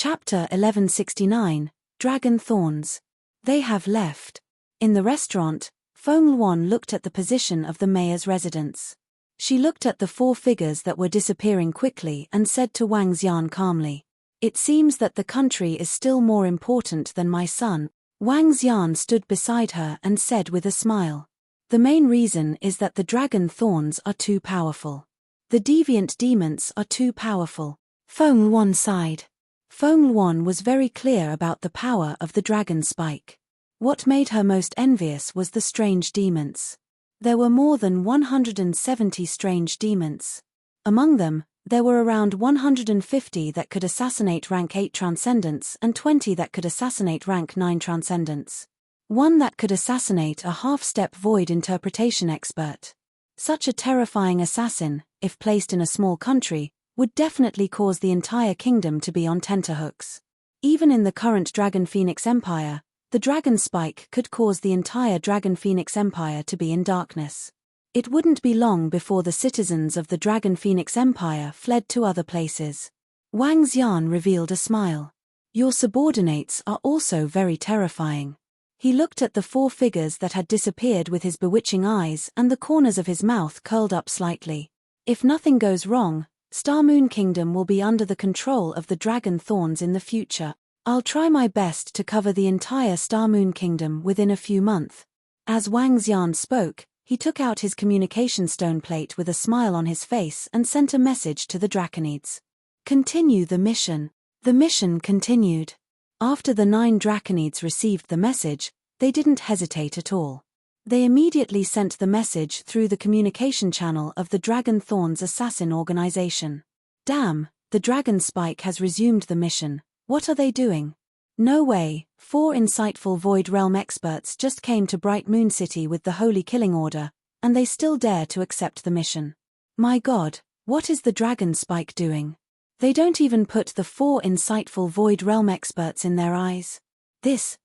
Chapter 1169, Dragon Thorns. They have left. In the restaurant, Feng Luan looked at the position of the mayor's residence. She looked at the four figures that were disappearing quickly and said to Wang Xian calmly, "It seems that the country is still more important than my son." Wang Xian stood beside her and said with a smile, "The main reason is that the dragon thorns are too powerful. The deviant demons are too powerful." Feng Luan sighed. Feng Luan was very clear about the power of the dragon spike. What made her most envious was the strange demons. There were more than 170 strange demons. Among them, there were around 150 that could assassinate rank 8 transcendents and 20 that could assassinate rank 9 transcendents. One that could assassinate a half-step void interpretation expert. Such a terrifying assassin, if placed in a small country, would definitely cause the entire kingdom to be on tenterhooks. Even in the current Dragon Phoenix Empire, the dragon spike could cause the entire Dragon Phoenix Empire to be in darkness. It wouldn't be long before the citizens of the Dragon Phoenix Empire fled to other places. Wang Xian revealed a smile. "Your subordinates are also very terrifying." He looked at the four figures that had disappeared with his bewitching eyes, and the corners of his mouth curled up slightly. "If nothing goes wrong, Star Moon Kingdom will be under the control of the Dragon Thorns in the future. I'll try my best to cover the entire Star Moon Kingdom within a few months." As Wang Xian spoke, he took out his communication stone plate with a smile on his face and sent a message to the Draconids. "Continue the mission." The mission continued. After the 9 Draconids received the message, they didn't hesitate at all. They immediately sent the message through the communication channel of the Dragon Thorns assassin organization. "Damn, the Dragon Spike has resumed the mission. What are they doing?" "No way, 4 insightful Void Realm experts just came to Bright Moon City with the Holy Killing Order, and they still dare to accept the mission. My God, what is the Dragon Spike doing? They don't even put the 4 insightful Void Realm experts in their eyes. This.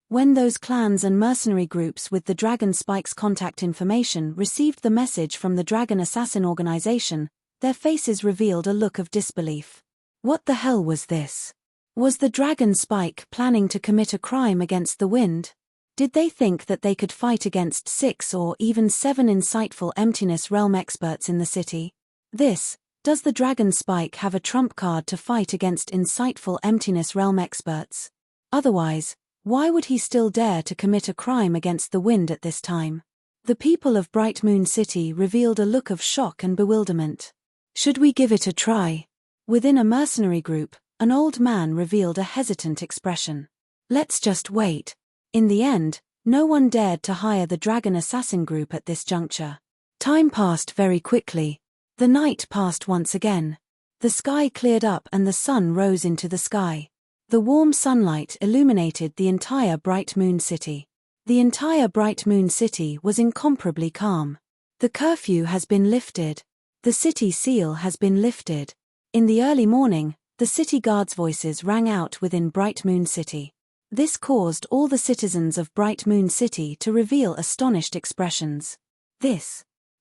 When those clans and mercenary groups with the Dragon Spike's contact information received the message from the Dragon Assassin organization, their faces revealed a look of disbelief. What the hell was this? Was the Dragon Spike planning to commit a crime against the wind? Did they think that they could fight against 6 or even 7 insightful Emptiness Realm experts in the city? Does the Dragon Spike have a trump card to fight against insightful Emptiness Realm experts? Otherwise, why would he still dare to commit a crime against the wind at this time? The people of Bright Moon City revealed a look of shock and bewilderment. "Should we give it a try?" Within a mercenary group, an old man revealed a hesitant expression. "Let's just wait." In the end, no one dared to hire the Dragon Assassin group at this juncture. Time passed very quickly. The night passed once again. The sky cleared up and the sun rose into the sky. The warm sunlight illuminated the entire Bright Moon City. The entire Bright Moon City was incomparably calm. The curfew has been lifted. The city seal has been lifted. In the early morning, the city guards' voices rang out within Bright Moon City. This caused all the citizens of Bright Moon City to reveal astonished expressions.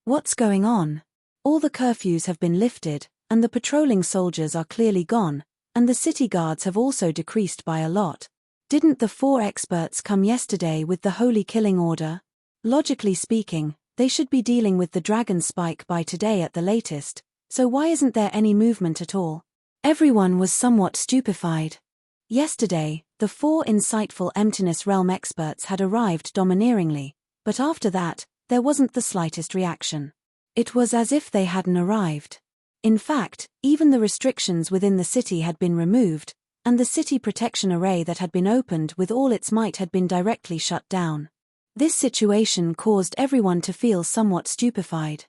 What's going on? All the curfews have been lifted, and the patrolling soldiers are clearly gone, and the city guards have also decreased by a lot. Didn't the 4 experts come yesterday with the Holy Killing Order? Logically speaking, they should be dealing with the Dragon Spike by today at the latest, so why isn't there any movement at all? Everyone was somewhat stupefied. Yesterday, the 4 insightful Emptiness Realm experts had arrived domineeringly, but after that, there wasn't the slightest reaction. It was as if they hadn't arrived. In fact, even the restrictions within the city had been removed, and the city protection array that had been opened with all its might had been directly shut down. This situation caused everyone to feel somewhat stupefied.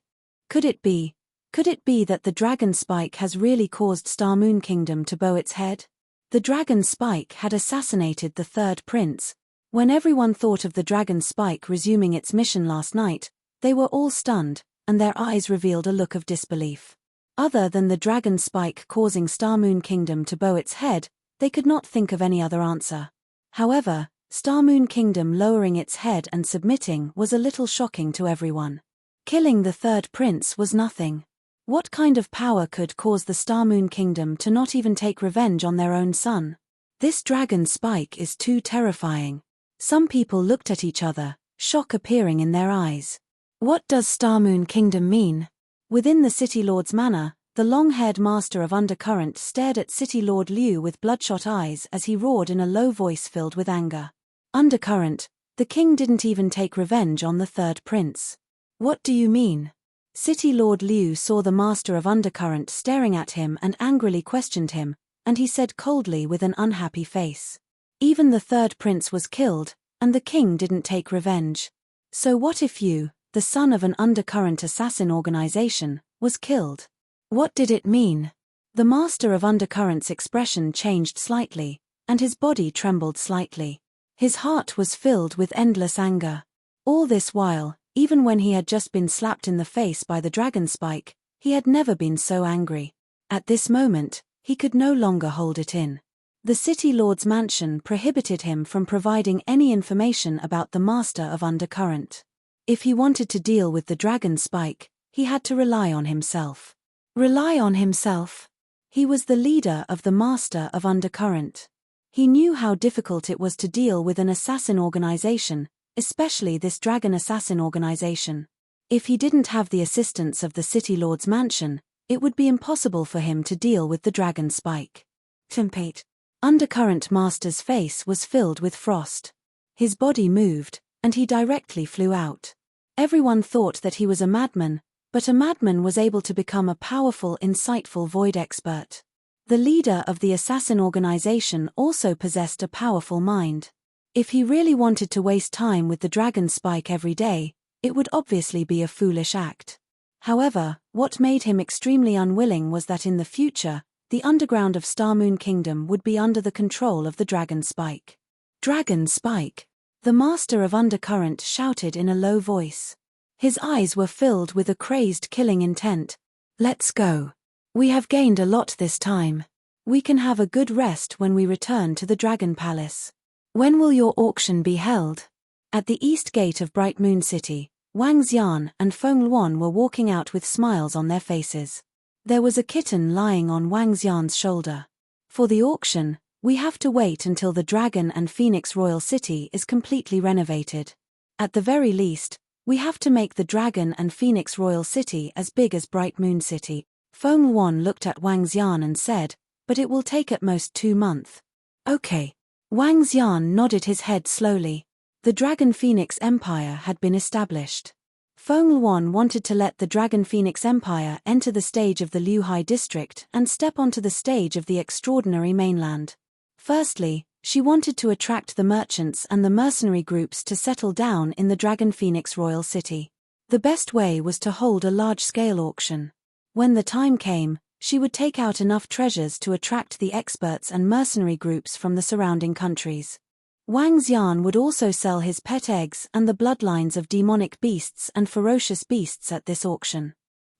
Could it be that the Dragon Spike has really caused Star Moon Kingdom to bow its head? The Dragon Spike had assassinated the 3rd prince. When everyone thought of the Dragon Spike resuming its mission last night, they were all stunned, and their eyes revealed a look of disbelief. Other than the Dragon Spike causing Star Moon Kingdom to bow its head, they could not think of any other answer. However, Star Moon Kingdom lowering its head and submitting was a little shocking to everyone. Killing the 3rd prince was nothing. What kind of power could cause the Star Moon Kingdom to not even take revenge on their own son? This dragon spike is too terrifying. Some people looked at each other, shock appearing in their eyes. What does Star Moon Kingdom mean? Within the City Lord's manor, the long-haired master of Undercurrent stared at City Lord Liu with bloodshot eyes as he roared in a low voice filled with anger. Undercurrent, the king didn't even take revenge on the third prince. What do you mean? City Lord Liu saw the master of Undercurrent staring at him and angrily questioned him, and he said coldly with an unhappy face. Even the third prince was killed, and the king didn't take revenge. So what if you, the son of an Undercurrent assassin organization, was killed? What did it mean? The master of Undercurrent's expression changed slightly, and his body trembled slightly. His heart was filled with endless anger. All this while, even when he had just been slapped in the face by the dragon spike, he had never been so angry. At this moment, he could no longer hold it in. The City Lord's mansion prohibited him from providing any information about the master of Undercurrent. If he wanted to deal with the dragon spike, he had to rely on himself. Rely on himself? He was the leader of the master of Undercurrent. He knew how difficult it was to deal with an assassin organization, especially this dragon assassin organization. If he didn't have the assistance of the City Lord's mansion, it would be impossible for him to deal with the dragon spike. Tempate. Undercurrent Master's face was filled with frost. His body moved, and he directly flew out. Everyone thought that he was a madman, but a madman was able to become a powerful, insightful void expert. The leader of the assassin organization also possessed a powerful mind. If he really wanted to waste time with the dragon spike every day, it would obviously be a foolish act. However, what made him extremely unwilling was that in the future, the underground of Star Moon Kingdom would be under the control of the dragon spike. Dragon spike! The master of Undercurrent shouted in a low voice. His eyes were filled with a crazed killing intent. Let's go. We have gained a lot this time. We can have a good rest when we return to the Dragon Palace. When will your auction be held? At the east gate of Bright Moon City, Wang Xian and Feng Luan were walking out with smiles on their faces. There was a kitten lying on Wang Xian's shoulder. For the auction, we have to wait until the Dragon and Phoenix Royal City is completely renovated. At the very least, we have to make the Dragon and Phoenix Royal City as big as Bright Moon City. Feng Luan looked at Wang Xian and said, but it will take at most 2 months. Okay. Wang Xian nodded his head slowly. The Dragon Phoenix Empire had been established. Feng Luan wanted to let the Dragon Phoenix Empire enter the stage of the Liuhai district and step onto the stage of the extraordinary mainland. Firstly, she wanted to attract the merchants and the mercenary groups to settle down in the Dragon Phoenix Royal City. The best way was to hold a large-scale auction. When the time came, she would take out enough treasures to attract the experts and mercenary groups from the surrounding countries. Wang Xian would also sell his pet eggs and the bloodlines of demonic beasts and ferocious beasts at this auction.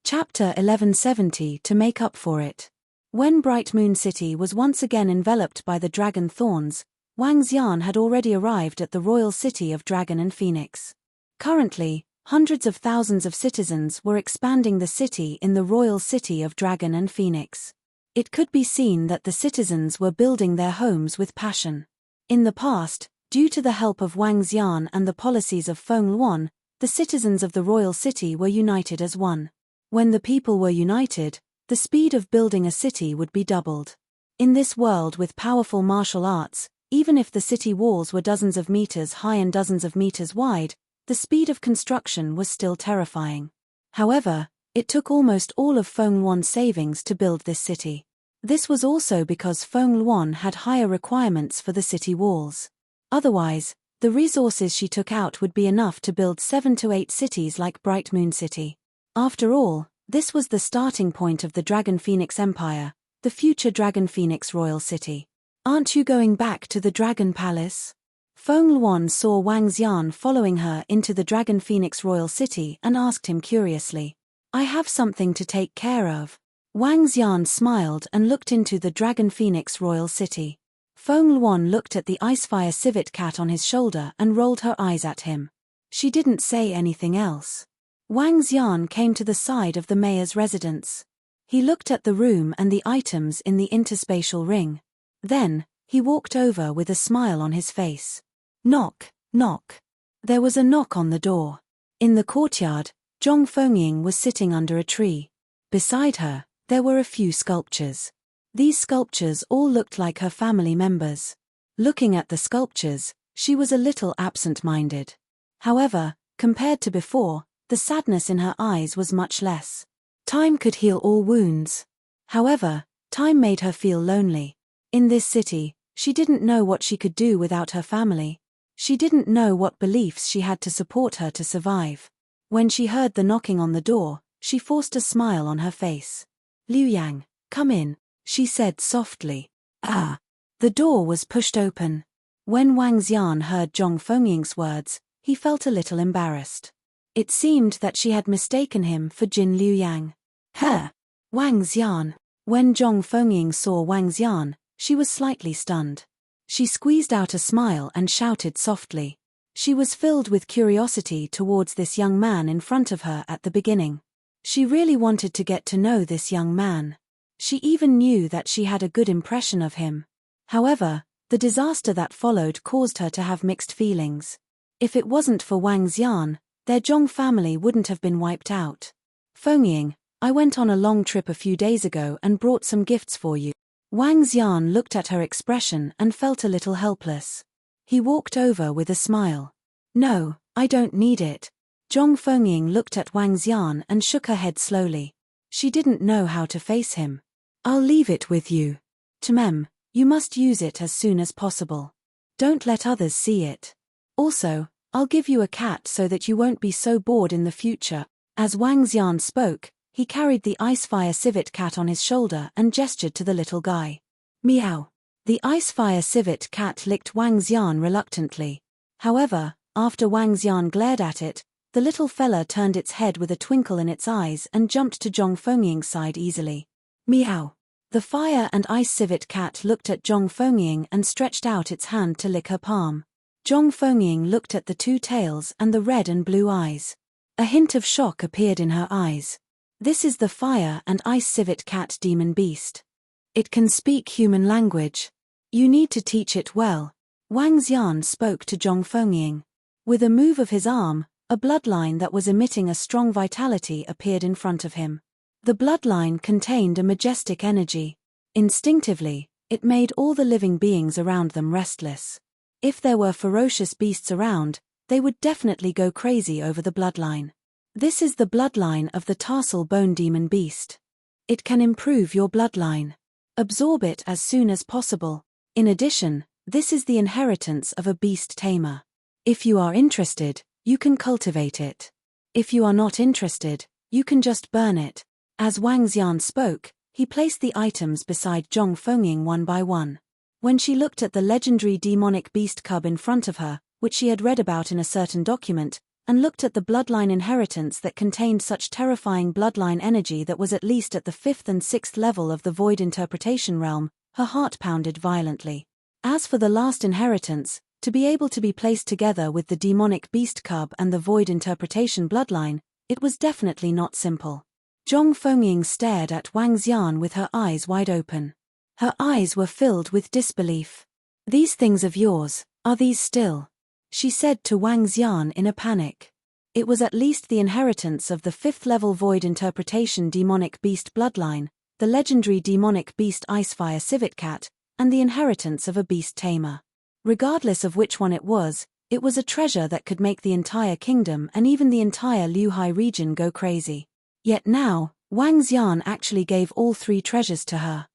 Chapter 1170 to make up for it. When Bright Moon City was once again enveloped by the dragon thorns, Wang Xian had already arrived at the royal city of Dragon and Phoenix. Currently, hundreds of thousands of citizens were expanding the city in the royal city of Dragon and Phoenix. It could be seen that the citizens were building their homes with passion. In the past, due to the help of Wang Xian and the policies of Feng Luan, the citizens of the royal city were united as one. When the people were united, the speed of building a city would be doubled. In this world with powerful martial arts, even if the city walls were dozens of meters high and dozens of meters wide, the speed of construction was still terrifying. However, it took almost all of Feng Luan's savings to build this city. This was also because Feng Luan had higher requirements for the city walls. Otherwise, the resources she took out would be enough to build 7 to 8 cities like Bright Moon City. After all, this was the starting point of the Dragon Phoenix Empire, the future Dragon Phoenix Royal City. Aren't you going back to the Dragon Palace? Feng Luan saw Wang Xian following her into the Dragon Phoenix Royal City and asked him curiously. I have something to take care of. Wang Xian smiled and looked into the Dragon Phoenix Royal City. Feng Luan looked at the Icefire civet cat on his shoulder and rolled her eyes at him. She didn't say anything else. Wang Xian came to the side of the mayor's residence. He looked at the room and the items in the interspatial ring. Then, he walked over with a smile on his face. Knock, knock. There was a knock on the door. In the courtyard, Zhong Fengying was sitting under a tree. Beside her, there were a few sculptures. These sculptures all looked like her family members. Looking at the sculptures, she was a little absent-minded. However, compared to before, the sadness in her eyes was much less. Time could heal all wounds. However, time made her feel lonely. In this city, she didn't know what she could do without her family. She didn't know what beliefs she had to support her to survive. When she heard the knocking on the door, she forced a smile on her face. "Liu Yang, come in," she said softly. "Ah." The door was pushed open. When Wang Xian heard Zhong Fengying's words, he felt a little embarrassed. It seemed that she had mistaken him for Jin Liu Yang. "Huh! Wang Xian." When Zhong Fengying saw Wang Xian, she was slightly stunned. She squeezed out a smile and shouted softly. She was filled with curiosity towards this young man in front of her at the beginning. She really wanted to get to know this young man. She even knew that she had a good impression of him. However, the disaster that followed caused her to have mixed feelings. If it wasn't for Wang Xian, their Zhong family wouldn't have been wiped out. "Fengying, I went on a long trip a few days ago and brought some gifts for you." Wang Xian looked at her expression and felt a little helpless. He walked over with a smile. "No, I don't need it." Zhong Fengying looked at Wang Xian and shook her head slowly. She didn't know how to face him. "I'll leave it with you. You must use it as soon as possible. Don't let others see it. Also, I'll give you a cat so that you won't be so bored in the future." As Wang Xian spoke, he carried the Icefire civet cat on his shoulder and gestured to the little guy. "Meow." The Icefire civet cat licked Wang Xian reluctantly. However, after Wang Xian glared at it, the little fella turned its head with a twinkle in its eyes and jumped to Zhong Fengying's side easily. "Meow." The fire and ice civet cat looked at Zhong Fengying and stretched out its hand to lick her palm. Zhong Fengying looked at the two tails and the red and blue eyes. A hint of shock appeared in her eyes. "This is the fire and ice civet cat demon beast. It can speak human language. You need to teach it well." Wang Xian spoke to Zhong Fengying. With a move of his arm, a bloodline that was emitting a strong vitality appeared in front of him. The bloodline contained a majestic energy. Instinctively, it made all the living beings around them restless. If there were ferocious beasts around, they would definitely go crazy over the bloodline. This is the bloodline of the tarsal bone demon beast. It can improve your bloodline. Absorb it as soon as possible. In addition, this is the inheritance of a beast tamer. If you are interested, you can cultivate it. If you are not interested, you can just burn it. As Wang Xian spoke, he placed the items beside Zhong Fengying one by one. When she looked at the legendary demonic beast cub in front of her, which she had read about in a certain document, and looked at the bloodline inheritance that contained such terrifying bloodline energy that was at least at the 5th and 6th level of the void interpretation realm, her heart pounded violently. As for the last inheritance, to be able to be placed together with the demonic beast cub and the void interpretation bloodline, it was definitely not simple. Zhong Fengying stared at Wang Xian with her eyes wide open. Her eyes were filled with disbelief. "These things of yours, are these still?" she said to Wang Xian in a panic. It was at least the inheritance of the 5th level void interpretation demonic beast bloodline, the legendary demonic beast Icefire civet cat, and the inheritance of a beast tamer. Regardless of which one it was a treasure that could make the entire kingdom and even the entire Liuhai region go crazy. Yet now, Wang Xian actually gave all three treasures to her.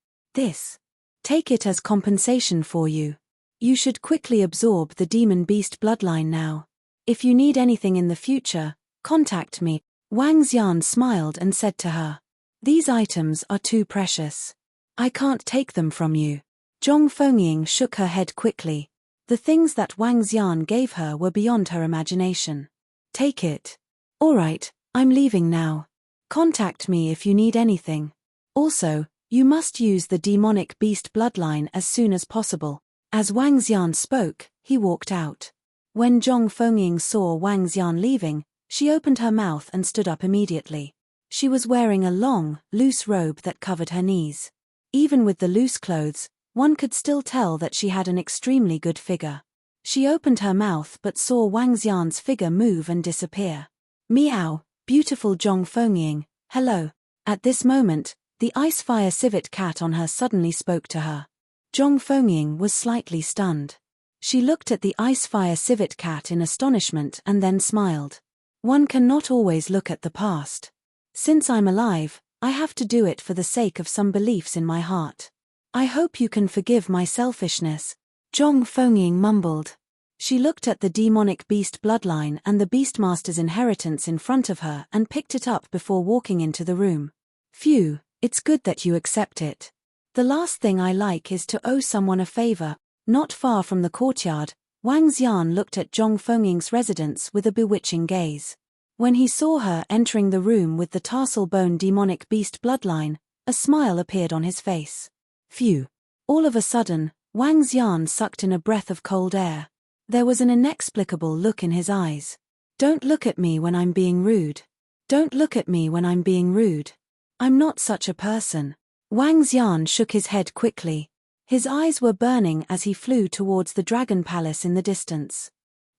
Take it as compensation for you. You should quickly absorb the demon beast bloodline now. If you need anything in the future, contact me." Wang Xian smiled and said to her. "These items are too precious. I can't take them from you." Zhong Fengying shook her head quickly. The things that Wang Xian gave her were beyond her imagination. "Take it." "All right, I'm leaving now. Contact me if you need anything. Also, you must use the demonic beast bloodline as soon as possible." As Wang Xian spoke, he walked out. When Zhong Fengying saw Wang Xian leaving, she opened her mouth and stood up immediately. She was wearing a long, loose robe that covered her knees. Even with the loose clothes, one could still tell that she had an extremely good figure. She opened her mouth but saw Wang Xian's figure move and disappear. Meow, beautiful Zhong Fengying, hello. At this moment, the ice-fire civet cat on her suddenly spoke to her. Zhong Fengying was slightly stunned. She looked at the ice-fire civet cat in astonishment and then smiled. One cannot always look at the past. Since I'm alive, I have to do it for the sake of some beliefs in my heart. I hope you can forgive my selfishness, Zhong Fengying mumbled. She looked at the demonic beast bloodline and the Beastmaster's inheritance in front of her and picked it up before walking into the room. Phew, it's good that you accept it. The last thing I like is to owe someone a favor. Not far from the courtyard, Wang Xian looked at Zhong Fengying's residence with a bewitching gaze. When he saw her entering the room with the tarsal bone demonic beast bloodline, a smile appeared on his face. Phew. All of a sudden, Wang Xian sucked in a breath of cold air. There was an inexplicable look in his eyes. Don't look at me when I'm being rude. Don't look at me when I'm being rude. I'm not such a person. Wang Xian shook his head quickly. His eyes were burning as he flew towards the dragon palace in the distance.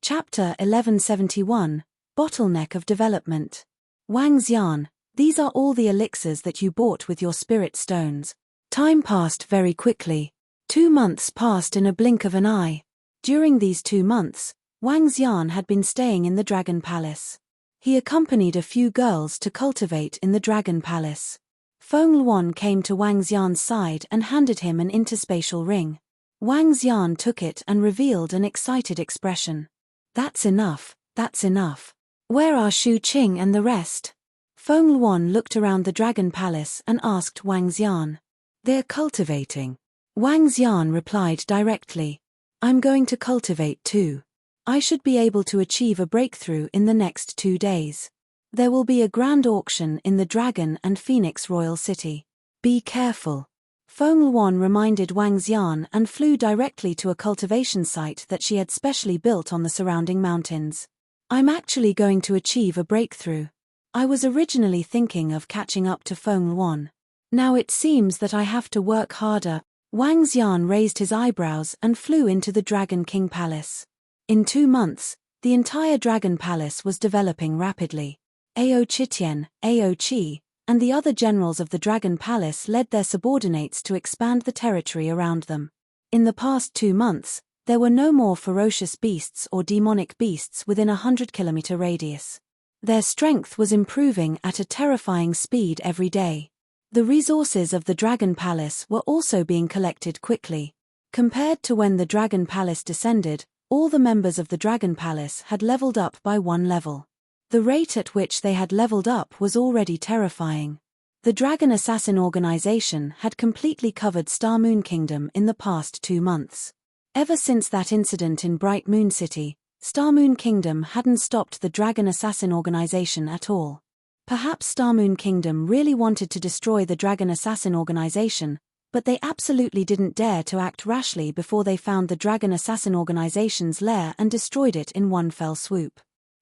Chapter 1171, Bottleneck of Development. Wang Xian, these are all the elixirs that you bought with your spirit stones. Time passed very quickly. 2 months passed in a blink of an eye. During these 2 months, Wang Xian had been staying in the Dragon Palace. He accompanied a few girls to cultivate in the Dragon Palace. Feng Luan came to Wang Xian's side and handed him an interspatial ring. Wang Xian took it and revealed an excited expression. That's enough, that's enough. Where are Shu Qing and the rest? Feng Luan looked around the Dragon Palace and asked Wang Xian. They're cultivating. Wang Xian replied directly. I'm going to cultivate too. I should be able to achieve a breakthrough in the next 2 days. There will be a grand auction in the Dragon and Phoenix Royal City. Be careful. Feng Luan reminded Wang Xian and flew directly to a cultivation site that she had specially built on the surrounding mountains. I'm actually going to achieve a breakthrough. I was originally thinking of catching up to Feng Luan. Now it seems that I have to work harder. Wang Xian raised his eyebrows and flew into the Dragon King Palace. In 2 months, the entire Dragon Palace was developing rapidly. Ao Chitian, Ao Qi, and the other generals of the Dragon Palace led their subordinates to expand the territory around them. In the past 2 months, there were no more ferocious beasts or demonic beasts within a 100-kilometer radius. Their strength was improving at a terrifying speed every day. The resources of the Dragon Palace were also being collected quickly. Compared to when the Dragon Palace descended, all the members of the Dragon Palace had leveled up by 1 level. The rate at which they had leveled up was already terrifying. The Dragon Assassin organization had completely covered Star Moon Kingdom in the past 2 months. Ever since that incident in Bright Moon City, Star Moon Kingdom hadn't stopped the Dragon Assassin organization at all. Perhaps Star Moon Kingdom really wanted to destroy the Dragon Assassin organization, but they absolutely didn't dare to act rashly before they found the Dragon Assassin organization's lair and destroyed it in one fell swoop.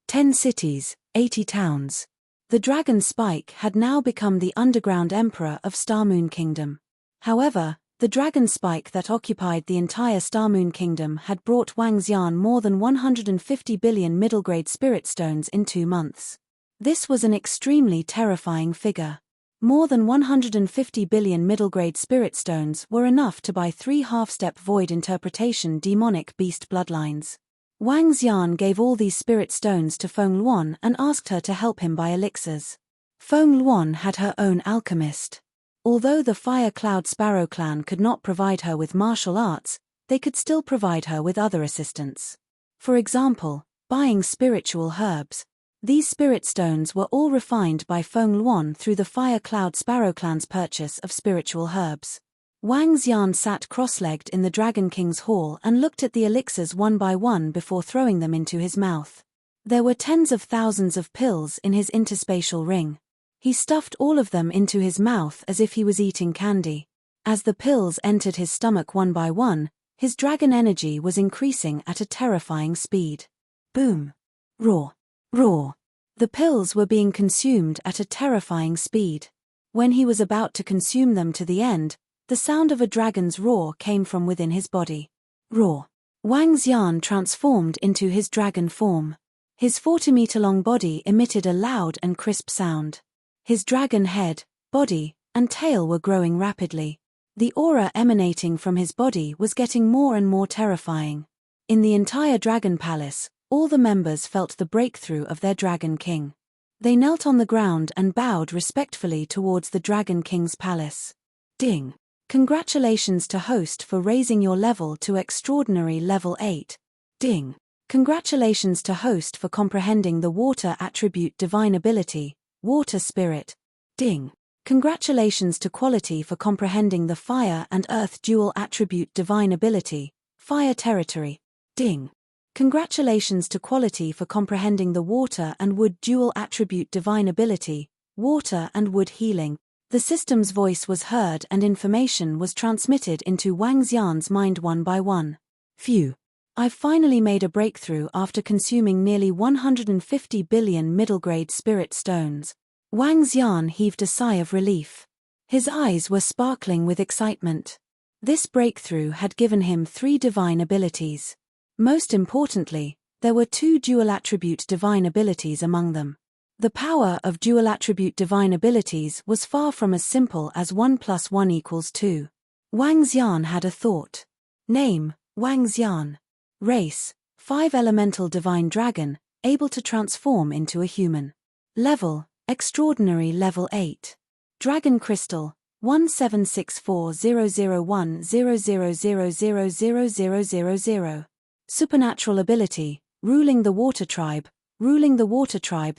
10 cities, 80 towns. The Dragon Spike had now become the underground emperor of Star Moon Kingdom. However, the Dragon Spike that occupied the entire Star Moon Kingdom had brought Wang Xian more than 150 billion middle-grade spirit stones in 2 months. This was an extremely terrifying figure. More than 150 billion middle-grade spirit stones were enough to buy 3 half-step void interpretation demonic beast bloodlines. Wang Xian gave all these spirit stones to Feng Luan and asked her to help him buy elixirs. Feng Luan had her own alchemist. Although the Fire Cloud Sparrow clan could not provide her with martial arts, they could still provide her with other assistance. For example, buying spiritual herbs. These spirit stones were all refined by Feng Luan through the Fire Cloud Sparrow clan's purchase of spiritual herbs. Wang Xian sat cross-legged in the Dragon King's hall and looked at the elixirs one by one before throwing them into his mouth. There were tens of thousands of pills in his interspatial ring. He stuffed all of them into his mouth as if he was eating candy. As the pills entered his stomach one by one, his dragon energy was increasing at a terrifying speed. Boom! Roar! Roar! The pills were being consumed at a terrifying speed. When he was about to consume them to the end, the sound of a dragon's roar came from within his body. Roar. Wang Xian transformed into his dragon form. His 40-meter-long body emitted a loud and crisp sound. His dragon head, body, and tail were growing rapidly. The aura emanating from his body was getting more and more terrifying. In the entire Dragon Palace, all the members felt the breakthrough of their Dragon King. They knelt on the ground and bowed respectfully towards the Dragon King's palace. Ding! Congratulations to host for raising your level to extraordinary level 8. Ding! Congratulations to host for comprehending the water attribute divine ability, water spirit. Ding! Congratulations to quality for comprehending the fire and earth dual attribute divine ability, fire territory. Ding! Congratulations to quality for comprehending the water and wood dual attribute divine ability, water and wood healing. The system's voice was heard and information was transmitted into Wang Xian's mind one by one. Phew! I've finally made a breakthrough after consuming nearly 150 billion middle-grade spirit stones. Wang Xian heaved a sigh of relief. His eyes were sparkling with excitement. This breakthrough had given him 3 divine abilities. Most importantly, there were 2 dual-attribute divine abilities among them. The power of dual-attribute divine abilities was far from as simple as 1 + 1 = 2. Wang Xian had a thought. Name, Wang Xian. Race, 5 elemental divine dragon, able to transform into a human. Level, extraordinary level 8. Dragon crystal, 176400100000000. Supernatural ability, ruling the water tribe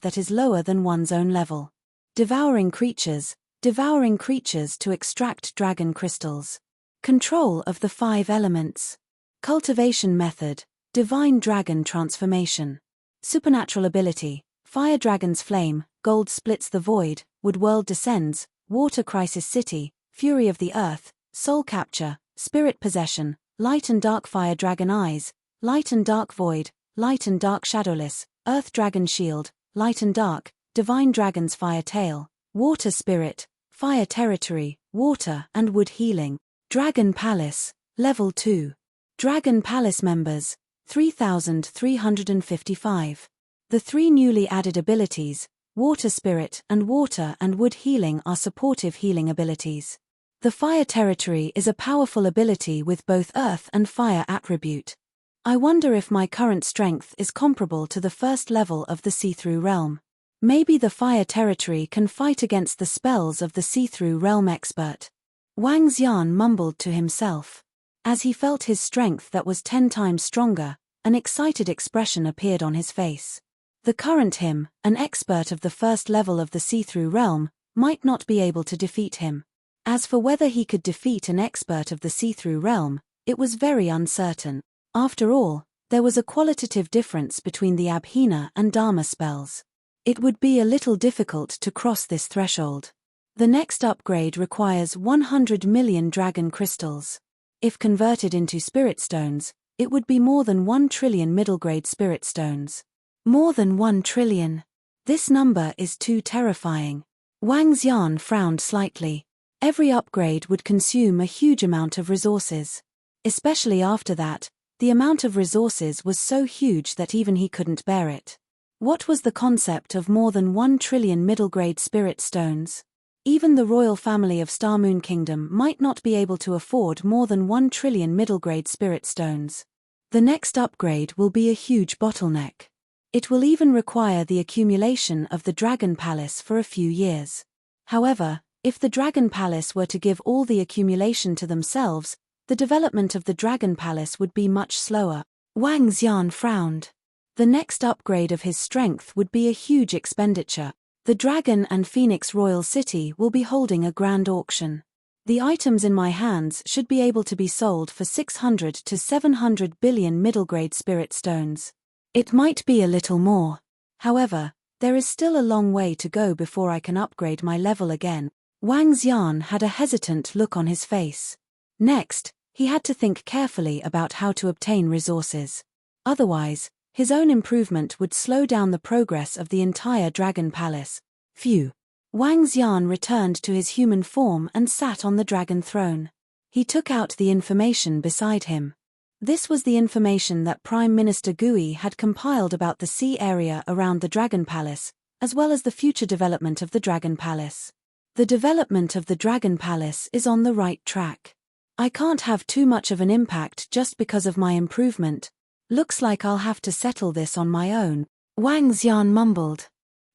that is lower than one's own level. Devouring creatures to extract dragon crystals. Control of the 5 elements. Cultivation method, divine dragon transformation. Supernatural ability, fire dragon's flame, gold splits the void, wood world descends, water crisis city, fury of the earth, soul capture, spirit possession, light and dark fire dragon eyes, light and dark void, light and dark shadowless, earth dragon shield, light and dark, divine dragon's fire tail, water spirit, fire territory, water and wood healing. Dragon Palace, level 2. Dragon Palace members, 3,355. The 3 newly added abilities, water spirit and wood healing, are supportive healing abilities. The fire territory is a powerful ability with both earth and fire attribute. I wonder if my current strength is comparable to the first level of the see-through realm. Maybe the fire territory can fight against the spells of the see-through realm expert. Wang Xian mumbled to himself. As he felt his strength that was 10 times stronger, an excited expression appeared on his face. The current him, an expert of the first level of the see-through realm, might not be able to defeat him. As for whether he could defeat an expert of the see-through realm, it was very uncertain. After all, there was a qualitative difference between the Abhina and Dharma spells. It would be a little difficult to cross this threshold. The next upgrade requires 100 million dragon crystals. If converted into spirit stones, it would be more than 1 trillion middle-grade spirit stones. More than 1 trillion. This number is too terrifying. Wang Xian frowned slightly. Every upgrade would consume a huge amount of resources. Especially after that, the amount of resources was so huge that even he couldn't bear it. What was the concept of more than 1 trillion middle-grade spirit stones? Even the royal family of Star Moon Kingdom might not be able to afford more than 1 trillion middle-grade spirit stones. The next upgrade will be a huge bottleneck. It will even require the accumulation of the Dragon Palace for a few years. However, if the Dragon Palace were to give all the accumulation to themselves, the development of the Dragon Palace would be much slower. Wang Xian frowned. The next upgrade of his strength would be a huge expenditure. The Dragon and Phoenix Royal City will be holding a grand auction. The items in my hands should be able to be sold for 600 to 700 billion middle-grade spirit stones. It might be a little more. However, there is still a long way to go before I can upgrade my level again. Wang Xian had a hesitant look on his face. Next, he had to think carefully about how to obtain resources. Otherwise, His own improvement would slow down the progress of the entire Dragon Palace. Phew. Wang Xian returned to his human form and sat on the dragon throne. He took out the information beside him. This was the information that Prime Minister Gui had compiled about the sea area around the Dragon Palace, as well as the future development of the Dragon Palace. The development of the Dragon Palace is on the right track. I can't have too much of an impact just because of my improvement. Looks like I'll have to settle this on my own, Wang Xian mumbled.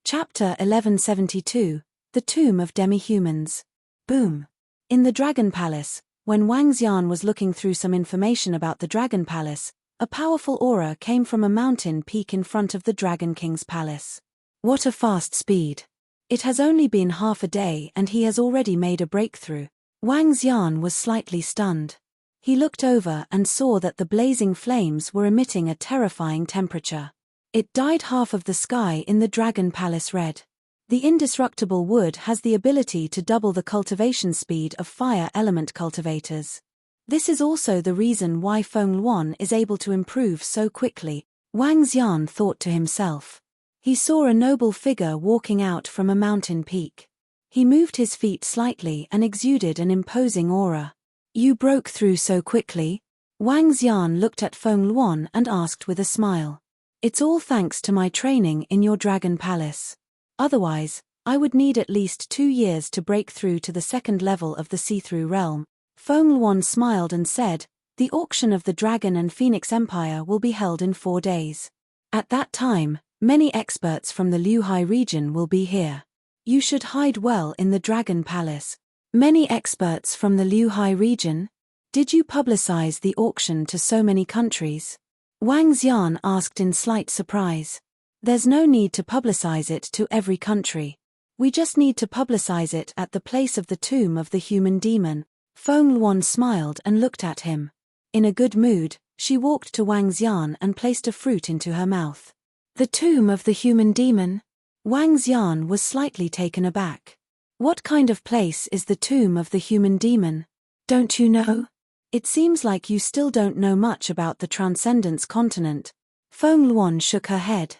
Chapter 1172, The Tomb of Demi-Humans. Boom. In the Dragon Palace, when Wang Xian was looking through some information about the Dragon Palace, a powerful aura came from a mountain peak in front of the Dragon King's palace. What a fast speed. It has only been half a day and he has already made a breakthrough. Wang Xian was slightly stunned. He looked over and saw that the blazing flames were emitting a terrifying temperature. It dyed half of the sky in the Dragon Palace red. The indestructible wood has the ability to double the cultivation speed of fire element cultivators. This is also the reason why Feng Luan is able to improve so quickly, Wang Xian thought to himself. He saw a noble figure walking out from a mountain peak. He moved his feet slightly and exuded an imposing aura. You broke through so quickly? Wang Xian looked at Feng Luan and asked with a smile. It's all thanks to my training in your Dragon Palace. Otherwise, I would need at least 2 years to break through to the second level of the see-through realm. Feng Luan smiled and said, the auction of the Dragon and Phoenix Empire will be held in 4 days. At that time, many experts from the Liuhai region will be here. You should hide well in the Dragon Palace. Many experts from the Liuhai region? Did you publicize the auction to so many countries? Wang Xian asked in slight surprise. There's no need to publicize it to every country. We just need to publicize it at the place of the tomb of the human demon. Feng Luan smiled and looked at him. In a good mood, she walked to Wang Xian and placed a fruit into her mouth. The tomb of the human demon? Wang Xian was slightly taken aback. What kind of place is the tomb of the human demon? Don't you know? It seems like you still don't know much about the Transcendence continent. Feng Luan shook her head.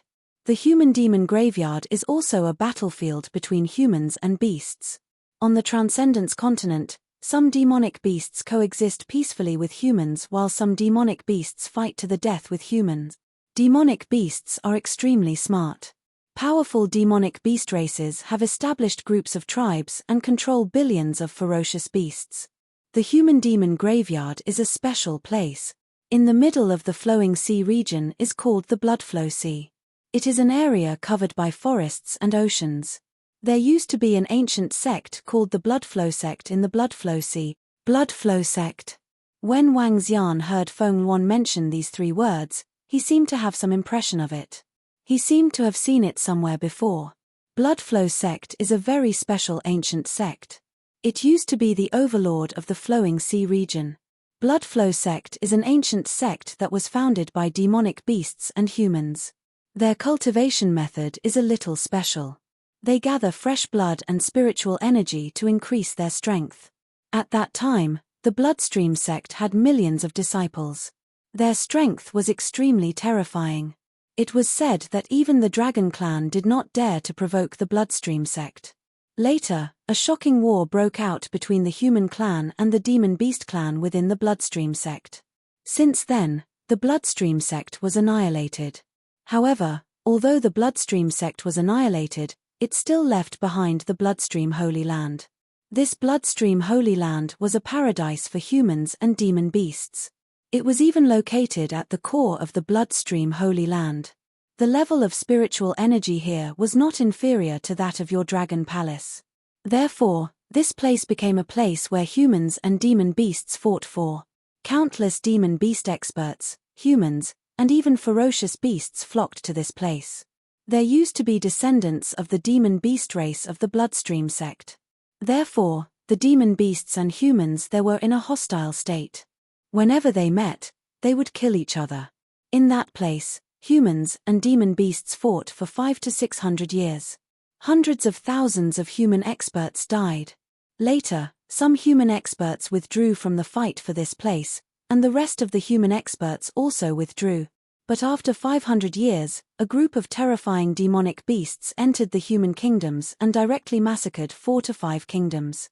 The human demon graveyard is also a battlefield between humans and beasts. On the Transcendence continent, some demonic beasts coexist peacefully with humans while some demonic beasts fight to the death with humans. Demonic beasts are extremely smart. Powerful demonic beast races have established groups of tribes and control billions of ferocious beasts. The human demon graveyard is a special place. In the middle of the flowing sea region is called the Bloodflow Sea. It is an area covered by forests and oceans. There used to be an ancient sect called the Bloodflow sect in the Bloodflow Sea. Bloodflow sect. When Wang Xian heard Feng Luan mention these 3 words, he seemed to have some impression of it. He seemed to have seen it somewhere before. Bloodflow sect is a very special ancient sect. It used to be the overlord of the flowing sea region. Bloodflow sect is an ancient sect that was founded by demonic beasts and humans. Their cultivation method is a little special. They gather fresh blood and spiritual energy to increase their strength. At that time, the Bloodstream sect had millions of disciples. Their strength was extremely terrifying. It was said that even the Dragon Clan did not dare to provoke the Bloodstream sect. Later, a shocking war broke out between the Human Clan and the Demon Beast Clan within the Bloodstream sect. Since then, the Bloodstream sect was annihilated. However, although the Bloodstream sect was annihilated, it still left behind the Bloodstream Holy Land. This Bloodstream Holy Land was a paradise for humans and demon beasts. It was even located at the core of the Bloodstream Holy Land. The level of spiritual energy here was not inferior to that of your Dragon Palace. Therefore, this place became a place where humans and demon beasts fought for. Countless demon beast experts, humans, and even ferocious beasts flocked to this place. There used to be descendants of the demon beast race of the Bloodstream sect. Therefore, the demon beasts and humans there were in a hostile state. Whenever they met, they would kill each other. In that place, humans and demon beasts fought for 500 to 600 years. Hundreds of thousands of human experts died. Later, some human experts withdrew from the fight for this place, and the rest of the human experts also withdrew. But after 500 years, a group of terrifying demonic beasts entered the human kingdoms and directly massacred 4 to 5 kingdoms.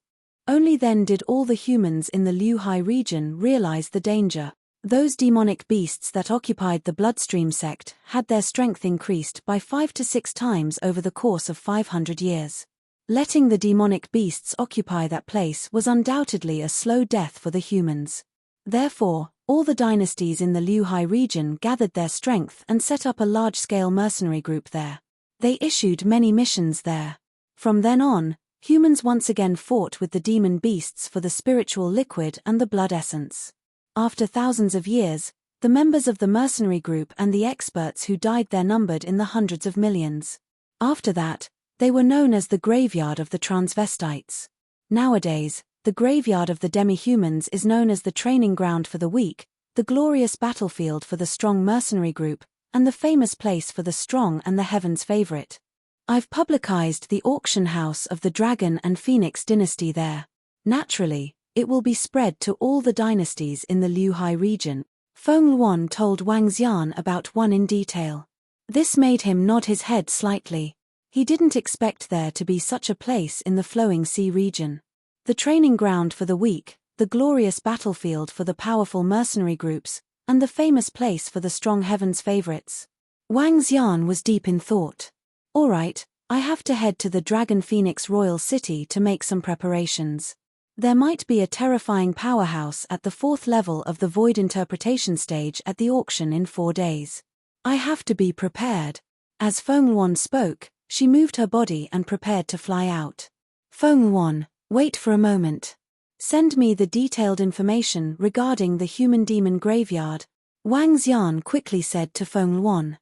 Only then did all the humans in the Liuhai region realize the danger. Those demonic beasts that occupied the Bloodstream sect had their strength increased by 5 to 6 times over the course of 500 years. Letting the demonic beasts occupy that place was undoubtedly a slow death for the humans. Therefore, all the dynasties in the Liuhai region gathered their strength and set up a large-scale mercenary group there. They issued many missions there. From then on, humans once again fought with the demon beasts for the spiritual liquid and the blood essence. After thousands of years, the members of the mercenary group and the experts who died there numbered in the hundreds of millions. After that, they were known as the graveyard of the transvestites. Nowadays, the graveyard of the demi-humans is known as the training ground for the weak, the glorious battlefield for the strong mercenary group, and the famous place for the strong and the heaven's favorite. I've publicized the auction house of the Dragon and Phoenix dynasty there. Naturally, it will be spread to all the dynasties in the Liuhai region. Feng Luan told Wang Xian about one in detail. This made him nod his head slightly. He didn't expect there to be such a place in the flowing sea region. The training ground for the weak, the glorious battlefield for the powerful mercenary groups, and the famous place for the strong heaven's favorites. Wang Xian was deep in thought. All right, I have to head to the Dragon Phoenix Royal City to make some preparations. There might be a terrifying powerhouse at the 4th level of the Void Interpretation stage at the auction in 4 days. I have to be prepared. As Feng Luan spoke, she moved her body and prepared to fly out. Feng Luan, wait for a moment. Send me the detailed information regarding the human demon graveyard. Wang Xian quickly said to Feng Luan.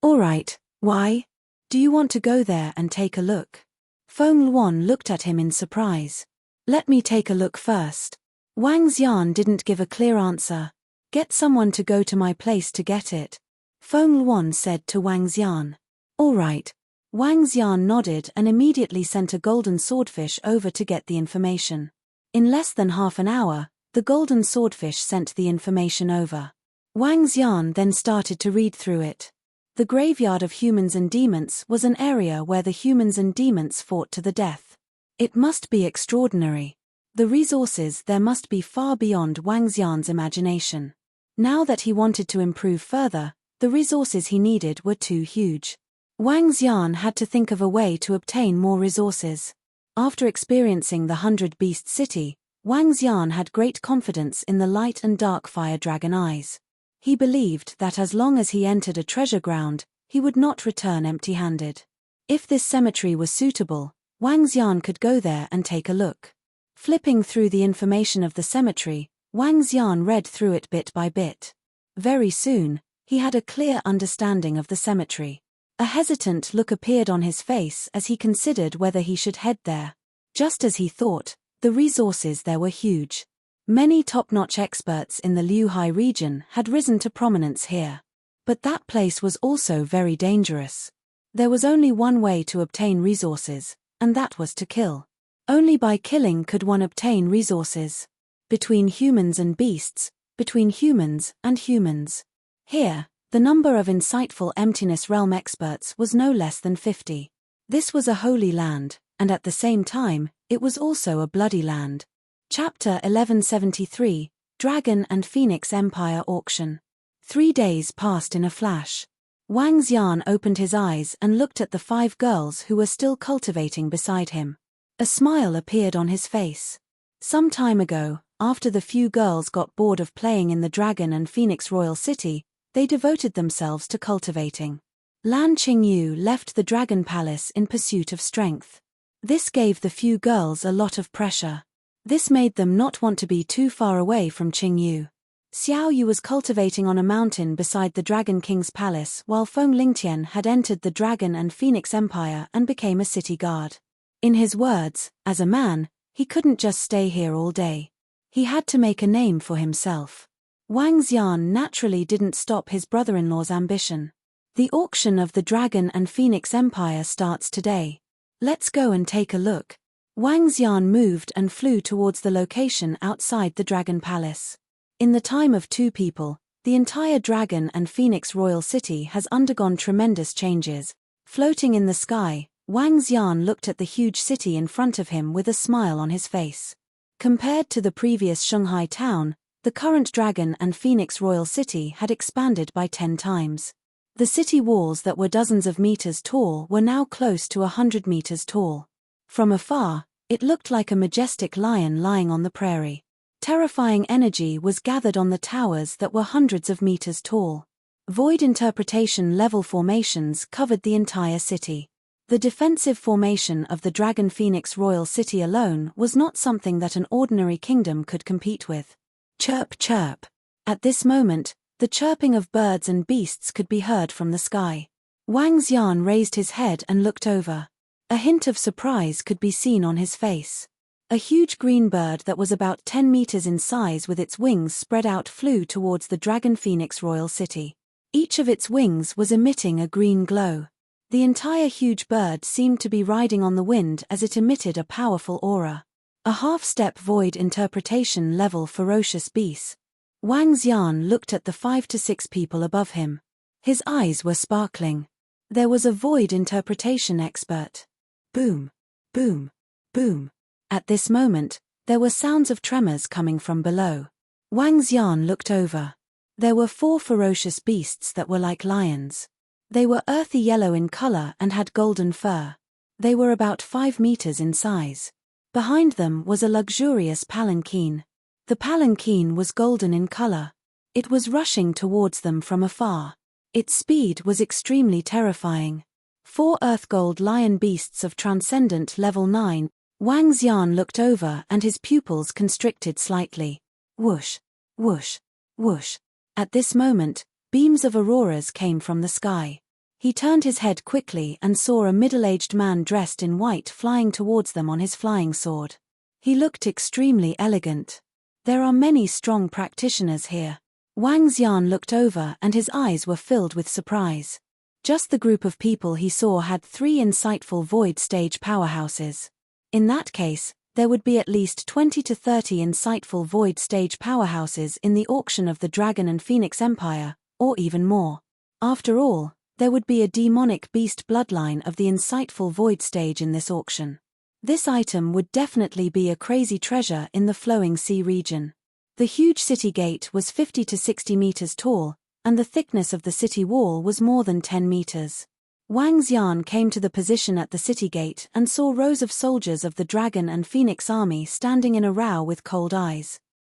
All right, why? Do you want to go there and take a look? Feng Luan looked at him in surprise. Let me take a look first. Wang Xian didn't give a clear answer. Get someone to go to my place to get it. Feng Luan said to Wang Xian. All right. Wang Xian nodded and immediately sent a golden swordfish over to get the information. In less than half an hour, the golden swordfish sent the information over. Wang Xian then started to read through it. The graveyard of humans and demons was an area where the humans and demons fought to the death. It must be extraordinary. The resources there must be far beyond Wang Xian's imagination. Now that he wanted to improve further, the resources he needed were too huge. Wang Xian had to think of a way to obtain more resources. After experiencing the 100-beast city, Wang Xian had great confidence in the light and dark fire dragon eyes. He believed that as long as he entered a treasure ground, he would not return empty-handed. If this cemetery was suitable, Wang Xian could go there and take a look. Flipping through the information of the cemetery, Wang Xian read through it bit by bit. Very soon, he had a clear understanding of the cemetery. A hesitant look appeared on his face as he considered whether he should head there. Just as he thought, the resources there were huge. Many top-notch experts in the Liuhai region had risen to prominence here. But that place was also very dangerous. There was only one way to obtain resources, and that was to kill. Only by killing could one obtain resources. Between humans and beasts, between humans and humans. Here, the number of insightful Emptiness Realm experts was no less than 50. This was a holy land, and at the same time, it was also a bloody land. Chapter 1173, Dragon and Phoenix Empire Auction. 3 days passed in a flash. Wang Xian opened his eyes and looked at the 5 girls who were still cultivating beside him. A smile appeared on his face. Some time ago, after the few girls got bored of playing in the Dragon and Phoenix Royal City, they devoted themselves to cultivating. Lan Qingyu left the Dragon Palace in pursuit of strength. This gave the few girls a lot of pressure. This made them not want to be too far away from Qingyu. Xiao Yu was cultivating on a mountain beside the Dragon King's palace while Feng Lingtian had entered the Dragon and Phoenix Empire and became a city guard. In his words, as a man, he couldn't just stay here all day. He had to make a name for himself. Wang Xian naturally didn't stop his brother-in-law's ambition. The auction of the Dragon and Phoenix Empire starts today. Let's go and take a look. Wang Xian moved and flew towards the location outside the Dragon Palace. In the time of 2 people, The entire Dragon and Phoenix royal city has undergone tremendous changes. Floating in the sky, Wang Xian looked at the huge city in front of him with a smile on his face. Compared to the previous Shanghai town, the current Dragon and Phoenix royal city had expanded by 10 times. The city walls that were dozens of meters tall were now close to 100 meters tall. From afar, it looked like a majestic lion lying on the prairie. Terrifying energy was gathered on the towers that were hundreds of meters tall. Void interpretation level formations covered the entire city. The defensive formation of the Dragon Phoenix royal city alone was not something that an ordinary kingdom could compete with. Chirp chirp. At this moment, the chirping of birds and beasts could be heard from the sky. Wang Xian raised his head and looked over. A hint of surprise could be seen on his face. A huge green bird that was about 10 meters in size with its wings spread out flew towards the Dragon Phoenix royal city. Each of its wings was emitting a green glow. The entire huge bird seemed to be riding on the wind as it emitted a powerful aura. A half-step void interpretation level ferocious beast. Wang Xian looked at the 5 to 6 people above him. His eyes were sparkling. There was a void interpretation expert. Boom, boom, boom. At this moment, there were sounds of tremors coming from below. Wang Xian looked over. There were 4 ferocious beasts that were like lions. They were earthy yellow in color and had golden fur. They were about 5 meters in size. Behind them was a luxurious palanquin. The palanquin was golden in color. It was rushing towards them from afar. Its speed was extremely terrifying. 4 earth gold lion beasts of transcendent level 9. Wang Xian looked over and his pupils constricted slightly. Whoosh, whoosh, whoosh. At this moment, beams of auroras came from the sky. He turned his head quickly and saw a middle-aged man dressed in white flying towards them on his flying sword. He looked extremely elegant. There are many strong practitioners here. Wang Xian looked over and his eyes were filled with surprise. Just the group of people he saw had 3 insightful void stage powerhouses. In that case, there would be at least 20 to 30 insightful void stage powerhouses in the auction of the Dragon and Phoenix Empire, or even more. After all, there would be a demonic beast bloodline of the insightful void stage in this auction. This item would definitely be a crazy treasure in the flowing sea region. The huge city gate was 50 to 60 meters tall, and the thickness of the city wall was more than 10 meters. Wang Xian came to the position at the city gate and saw rows of soldiers of the Dragon and Phoenix army standing in a row with cold eyes.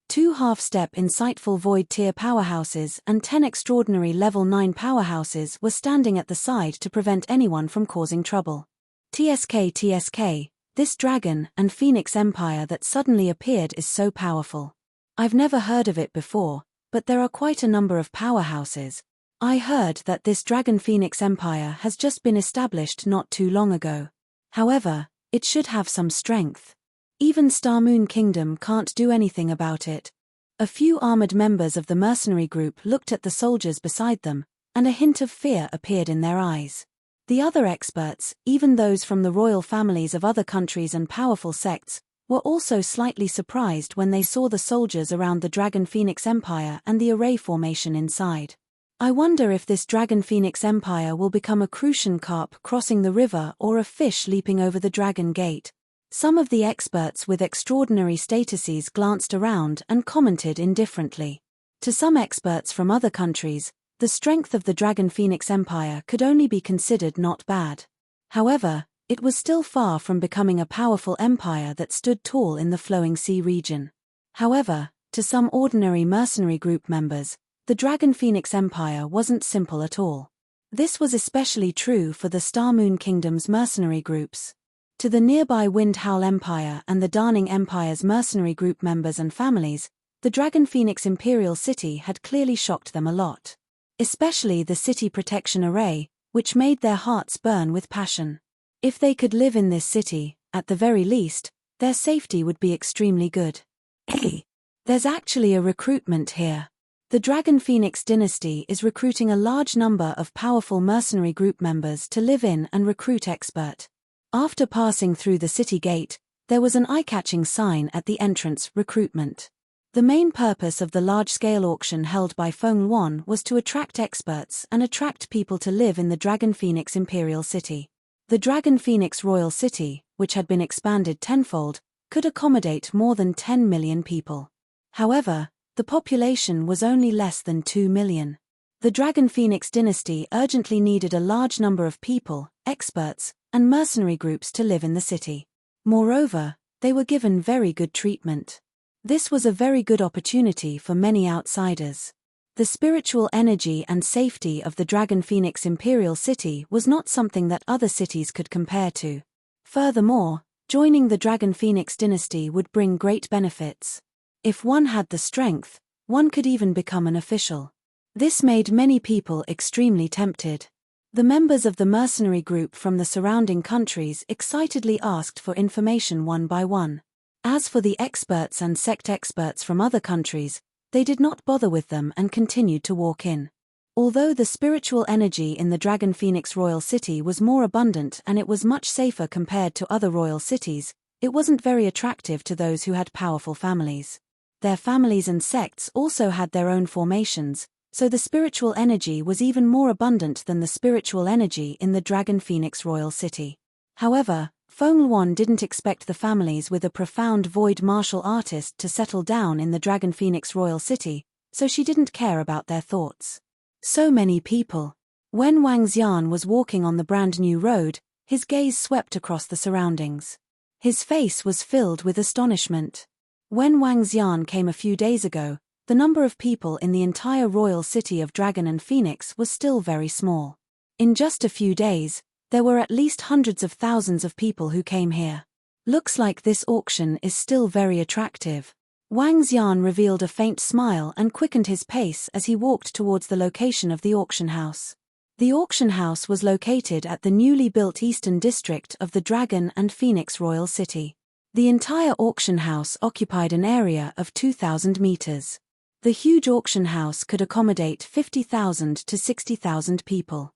2 half-step insightful void tier powerhouses and 10 extraordinary level 9 powerhouses were standing at the side to prevent anyone from causing trouble. TSK, this Dragon and Phoenix Empire that suddenly appeared is so powerful. I've never heard of it before, but there are quite a number of powerhouses. I heard that this Dragon Phoenix Empire has just been established not too long ago. However, it should have some strength. Even Star Moon Kingdom can't do anything about it. A few armored members of the mercenary group looked at the soldiers beside them, and a hint of fear appeared in their eyes. The other experts, even those from the royal families of other countries and powerful sects, were also slightly surprised when they saw the soldiers around the Dragon Phoenix Empire and the array formation inside. I wonder if this Dragon Phoenix Empire will become a crucian carp crossing the river or a fish leaping over the Dragon Gate. Some of the experts with extraordinary statuses glanced around and commented indifferently. To some experts from other countries, the strength of the Dragon Phoenix Empire could only be considered not bad. However, it was still far from becoming a powerful empire that stood tall in the flowing sea region. However, to some ordinary mercenary group members, the Dragon Phoenix Empire wasn't simple at all. This was especially true for the Star Moon Kingdom's mercenary groups. To the nearby Wind Howl Empire and the Darning Empire's mercenary group members and families, the Dragon Phoenix Imperial City had clearly shocked them a lot. Especially the City Protection Array, which made their hearts burn with passion. If they could live in this city, at the very least, their safety would be extremely good. Hey, there's actually a recruitment here. The Dragon Phoenix dynasty is recruiting a large number of powerful mercenary group members to live in and recruit expert. After passing through the city gate, there was an eye-catching sign at the entrance, recruitment. The main purpose of the large-scale auction held by Feng Yuan was to attract experts and attract people to live in the Dragon Phoenix Imperial City. The Dragon Phoenix Royal City, which had been expanded tenfold, could accommodate more than 10 million people. However, the population was only less than 2 million. The Dragon Phoenix dynasty urgently needed a large number of people, experts, and mercenary groups to live in the city. Moreover, they were given very good treatment. This was a very good opportunity for many outsiders. The spiritual energy and safety of the Dragon Phoenix Imperial City was not something that other cities could compare to. Furthermore, joining the Dragon Phoenix dynasty would bring great benefits. If one had the strength, one could even become an official. This made many people extremely tempted. The members of the mercenary group from the surrounding countries excitedly asked for information one by one. As for the experts and sect experts from other countries, they did not bother with them and continued to walk in. Although the spiritual energy in the Dragon Phoenix Royal City was more abundant and it was much safer compared to other royal cities, it wasn't very attractive to those who had powerful families. Their families and sects also had their own formations, so the spiritual energy was even more abundant than the spiritual energy in the Dragon Phoenix Royal City. However, Feng Yuan didn't expect the families with a profound void martial artist to settle down in the Dragon Phoenix Royal City, so she didn't care about their thoughts. So many people. When Wang Xian was walking on the brand new road, his gaze swept across the surroundings. His face was filled with astonishment. When Wang Xian came a few days ago, the number of people in the entire royal city of Dragon and Phoenix was still very small. In just a few days, there were at least hundreds of thousands of people who came here. Looks like this auction is still very attractive. Wang Xian revealed a faint smile and quickened his pace as he walked towards the location of the auction house. The auction house was located at the newly built eastern district of the Dragon and Phoenix Royal City. The entire auction house occupied an area of 2,000 meters. The huge auction house could accommodate 50,000 to 60,000 people.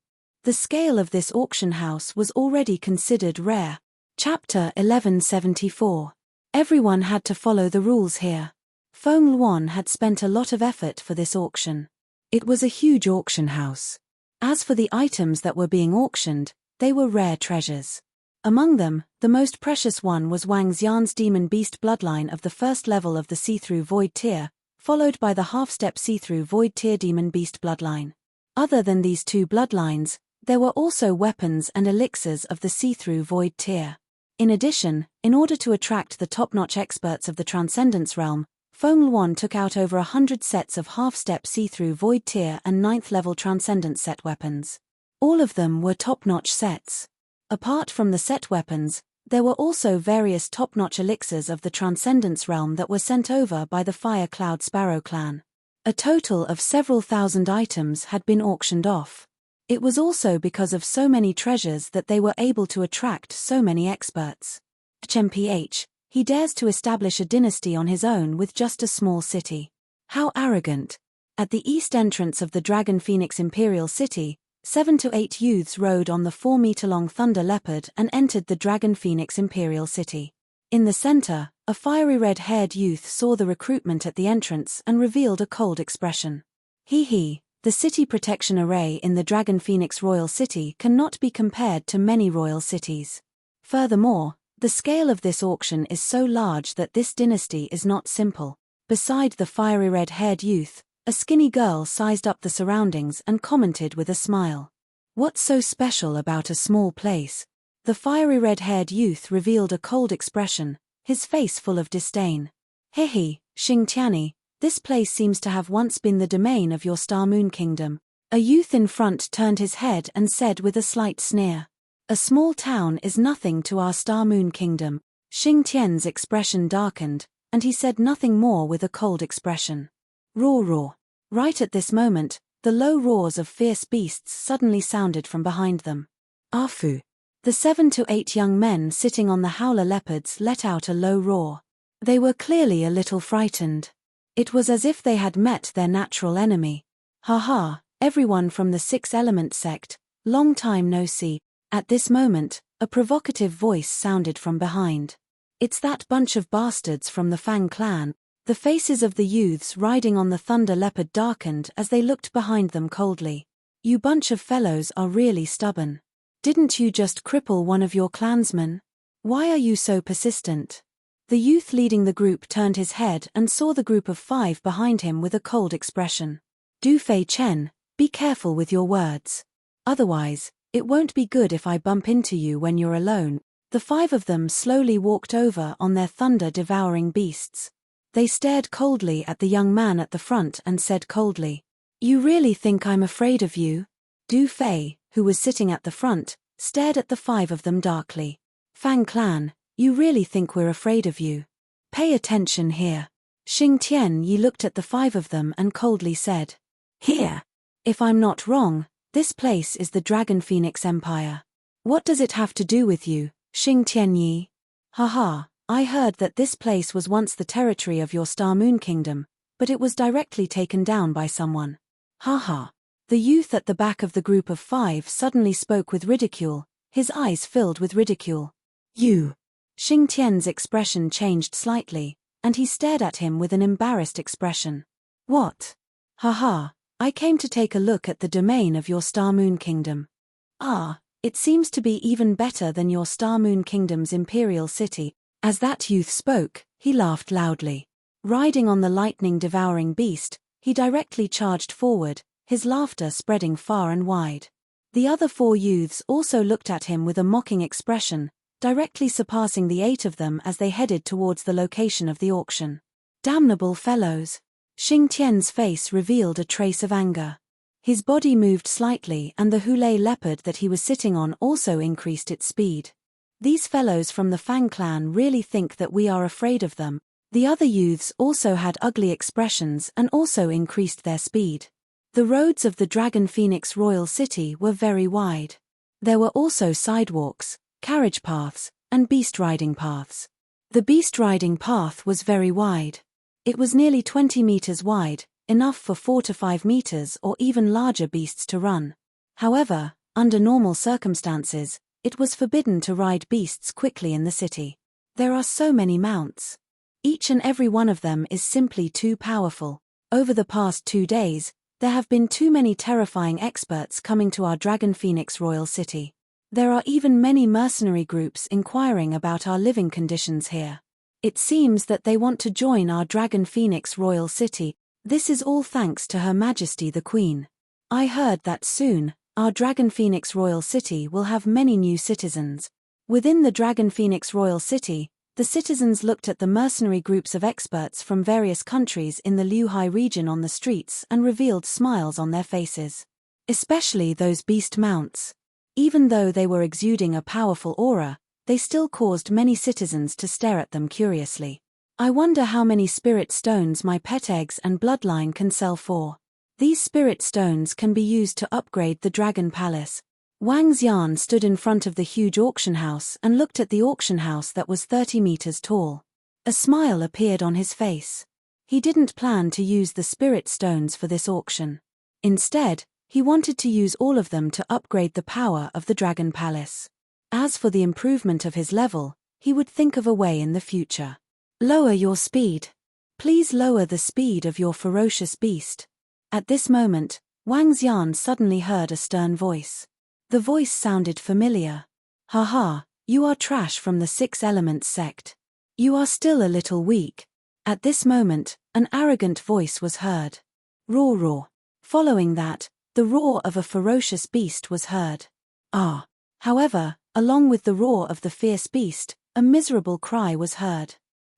The scale of this auction house was already considered rare. Chapter 1174. Everyone had to follow the rules here. Feng Yuan had spent a lot of effort for this auction. It was a huge auction house. As for the items that were being auctioned, they were rare treasures. Among them, the most precious one was Wang Xian's demon beast bloodline of the first level of the see-through void tier, followed by the half-step see-through void tier demon beast bloodline. Other than these two bloodlines, there were also weapons and elixirs of the see-through void tier. In addition, in order to attract the top-notch experts of the Transcendence realm, Feng Yuan took out over 100 sets of half-step see-through void tier and 9th-level Transcendence set weapons. All of them were top-notch sets. Apart from the set weapons, there were also various top-notch elixirs of the Transcendence realm that were sent over by the Fire Cloud Sparrow clan. A total of several thousand items had been auctioned off. It was also because of so many treasures that they were able to attract so many experts. HMPH, he dares to establish a dynasty on his own with just a small city. How arrogant. At the east entrance of the Dragon Phoenix Imperial City, 7 to 8 youths rode on the 4-meter-long Thunder Leopard and entered the Dragon Phoenix Imperial City. In the center, a fiery red-haired youth saw the recruitment at the entrance and revealed a cold expression. He. The city protection array in the Dragon Phoenix Royal City cannot be compared to many royal cities. Furthermore, the scale of this auction is so large that this dynasty is not simple. Beside the fiery red-haired youth, a skinny girl sized up the surroundings and commented with a smile. What's so special about a small place? The fiery red-haired youth revealed a cold expression, his face full of disdain. Xing Tianyi, this place seems to have once been the domain of your Star Moon Kingdom. A youth in front turned his head and said with a slight sneer. A small town is nothing to our Star Moon Kingdom. Xing Tian's expression darkened, and he said nothing more with a cold expression. Roar. Right at this moment, the low roars of fierce beasts suddenly sounded from behind them. Afu. The 7 to 8 young men sitting on the howler leopards let out a low roar. They were clearly a little frightened. It was as if they had met their natural enemy. Ha, everyone from the 6-element sect, long time no see. At this moment, a provocative voice sounded from behind. It's that bunch of bastards from the Fang clan. The faces of the youths riding on the thunder leopard darkened as they looked behind them coldly. You bunch of fellows are really stubborn. Didn't you just cripple one of your clansmen? Why are you so persistent? The youth leading the group turned his head and saw the group of 5 behind him with a cold expression. Du Fei Chen, be careful with your words. Otherwise, it won't be good if I bump into you when you're alone. The 5 of them slowly walked over on their thunder-devouring beasts. They stared coldly at the young man at the front and said coldly, "You really think I'm afraid of you?" Du Fei, who was sitting at the front, stared at the 5 of them darkly. "Fang Clan, you really think we're afraid of you? Pay attention here." Xing Tian Yi looked at the 5 of them and coldly said, "Here. If I'm not wrong, this place is the Dragon Phoenix Empire. What does it have to do with you, Xing Tian Yi? Haha, I heard that this place was once the territory of your Star Moon Kingdom, but it was directly taken down by someone. Haha." The youth at the back of the group of 5 suddenly spoke with ridicule, his eyes filled with ridicule. "You." Xing Tian's expression changed slightly, and he stared at him with an embarrassed expression. "What? Haha, I came to take a look at the domain of your Star Moon Kingdom. Ah, it seems to be even better than your Star Moon Kingdom's imperial city." As that youth spoke, he laughed loudly. Riding on the lightning-devouring beast, he directly charged forward, his laughter spreading far and wide. The other 4 youths also looked at him with a mocking expression, directly surpassing the 8 of them as they headed towards the location of the auction. "Damnable fellows." Xing Tian's face revealed a trace of anger. His body moved slightly and the Hulei leopard that he was sitting on also increased its speed. "These fellows from the Fang clan really think that we are afraid of them." The other youths also had ugly expressions and also increased their speed. The roads of the Dragon Phoenix Royal City were very wide. There were also sidewalks, carriage paths, and beast riding paths. The beast riding path was very wide. It was nearly 20 meters wide, enough for 4 to 5 meters or even larger beasts to run. However, under normal circumstances, it was forbidden to ride beasts quickly in the city. There are so many mounts. Each and every one of them is simply too powerful. Over the past 2 days, there have been too many terrifying experts coming to our Dragon Phoenix Royal City. There are even many mercenary groups inquiring about our living conditions here. It seems that they want to join our Dragon Phoenix Royal City. This is all thanks to Her Majesty the Queen. I heard that soon, our Dragon Phoenix Royal City will have many new citizens. Within the Dragon Phoenix Royal City, the citizens looked at the mercenary groups of experts from various countries in the Liuhai region on the streets and revealed smiles on their faces. Especially those beast mounts. Even though they were exuding a powerful aura, they still caused many citizens to stare at them curiously. I wonder how many spirit stones my pet eggs and bloodline can sell for. These spirit stones can be used to upgrade the Dragon Palace. Wang Xian stood in front of the huge auction house and looked at the auction house that was 30 meters tall. A smile appeared on his face. He didn't plan to use the spirit stones for this auction. Instead, he wanted to use all of them to upgrade the power of the Dragon Palace. As for the improvement of his level, he would think of a way in the future. Lower your speed. Please lower the speed of your ferocious beast. At this moment, Wang Xian suddenly heard a stern voice. The voice sounded familiar. "Haha, you are trash from the 6 Elements sect. You are still a little weak." At this moment, an arrogant voice was heard. Roar roar. Following that, the roar of a ferocious beast was heard. Ah! However, along with the roar of the fierce beast, a miserable cry was heard.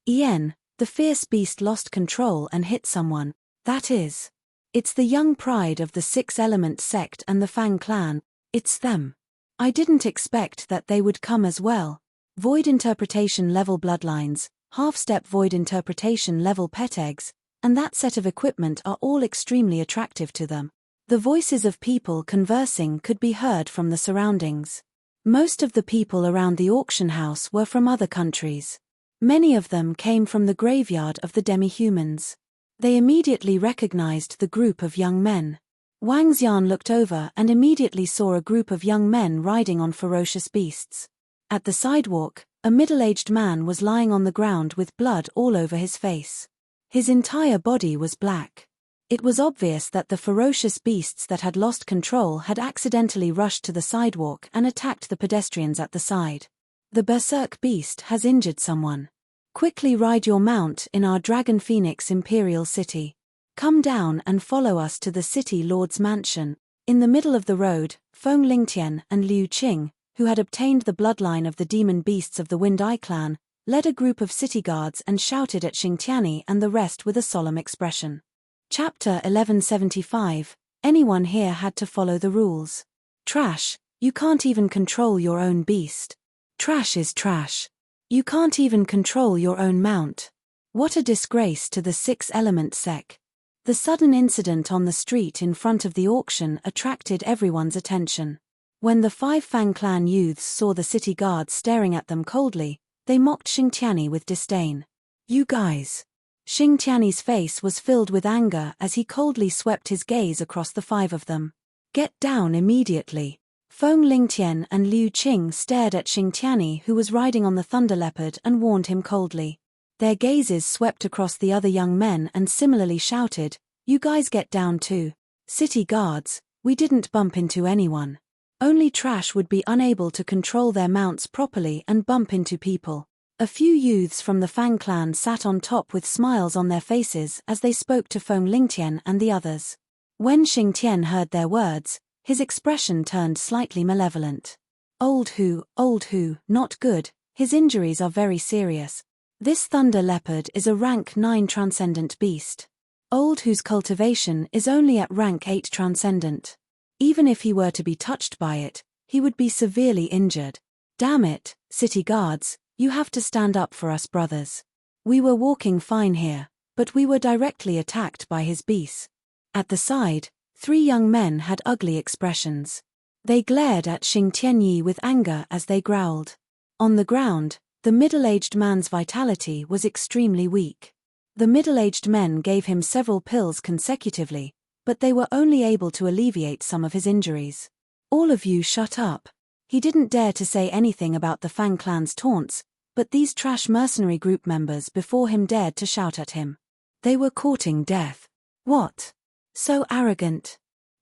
Ien, the fierce beast lost control and hit someone. That is. It's the young pride of the 6 Element sect and the Fang clan. It's them. I didn't expect that they would come as well. Void interpretation level bloodlines, half-step void interpretation level pet eggs, and that set of equipment are all extremely attractive to them. The voices of people conversing could be heard from the surroundings. Most of the people around the auction house were from other countries. Many of them came from the graveyard of the demi-humans. They immediately recognized the group of young men. Wang Xian looked over and immediately saw a group of young men riding on ferocious beasts. At the sidewalk, a middle-aged man was lying on the ground with blood all over his face. His entire body was black. It was obvious that the ferocious beasts that had lost control had accidentally rushed to the sidewalk and attacked the pedestrians at the side. The berserk beast has injured someone. Quickly ride your mount in our Dragon Phoenix Imperial City. Come down and follow us to the City Lord's mansion. In the middle of the road, Feng Lingtian and Liu Qing, who had obtained the bloodline of the demon beasts of the Wind Eye clan, led a group of city guards and shouted at Xingtiani and the rest with a solemn expression. Chapter 1175. Anyone here had to follow the rules. Trash, you can't even control your own beast. Trash is trash. You can't even control your own mount. What a disgrace to the Six-Element Sec. The sudden incident on the street in front of the auction attracted everyone's attention. When the 5 Fang clan youths saw the city guards staring at them coldly, they mocked Xingtiani with disdain. You guys. Xingtiani's face was filled with anger as he coldly swept his gaze across the 5 of them. Get down immediately. Feng Lingtian and Liu Qing stared at Xingtiani, who was riding on the Thunder Leopard, and warned him coldly. Their gazes swept across the other young men and similarly shouted, You guys get down too. City guards, we didn't bump into anyone. Only trash would be unable to control their mounts properly and bump into people. A few youths from the Fang clan sat on top with smiles on their faces as they spoke to Feng Lingtian and the others. When Xingtian heard their words, his expression turned slightly malevolent. Old Hu, not good, his injuries are very serious. This Thunder Leopard is a rank 9 transcendent beast. Old Hu's cultivation is only at rank 8 transcendent. Even if he were to be touched by it, he would be severely injured. Damn it, city guards, you have to stand up for us brothers. We were walking fine here, but we were directly attacked by his beast. At the side, 3 young men had ugly expressions. They glared at Xingtianyi with anger as they growled. On the ground, the middle-aged man's vitality was extremely weak. The middle-aged men gave him several pills consecutively, but they were only able to alleviate some of his injuries. All of you shut up. He didn't dare to say anything about the Fang clan's taunts, but these trash mercenary group members before him dared to shout at him. They were courting death. What? So arrogant.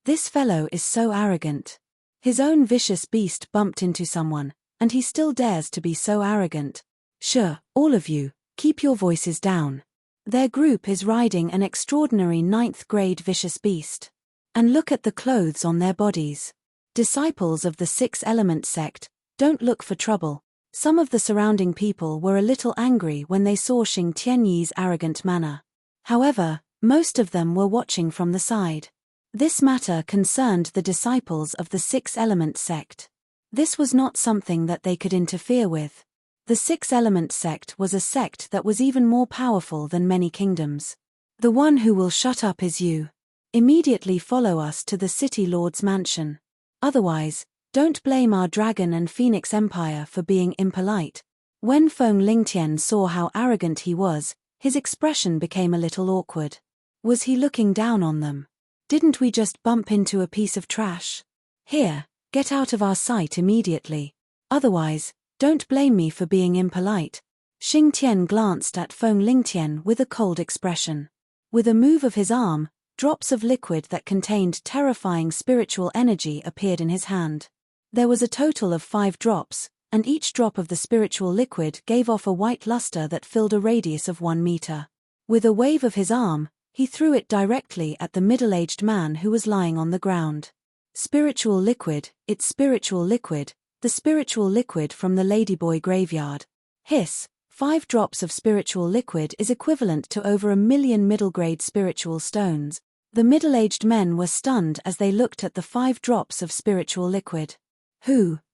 This fellow is so arrogant. His own vicious beast bumped into someone, and he still dares to be so arrogant. Sure, all of you, keep your voices down. Their group is riding an extraordinary 9th grade vicious beast. And look at the clothes on their bodies. Disciples of the 6-Element sect, don't look for trouble. Some of the surrounding people were a little angry when they saw Xingtianyi's arrogant manner. However, most of them were watching from the side. This matter concerned the disciples of the 6-Element sect. This was not something that they could interfere with. The 6-Element sect was a sect that was even more powerful than many kingdoms. The one who will shut up is you. Immediately follow us to the City Lord's mansion. Otherwise, don't blame our Dragon and Phoenix Empire for being impolite. When Feng Lingtian saw how arrogant he was, his expression became a little awkward. Was he looking down on them? Didn't we just bump into a piece of trash? Here, get out of our sight immediately. Otherwise, don't blame me for being impolite. Xingtian glanced at Feng Lingtian with a cold expression. With a move of his arm, drops of liquid that contained terrifying spiritual energy appeared in his hand. There was a total of 5 drops, and each drop of the spiritual liquid gave off a white luster that filled a radius of 1 meter. With a wave of his arm, he threw it directly at the middle-aged man who was lying on the ground. Spiritual liquid, it's spiritual liquid, the spiritual liquid from the Ladyboy graveyard. Hiss, 5 drops of spiritual liquid is equivalent to over 1 million middle-grade spiritual stones. The middle-aged men were stunned as they looked at the 5 drops of spiritual liquid.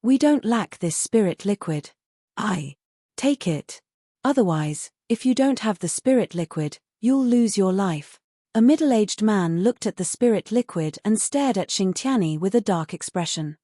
We don't lack this spirit liquid. Take it. Otherwise, if you don't have the spirit liquid, you'll lose your life. A middle-aged man looked at the spirit liquid and stared at Xingtiani with a dark expression.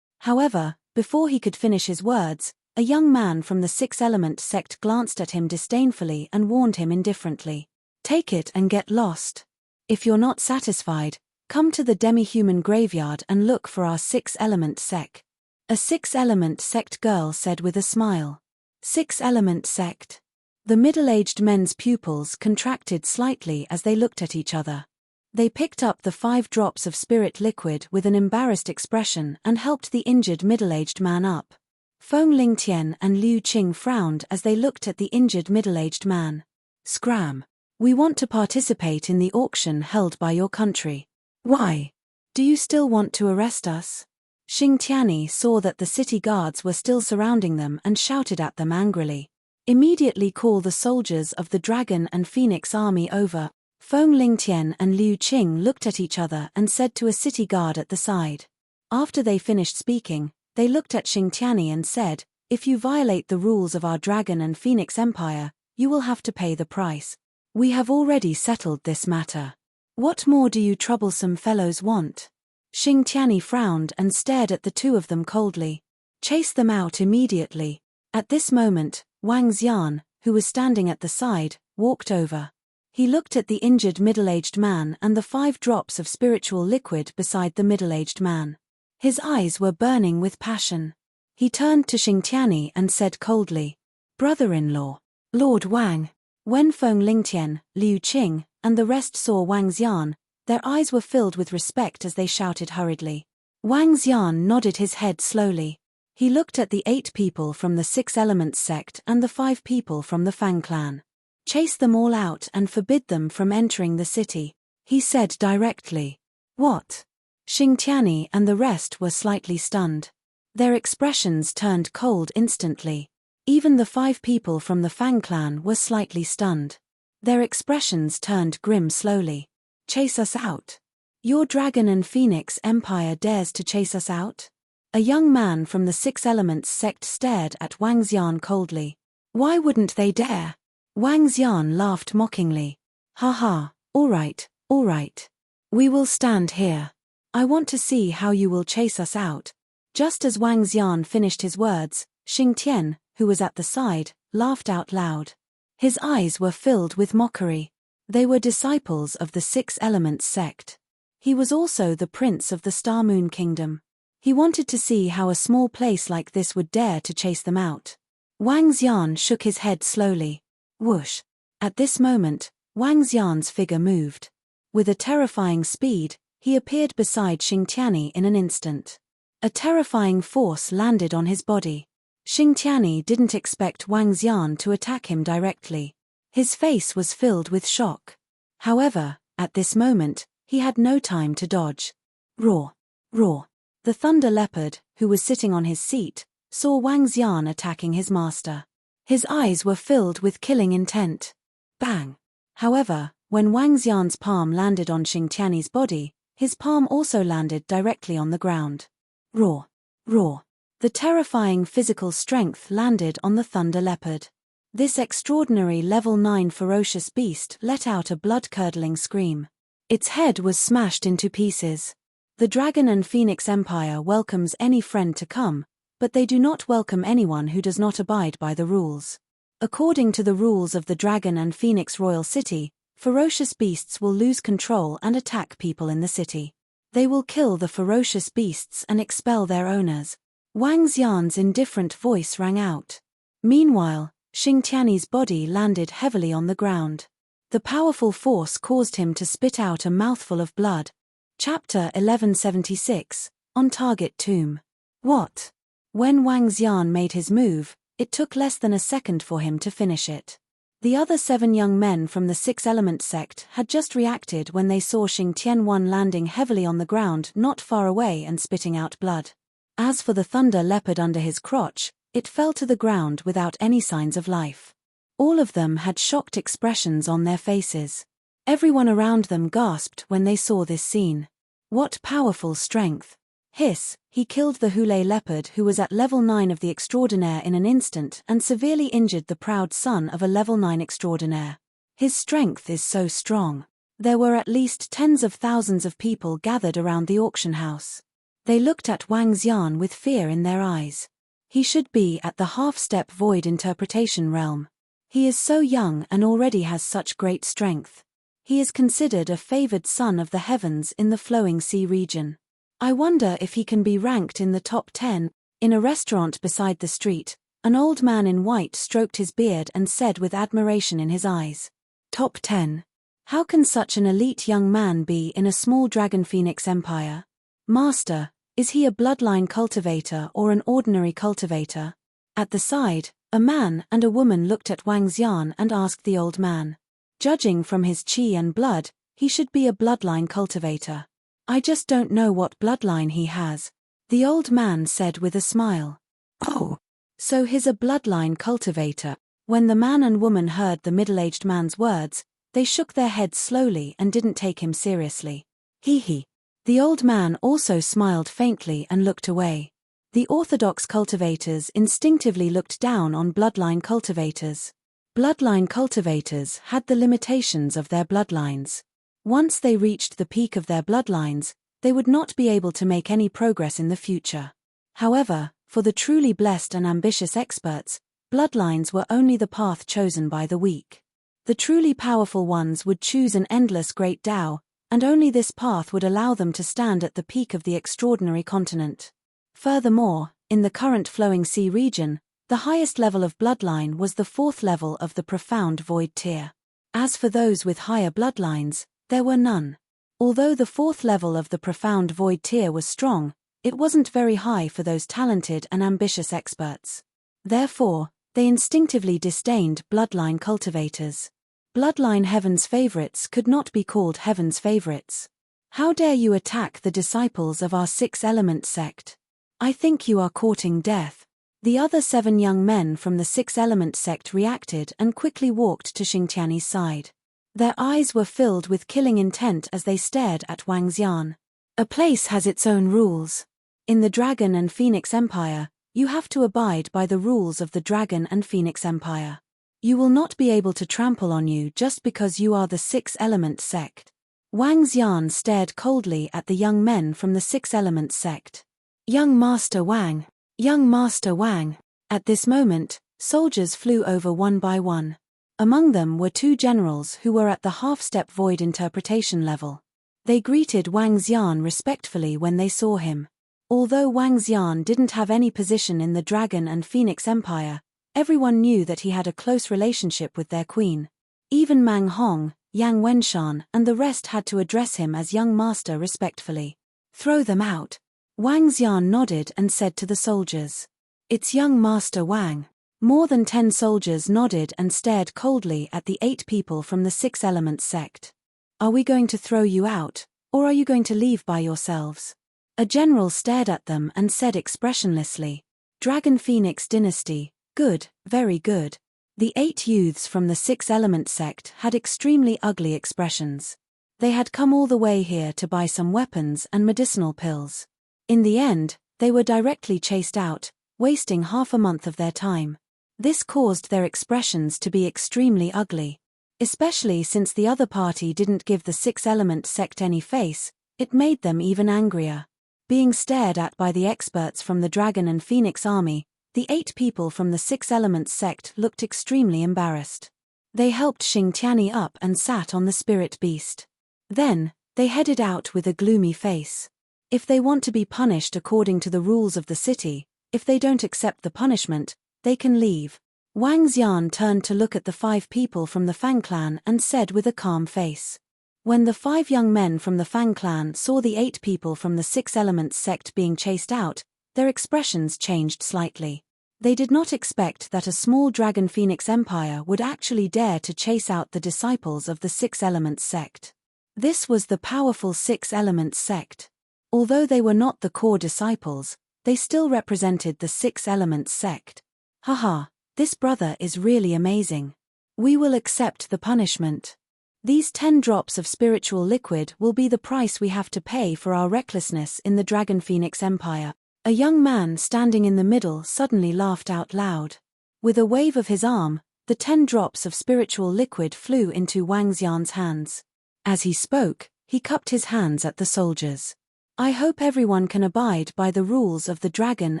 However, before he could finish his words, a young man from the 6-Element sect glanced at him disdainfully and warned him indifferently. Take it and get lost. If you're not satisfied, come to the demi-human graveyard and look for our 6-Element sect. A 6-Element sect girl said with a smile. 6-Element sect. The middle-aged men's pupils contracted slightly as they looked at each other. They picked up the 5 drops of spirit liquid with an embarrassed expression and helped the injured middle-aged man up. Feng Lingtian and Liu Qing frowned as they looked at the injured middle-aged man. Scram. We want to participate in the auction held by your country. Why? Do you still want to arrest us? Xing Tianyi saw that the city guards were still surrounding them and shouted at them angrily. Immediately call the soldiers of the Dragon and Phoenix army over. Feng Lingtian and Liu Qing looked at each other and said to a city guard at the side. After they finished speaking, they looked at Xing Tianyi and said, if you violate the rules of our Dragon and Phoenix Empire, you will have to pay the price. We have already settled this matter. What more do you troublesome fellows want? Xing Tianyi frowned and stared at the two of them coldly. Chase them out immediately. At this moment, Wang Xian, who was standing at the side, walked over. He looked at the injured middle-aged man and the 5 drops of spiritual liquid beside the middle-aged man. His eyes were burning with passion. He turned to Xing Tianyi and said coldly, Brother-in-law, Lord Wang. When Feng Lingtian, Liu Qing, and the rest saw Wang Xian, their eyes were filled with respect as they shouted hurriedly. Wang Xian nodded his head slowly. He looked at the 8 people from the 6 Elements sect and the 5 people from the Fang clan. Chase them all out and forbid them from entering the city, he said directly. What? Xing Tianyi and the rest were slightly stunned. Their expressions turned cold instantly. Even the 5 people from the Fang clan were slightly stunned. Their expressions turned grim slowly. Chase us out? Your Dragon and Phoenix Empire dares to chase us out? A young man from the 6 Elements sect stared at Wang Xian coldly. Why wouldn't they dare? Wang Xian laughed mockingly. Ha ha, all right. We will stand here. I want to see how you will chase us out. Just as Wang Xian finished his words, Xing Tian, who was at the side, laughed out loud. His eyes were filled with mockery. They were disciples of the 6 Elements sect. He was also the prince of the Star Moon Kingdom. He wanted to see how a small place like this would dare to chase them out. Wang Xian shook his head slowly. Whoosh. At this moment, Wang Xian's figure moved. With a terrifying speed, he appeared beside Xing Tianyi in an instant. A terrifying force landed on his body. Xing Tianyi didn't expect Wang Xian to attack him directly. His face was filled with shock. However, at this moment, he had no time to dodge. Roar. Roar. The Thunder Leopard, who was sitting on his seat, saw Wang Xian attacking his master. His eyes were filled with killing intent. Bang! However, when Wang Xian's palm landed on Xing Tianyi's body, his palm also landed directly on the ground. Roar! Roar! The terrifying physical strength landed on the Thunder Leopard. This extraordinary level 9 ferocious beast let out a blood-curdling scream. Its head was smashed into pieces. The Dragon and Phoenix Empire welcomes any friend to come, but they do not welcome anyone who does not abide by the rules. According to the rules of the Dragon and Phoenix Royal City, ferocious beasts will lose control and attack people in the city. They will kill the ferocious beasts and expel their owners. Wang Xian's indifferent voice rang out. Meanwhile, Xing Tianyi's body landed heavily on the ground. The powerful force caused him to spit out a mouthful of blood. Chapter 1176, On Target Tomb. What? When Wang Xian made his move, it took less than a second for him to finish it. The other 7 young men from the 6 Elements sect had just reacted when they saw Xing Tianyi landing heavily on the ground not far away and spitting out blood. As for the Thunder Leopard under his crotch, it fell to the ground without any signs of life. All of them had shocked expressions on their faces. Everyone around them gasped when they saw this scene. What powerful strength! Hiss, he killed the Hule Leopard who was at level 9 of the Extraordinaire in an instant and severely injured the proud son of a level 9 Extraordinaire. His strength is so strong. There were at least tens of thousands of people gathered around the auction house. They looked at Wang Xian with fear in their eyes. He should be at the half-step void interpretation realm. He is so young and already has such great strength. He is considered a favored son of the heavens in the Flowing Sea region. I wonder if he can be ranked in the top 10. In a restaurant beside the street, An old man in white stroked his beard and said with admiration in his eyes, "Top 10. How can such an elite young man be in a small dragon phoenix empire? Master, is he a bloodline cultivator or an ordinary cultivator?" At the side, a man and a woman looked at Wang Xian and asked the old man. "Judging from his qi and blood, he should be a bloodline cultivator. I just don't know what bloodline he has," the old man said with a smile. "Oh, so he's a bloodline cultivator." When the man and woman heard the middle-aged man's words, they shook their heads slowly and didn't take him seriously. Hee. The old man also smiled faintly and looked away. The orthodox cultivators instinctively looked down on bloodline cultivators. Bloodline cultivators had the limitations of their bloodlines. Once they reached the peak of their bloodlines, they would not be able to make any progress in the future. However, for the truly blessed and ambitious experts, bloodlines were only the path chosen by the weak. The truly powerful ones would choose an endless great Tao, and only this path would allow them to stand at the peak of the extraordinary continent. Furthermore, in the current flowing sea region, the highest level of bloodline was the 4th level of the profound void tier. As for those with higher bloodlines, there were none. Although the 4th level of the profound void tier was strong, it wasn't very high for those talented and ambitious experts. Therefore, they instinctively disdained bloodline cultivators. Bloodline heaven's favorites could not be called heaven's favorites. "How dare you attack the disciples of our 6-element sect? I think you are courting death." The other 7 young men from the 6-element sect reacted and quickly walked to Xingtiany's side. Their eyes were filled with killing intent as they stared at Wang Xian. A place has its own rules. In the Dragon and Phoenix Empire, you have to abide by the rules of the Dragon and Phoenix Empire. You will not be able to trample on you just because you are the 6-element sect. Wang Xian stared coldly at the young men from the 6-element sect. "Young Master Wang! Young Master Wang!" At this moment, soldiers flew over one by one. Among them were 2 generals who were at the half-step void interpretation level. They greeted Wang Xian respectfully when they saw him. Although Wang Xian didn't have any position in the Dragon and Phoenix Empire, everyone knew that he had a close relationship with their queen. Even Mang Hong, Yang Wenshan, and the rest had to address him as young master respectfully. "Throw them out." Wang Xian nodded and said to the soldiers. "It's young Master Wang." More than 10 soldiers nodded and stared coldly at the 8 people from the 6-element sect. "Are we going to throw you out, or are you going to leave by yourselves?" A general stared at them and said expressionlessly, "Dragon Phoenix Dynasty, good, very good." The 8 youths from the 6-element sect had extremely ugly expressions. They had come all the way here to buy some weapons and medicinal pills. In the end, they were directly chased out, wasting half a month of their time. This caused their expressions to be extremely ugly. Especially since the other party didn't give the 6-element sect any face, it made them even angrier. Being stared at by the experts from the Dragon and Phoenix army, the 8 people from the 6-element sect looked extremely embarrassed. They helped Xingtiany up and sat on the spirit beast. Then, they headed out with a gloomy face. If they want to be punished according to the rules of the city, if they don't accept the punishment, they can leave. Wang Xian turned to look at the 5 people from the Fang clan and said with a calm face. When the 5 young men from the Fang clan saw the 8 people from the 6-element sect being chased out, their expressions changed slightly. They did not expect that a small Dragon Phoenix Empire would actually dare to chase out the disciples of the 6-element sect. This was the powerful 6-element sect. Although they were not the core disciples, they still represented the 6-element sect. "Haha, this brother is really amazing. We will accept the punishment. These 10 drops of spiritual liquid will be the price we have to pay for our recklessness in the Dragon Phoenix Empire." A young man standing in the middle suddenly laughed out loud. With a wave of his arm, the 10 drops of spiritual liquid flew into Wang Xian's hands. As he spoke, he cupped his hands at the soldiers. "I hope everyone can abide by the rules of the Dragon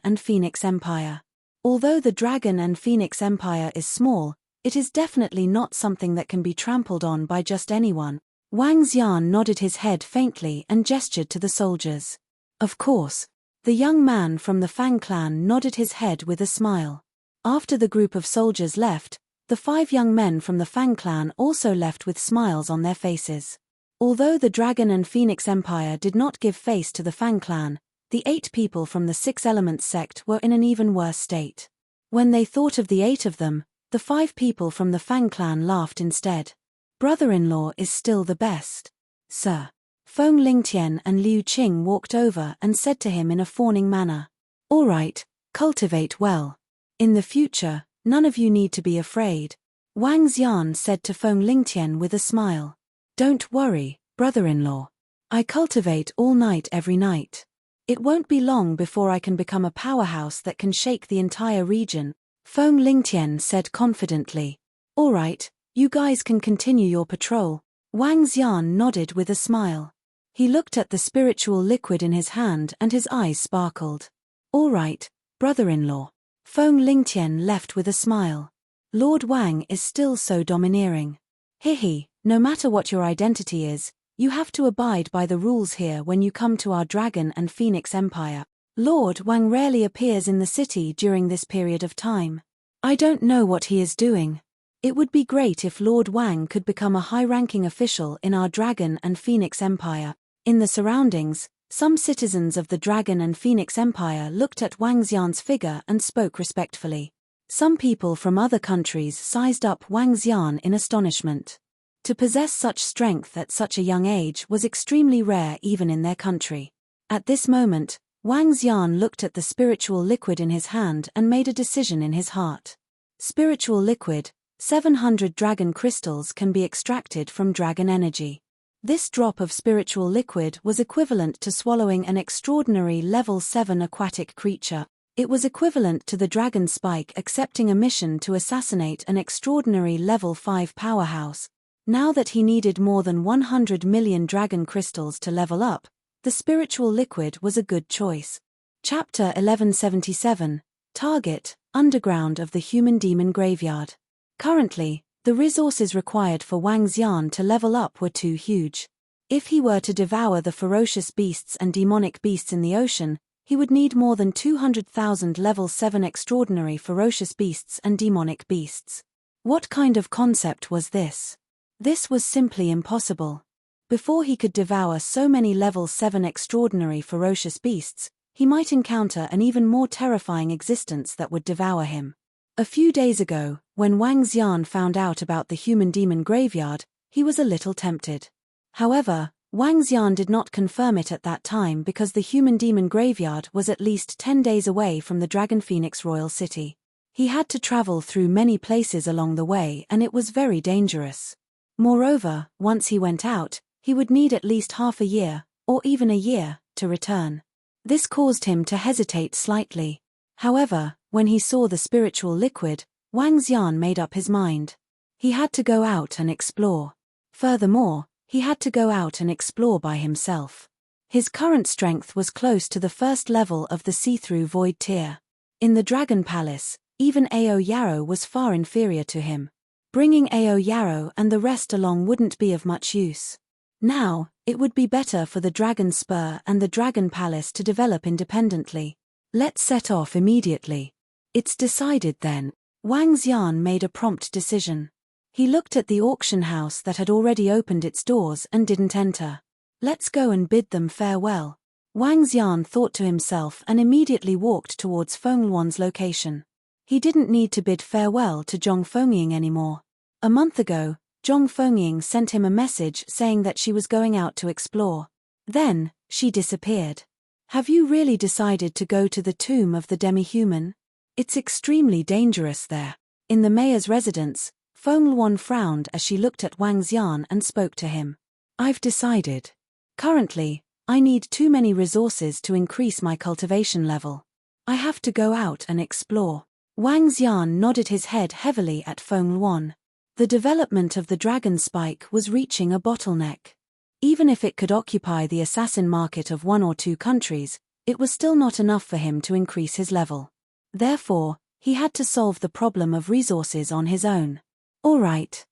and Phoenix Empire. Although the Dragon and Phoenix Empire is small, it is definitely not something that can be trampled on by just anyone." Wang Xian nodded his head faintly and gestured to the soldiers. "Of course." The young man from the Fang clan nodded his head with a smile. After the group of soldiers left, the 5 young men from the Fang clan also left with smiles on their faces. Although the Dragon and Phoenix Empire did not give face to the Fang clan, the 8 people from the 6 Elements sect were in an even worse state. When they thought of the 8 of them, the 5 people from the Fang clan laughed instead. Brother-in-law is still the best, sir. Feng Lingtian and Liu Qing walked over and said to him in a fawning manner. All right, cultivate well. In the future, none of you need to be afraid. Wang Xian said to Feng Lingtian with a smile. Don't worry, brother-in-law. I cultivate all night every night. It won't be long before I can become a powerhouse that can shake the entire region, Feng Lingtian said confidently. All right, you guys can continue your patrol. Wang Xian nodded with a smile. He looked at the spiritual liquid in his hand and his eyes sparkled. All right, brother-in-law. Feng Lingtian left with a smile. Lord Wang is still so domineering. Hihi, no matter what your identity is, you have to abide by the rules here when you come to our Dragon and Phoenix Empire. Lord Wang rarely appears in the city during this period of time. I don't know what he is doing. It would be great if Lord Wang could become a high-ranking official in our Dragon and Phoenix Empire. In the surroundings, some citizens of the Dragon and Phoenix Empire looked at Wang Xian's figure and spoke respectfully. Some people from other countries sized up Wang Xian in astonishment. To possess such strength at such a young age was extremely rare even in their country. At this moment, Wang Xian looked at the spiritual liquid in his hand and made a decision in his heart. Spiritual liquid, 700 dragon crystals can be extracted from dragon energy. This drop of spiritual liquid was equivalent to swallowing an extraordinary level 7 aquatic creature. It was equivalent to the dragon spike accepting a mission to assassinate an extraordinary level 5 powerhouse. Now that he needed more than 100 million dragon crystals to level up, the spiritual liquid was a good choice. Chapter 1177, Target, Underground of the Human Demon Graveyard. Currently, the resources required for Wang Xian to level up were too huge. If he were to devour the ferocious beasts and demonic beasts in the ocean, he would need more than 200,000 level 7 extraordinary ferocious beasts and demonic beasts. What kind of concept was this? This was simply impossible. Before he could devour so many level 7 extraordinary ferocious beasts, he might encounter an even more terrifying existence that would devour him. A few days ago, when Wang Xian found out about the human demon graveyard, he was a little tempted. However, Wang Xian did not confirm it at that time because the human demon graveyard was at least 10 days away from the Dragon Phoenix Royal City. He had to travel through many places along the way and it was very dangerous. Moreover, once he went out, he would need at least half a year, or even a year, to return. This caused him to hesitate slightly. However, when he saw the spiritual liquid, Wang Xian made up his mind. He had to go out and explore. Furthermore, he had to go out and explore by himself. His current strength was close to the first level of the see-through void tier. In the Dragon Palace, even Ao Yarrow was far inferior to him. Bringing Ao Yarrow and the rest along wouldn't be of much use. Now, it would be better for the Dragon Spur and the Dragon Palace to develop independently. Let's set off immediately. It's decided then. Wang Xian made a prompt decision. He looked at the auction house that had already opened its doors and didn't enter. Let's go and bid them farewell. Wang Xian thought to himself and immediately walked towards Fengluan's location. He didn't need to bid farewell to Zhong Fengying anymore. A month ago, Zhong Fengying sent him a message saying that she was going out to explore. Then, she disappeared. Have you really decided to go to the tomb of the demi-human? It's extremely dangerous there. In the mayor's residence, Fengluan frowned as she looked at Wang Xian and spoke to him. I've decided. Currently, I need too many resources to increase my cultivation level. I have to go out and explore. Wang Xian nodded his head heavily at Fengluan. The development of the dragon spike was reaching a bottleneck. Even if it could occupy the assassin market of 1 or 2 countries, it was still not enough for him to increase his level. Therefore, he had to solve the problem of resources on his own. All right.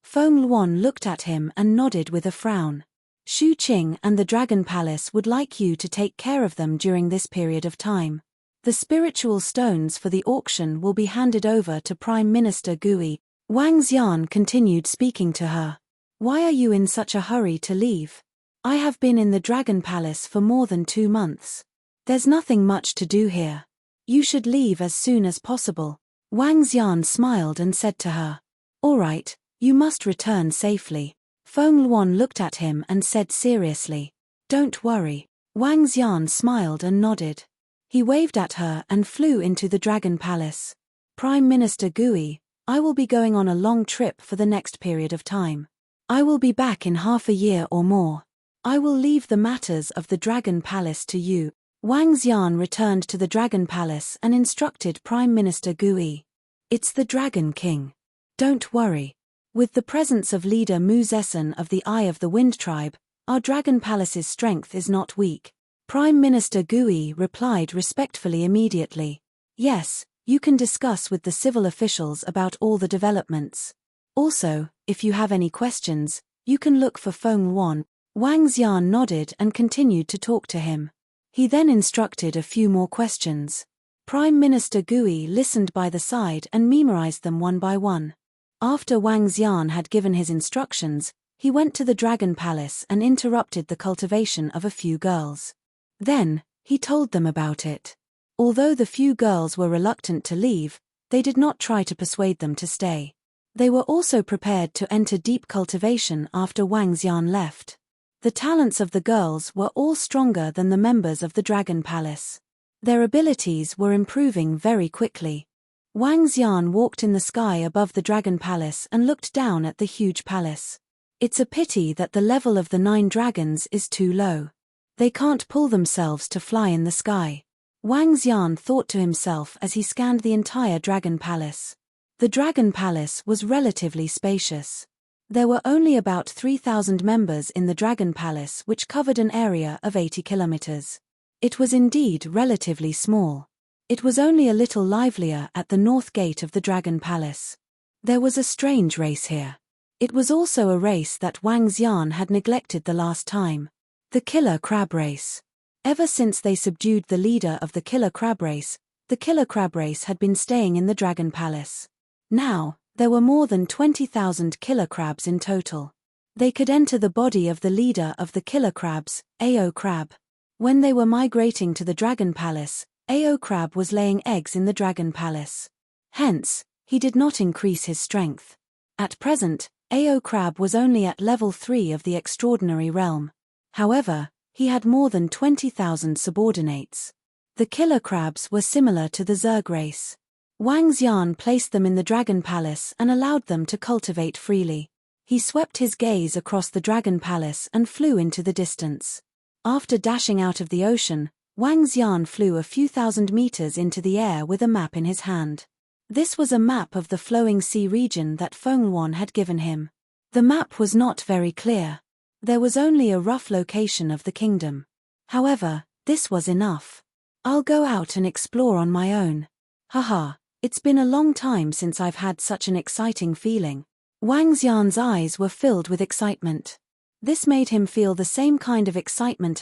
Fengluan looked at him and nodded with a frown. Shu Qing and the Dragon Palace would like you to take care of them during this period of time. The spiritual stones for the auction will be handed over to Prime Minister Gui. Wang Xian continued speaking to her. Why are you in such a hurry to leave? I have been in the Dragon Palace for more than 2 months. There's nothing much to do here. You should leave as soon as possible. Wang Xian smiled and said to her. All right, you must return safely. Feng Luan looked at him and said seriously. Don't worry. Wang Xian smiled and nodded. He waved at her and flew into the Dragon Palace. Prime Minister Gui, I will be going on a long trip for the next period of time. I will be back in half a year or more. I will leave the matters of the Dragon Palace to you. Wang Xian returned to the Dragon Palace and instructed Prime Minister Gui. It's the Dragon King. Don't worry. With the presence of leader Mu Zesen of the Eye of the Wind tribe, our Dragon Palace's strength is not weak. Prime Minister Gui replied respectfully immediately. Yes, you can discuss with the civil officials about all the developments. Also, if you have any questions, you can look for Feng Luan. Wang Xian nodded and continued to talk to him. He then instructed a few more questions. Prime Minister Gui listened by the side and memorized them one by one. After Wang Xian had given his instructions, he went to the Dragon Palace and interrupted the cultivation of a few girls. Then, he told them about it. Although the few girls were reluctant to leave, they did not try to persuade them to stay. They were also prepared to enter deep cultivation after Wang Xian left. The talents of the girls were all stronger than the members of the Dragon Palace. Their abilities were improving very quickly. Wang Xian walked in the sky above the Dragon Palace and looked down at the huge palace. It's a pity that the level of the 9 dragons is too low. They can't pull themselves to fly in the sky. Wang Xian thought to himself as he scanned the entire Dragon Palace. The Dragon Palace was relatively spacious. There were only about 3,000 members in the Dragon Palace, which covered an area of 80 kilometers. It was indeed relatively small. It was only a little livelier at the north gate of the Dragon Palace. There was a strange race here. It was also a race that Wang Xian had neglected the last time. The Killer Crab Race. Ever since they subdued the leader of the Killer Crab Race, the Killer Crab Race had been staying in the Dragon Palace. Now, there were more than 20,000 killer crabs in total. They could enter the body of the leader of the killer crabs, Ao Crab. When they were migrating to the Dragon Palace, Ao Crab was laying eggs in the Dragon Palace. Hence, he did not increase his strength. At present, Ao Crab was only at level 3 of the Extraordinary Realm. However, he had more than 20,000 subordinates. The killer crabs were similar to the Zerg race. Wang Xian placed them in the Dragon Palace and allowed them to cultivate freely. He swept his gaze across the Dragon Palace and flew into the distance. After dashing out of the ocean, Wang Xian flew a few thousand meters into the air with a map in his hand. This was a map of the flowing sea region that Feng Luan had given him. The map was not very clear. There was only a rough location of the kingdom. However, this was enough. I'll go out and explore on my own. Haha. It's been a long time since I've had such an exciting feeling. Wang Xian's eyes were filled with excitement. This made him feel the same kind of excitement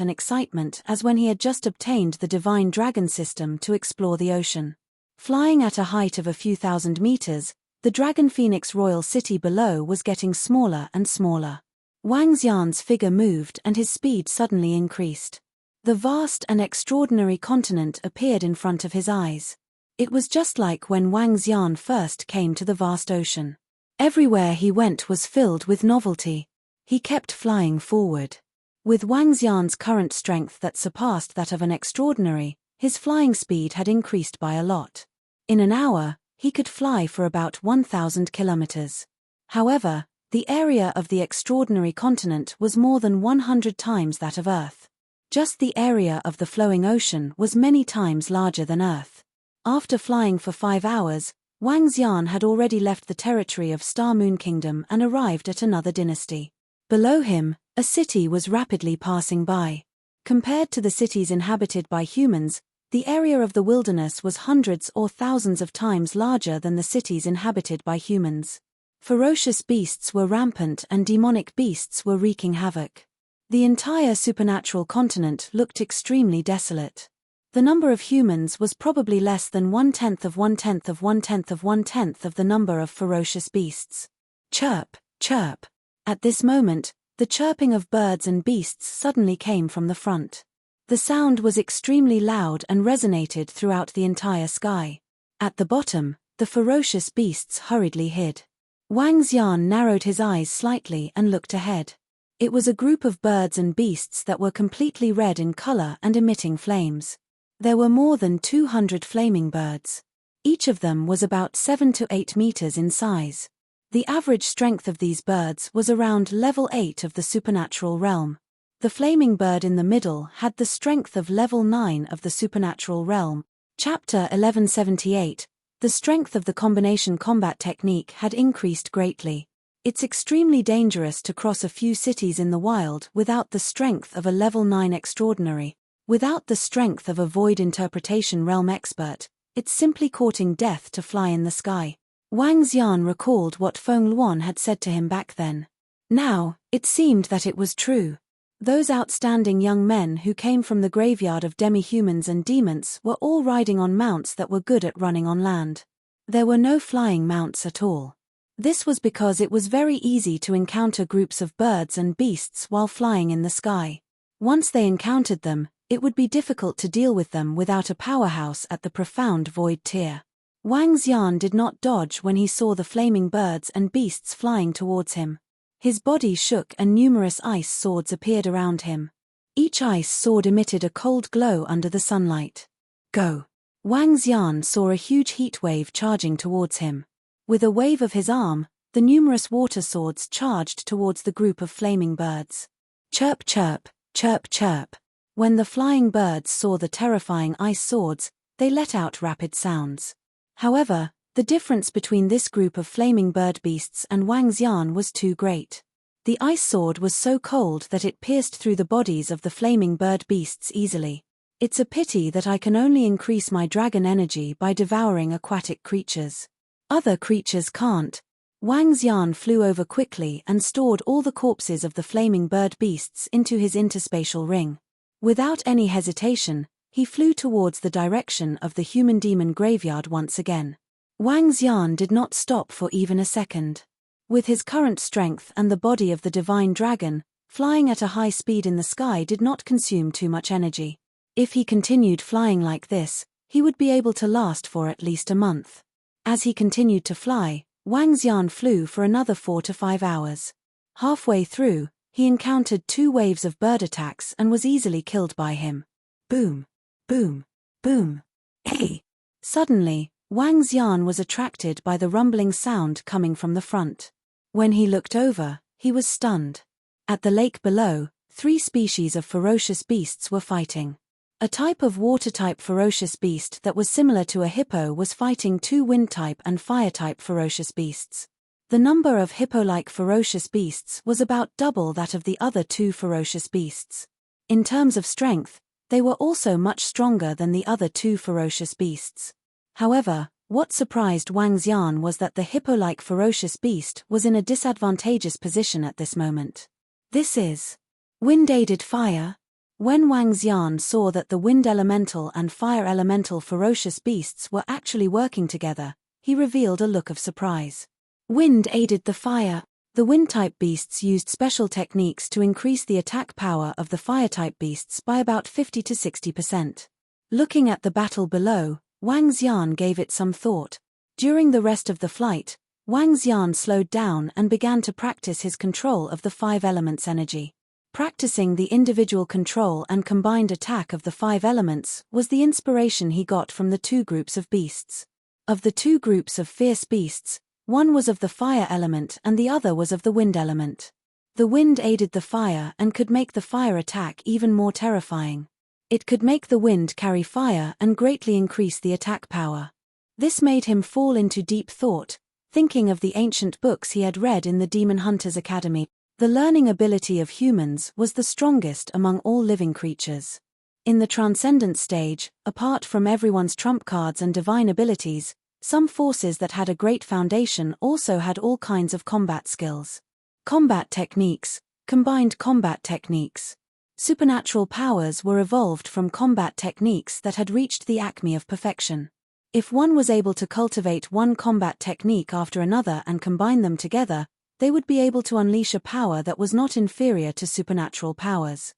as when he had just obtained the Divine Dragon System to explore the ocean. Flying at a height of a few thousand meters, the Dragon Phoenix Royal City below was getting smaller and smaller. Wang Xian's figure moved and his speed suddenly increased. The vast and extraordinary continent appeared in front of his eyes. It was just like when Wang Xian first came to the vast ocean. Everywhere he went was filled with novelty. He kept flying forward. With Wang Xian's current strength that surpassed that of an extraordinary, his flying speed had increased by a lot. In an hour, he could fly for about 1,000 kilometers. However, the area of the extraordinary continent was more than 100 times that of Earth. Just the area of the flowing ocean was many times larger than Earth. After flying for 5 hours, Wang Xian had already left the territory of Star Moon Kingdom and arrived at another dynasty. Below him, a city was rapidly passing by. Compared to the cities inhabited by humans, the area of the wilderness was hundreds or thousands of times larger than the cities inhabited by humans. Ferocious beasts were rampant and demonic beasts were wreaking havoc. The entire supernatural continent looked extremely desolate. The number of humans was probably less than 1/10 of 1/10 of 1/10 of 1/10 of the number of ferocious beasts. Chirp, chirp. At this moment, the chirping of birds and beasts suddenly came from the front. The sound was extremely loud and resonated throughout the entire sky. At the bottom, the ferocious beasts hurriedly hid. Wang Xian narrowed his eyes slightly and looked ahead. It was a group of birds and beasts that were completely red in color and emitting flames. There were more than 200 flaming birds. Each of them was about 7 to 8 meters in size. The average strength of these birds was around level 8 of the supernatural realm. The flaming bird in the middle had the strength of level 9 of the supernatural realm. Chapter 1178. The strength of the combination combat technique had increased greatly. It's extremely dangerous to cross a few cities in the wild without the strength of a level 9 extraordinary. Without the strength of a void interpretation realm expert, it's simply courting death to fly in the sky. Wang Xian recalled what Feng Luan had said to him back then. Now, it seemed that it was true. Those outstanding young men who came from the graveyard of demi-humans and demons were all riding on mounts that were good at running on land. There were no flying mounts at all. This was because it was very easy to encounter groups of birds and beasts while flying in the sky. Once they encountered them, it would be difficult to deal with them without a powerhouse at the profound void tier. Wang Xian did not dodge when he saw the flaming birds and beasts flying towards him. His body shook and numerous ice swords appeared around him. Each ice sword emitted a cold glow under the sunlight. Go! Wang Xian saw a huge heat wave charging towards him. With a wave of his arm, the numerous water swords charged towards the group of flaming birds. Chirp chirp, chirp chirp. When the flying birds saw the terrifying ice swords, they let out rapid sounds. However, the difference between this group of flaming bird beasts and Wang Xian was too great. The ice sword was so cold that it pierced through the bodies of the flaming bird beasts easily. It's a pity that I can only increase my dragon energy by devouring aquatic creatures. Other creatures can't. Wang Xian flew over quickly and stored all the corpses of the flaming bird beasts into his interspatial ring. Without any hesitation, he flew towards the direction of the human-demon graveyard once again. Wang Xian did not stop for even a second. With his current strength and the body of the divine dragon, flying at a high speed in the sky did not consume too much energy. If he continued flying like this, he would be able to last for at least a month. As he continued to fly, Wang Xian flew for another 4 to 5 hours. Halfway through, he encountered 2 waves of bird attacks and was easily killed by him. Boom! Boom! Boom! Hey! Suddenly, Wang Xian was attracted by the rumbling sound coming from the front. When he looked over, he was stunned. At the lake below, 3 species of ferocious beasts were fighting. A type of water-type ferocious beast that was similar to a hippo was fighting 2 wind-type and fire-type ferocious beasts. The number of hippo-like ferocious beasts was about double that of the other 2 ferocious beasts. In terms of strength, they were also much stronger than the other 2 ferocious beasts. However, what surprised Wang Xian was that the hippo-like ferocious beast was in a disadvantageous position at this moment. This is wind-aided fire. When Wang Xian saw that the wind elemental and fire elemental ferocious beasts were actually working together, he revealed a look of surprise. Wind aided the fire. The wind-type beasts used special techniques to increase the attack power of the fire-type beasts by about 50 to 60%. Looking at the battle below, Wang Xian gave it some thought. During the rest of the flight, Wang Xian slowed down and began to practice his control of the 5 elements energy. Practicing the individual control and combined attack of the 5 elements was the inspiration he got from the 2 groups of beasts. Of the 2 groups of fierce beasts, one was of the fire element and the other was of the wind element. The wind aided the fire and could make the fire attack even more terrifying. It could make the wind carry fire and greatly increase the attack power. This made him fall into deep thought, thinking of the ancient books he had read in the Demon Hunters Academy. The learning ability of humans was the strongest among all living creatures. In the transcendent stage, apart from everyone's trump cards and divine abilities, some forces that had a great foundation also had all kinds of combat skills. Combat techniques, combined combat techniques. Supernatural powers were evolved from combat techniques that had reached the acme of perfection. If one was able to cultivate one combat technique after another and combine them together, they would be able to unleash a power that was not inferior to supernatural powers.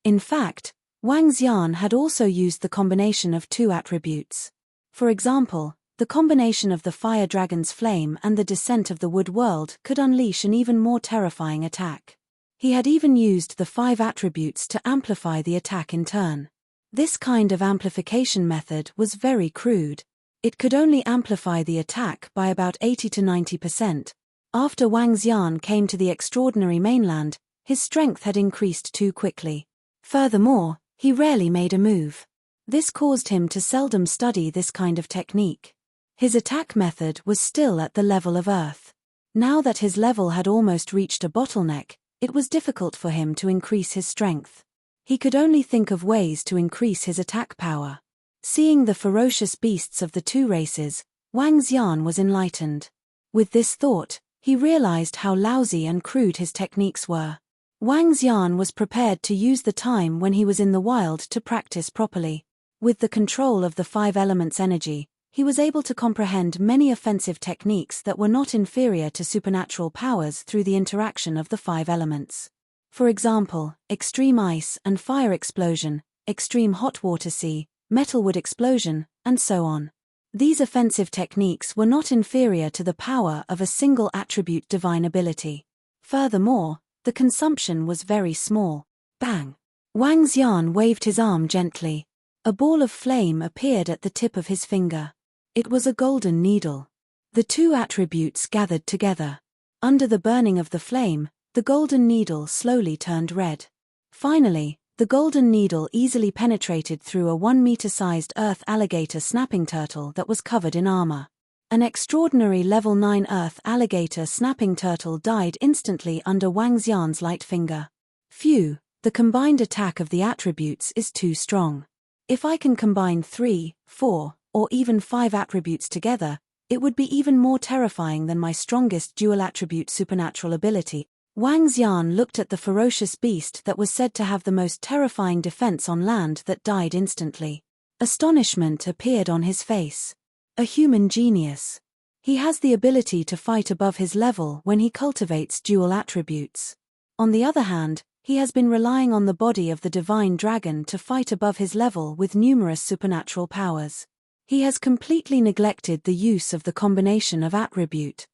In fact, Wang Xian had also used the combination of two attributes. For example, the combination of the fire dragon's flame and the descent of the wood world could unleash an even more terrifying attack. He had even used the 5 attributes to amplify the attack in turn. This kind of amplification method was very crude. It could only amplify the attack by about 80 to 90%. After Wang Xian came to the extraordinary mainland, his strength had increased too quickly. Furthermore, he rarely made a move. This caused him to seldom study this kind of technique. His attack method was still at the level of Earth. Now that his level had almost reached a bottleneck, it was difficult for him to increase his strength. He could only think of ways to increase his attack power. Seeing the ferocious beasts of the two races, Wang Xian was enlightened. With this thought, he realized how lousy and crude his techniques were. Wang Xian was prepared to use the time when he was in the wild to practice properly. With the control of the 5 elements' energy, he was able to comprehend many offensive techniques that were not inferior to supernatural powers through the interaction of the 5 elements. For example, extreme ice and fire explosion, extreme hot water sea, metal wood explosion, and so on. These offensive techniques were not inferior to the power of a single attribute divine ability. Furthermore, the consumption was very small. Bang! Wang Xian waved his arm gently. A ball of flame appeared at the tip of his finger. It was a golden needle. The 2 attributes gathered together. Under the burning of the flame, the golden needle slowly turned red. Finally, the golden needle easily penetrated through a 1-meter-sized earth alligator snapping turtle that was covered in armor. An extraordinary level 9 earth alligator snapping turtle died instantly under Wang Xian's light finger. Phew, the combined attack of the attributes is too strong. If I can combine 3, 4, or even 5 attributes together, it would be even more terrifying than my strongest dual-attribute supernatural ability. Wang Xian looked at the ferocious beast that was said to have the most terrifying defense on land that died instantly. Astonishment appeared on his face. A human genius. He has the ability to fight above his level when he cultivates dual attributes. On the other hand, he has been relying on the body of the divine dragon to fight above his level with numerous supernatural powers. He has completely neglected the use of the combination of attribute.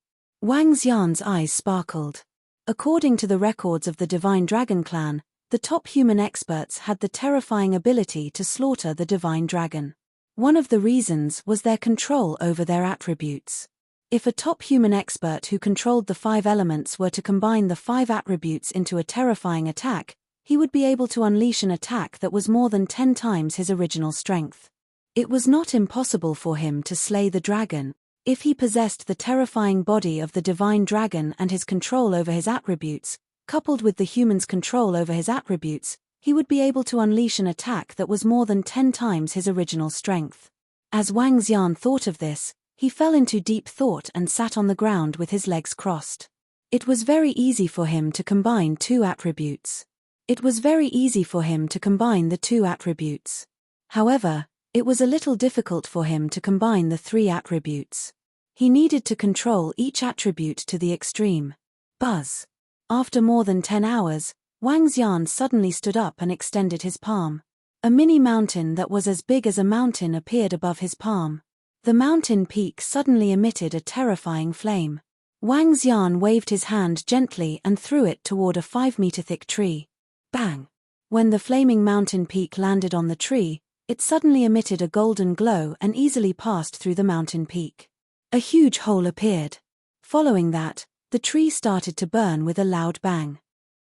Wang Xian's eyes sparkled. According to the records of the Divine Dragon clan, the top human experts had the terrifying ability to slaughter the Divine Dragon. One of the reasons was their control over their attributes. If a top human expert who controlled the 5 elements were to combine the 5 attributes into a terrifying attack, he would be able to unleash an attack that was more than 10 times his original strength. It was not impossible for him to slay the dragon. If he possessed the terrifying body of the divine dragon and his control over his attributes, coupled with the human's control over his attributes, he would be able to unleash an attack that was more than 10 times his original strength. As Wang Xian thought of this, he fell into deep thought and sat on the ground with his legs crossed. It was very easy for him to combine 2 attributes. It was very easy for him to combine the 2 attributes. However, it was a little difficult for him to combine the 3 attributes. He needed to control each attribute to the extreme. Buzz. After more than 10 hours, Wang Xian suddenly stood up and extended his palm. A mini mountain that was as big as a mountain appeared above his palm. The mountain peak suddenly emitted a terrifying flame. Wang Xian waved his hand gently and threw it toward a 5-meter-thick tree. Bang! When the flaming mountain peak landed on the tree, it suddenly emitted a golden glow and easily passed through the mountain peak. A huge hole appeared. Following that, the tree started to burn with a loud bang.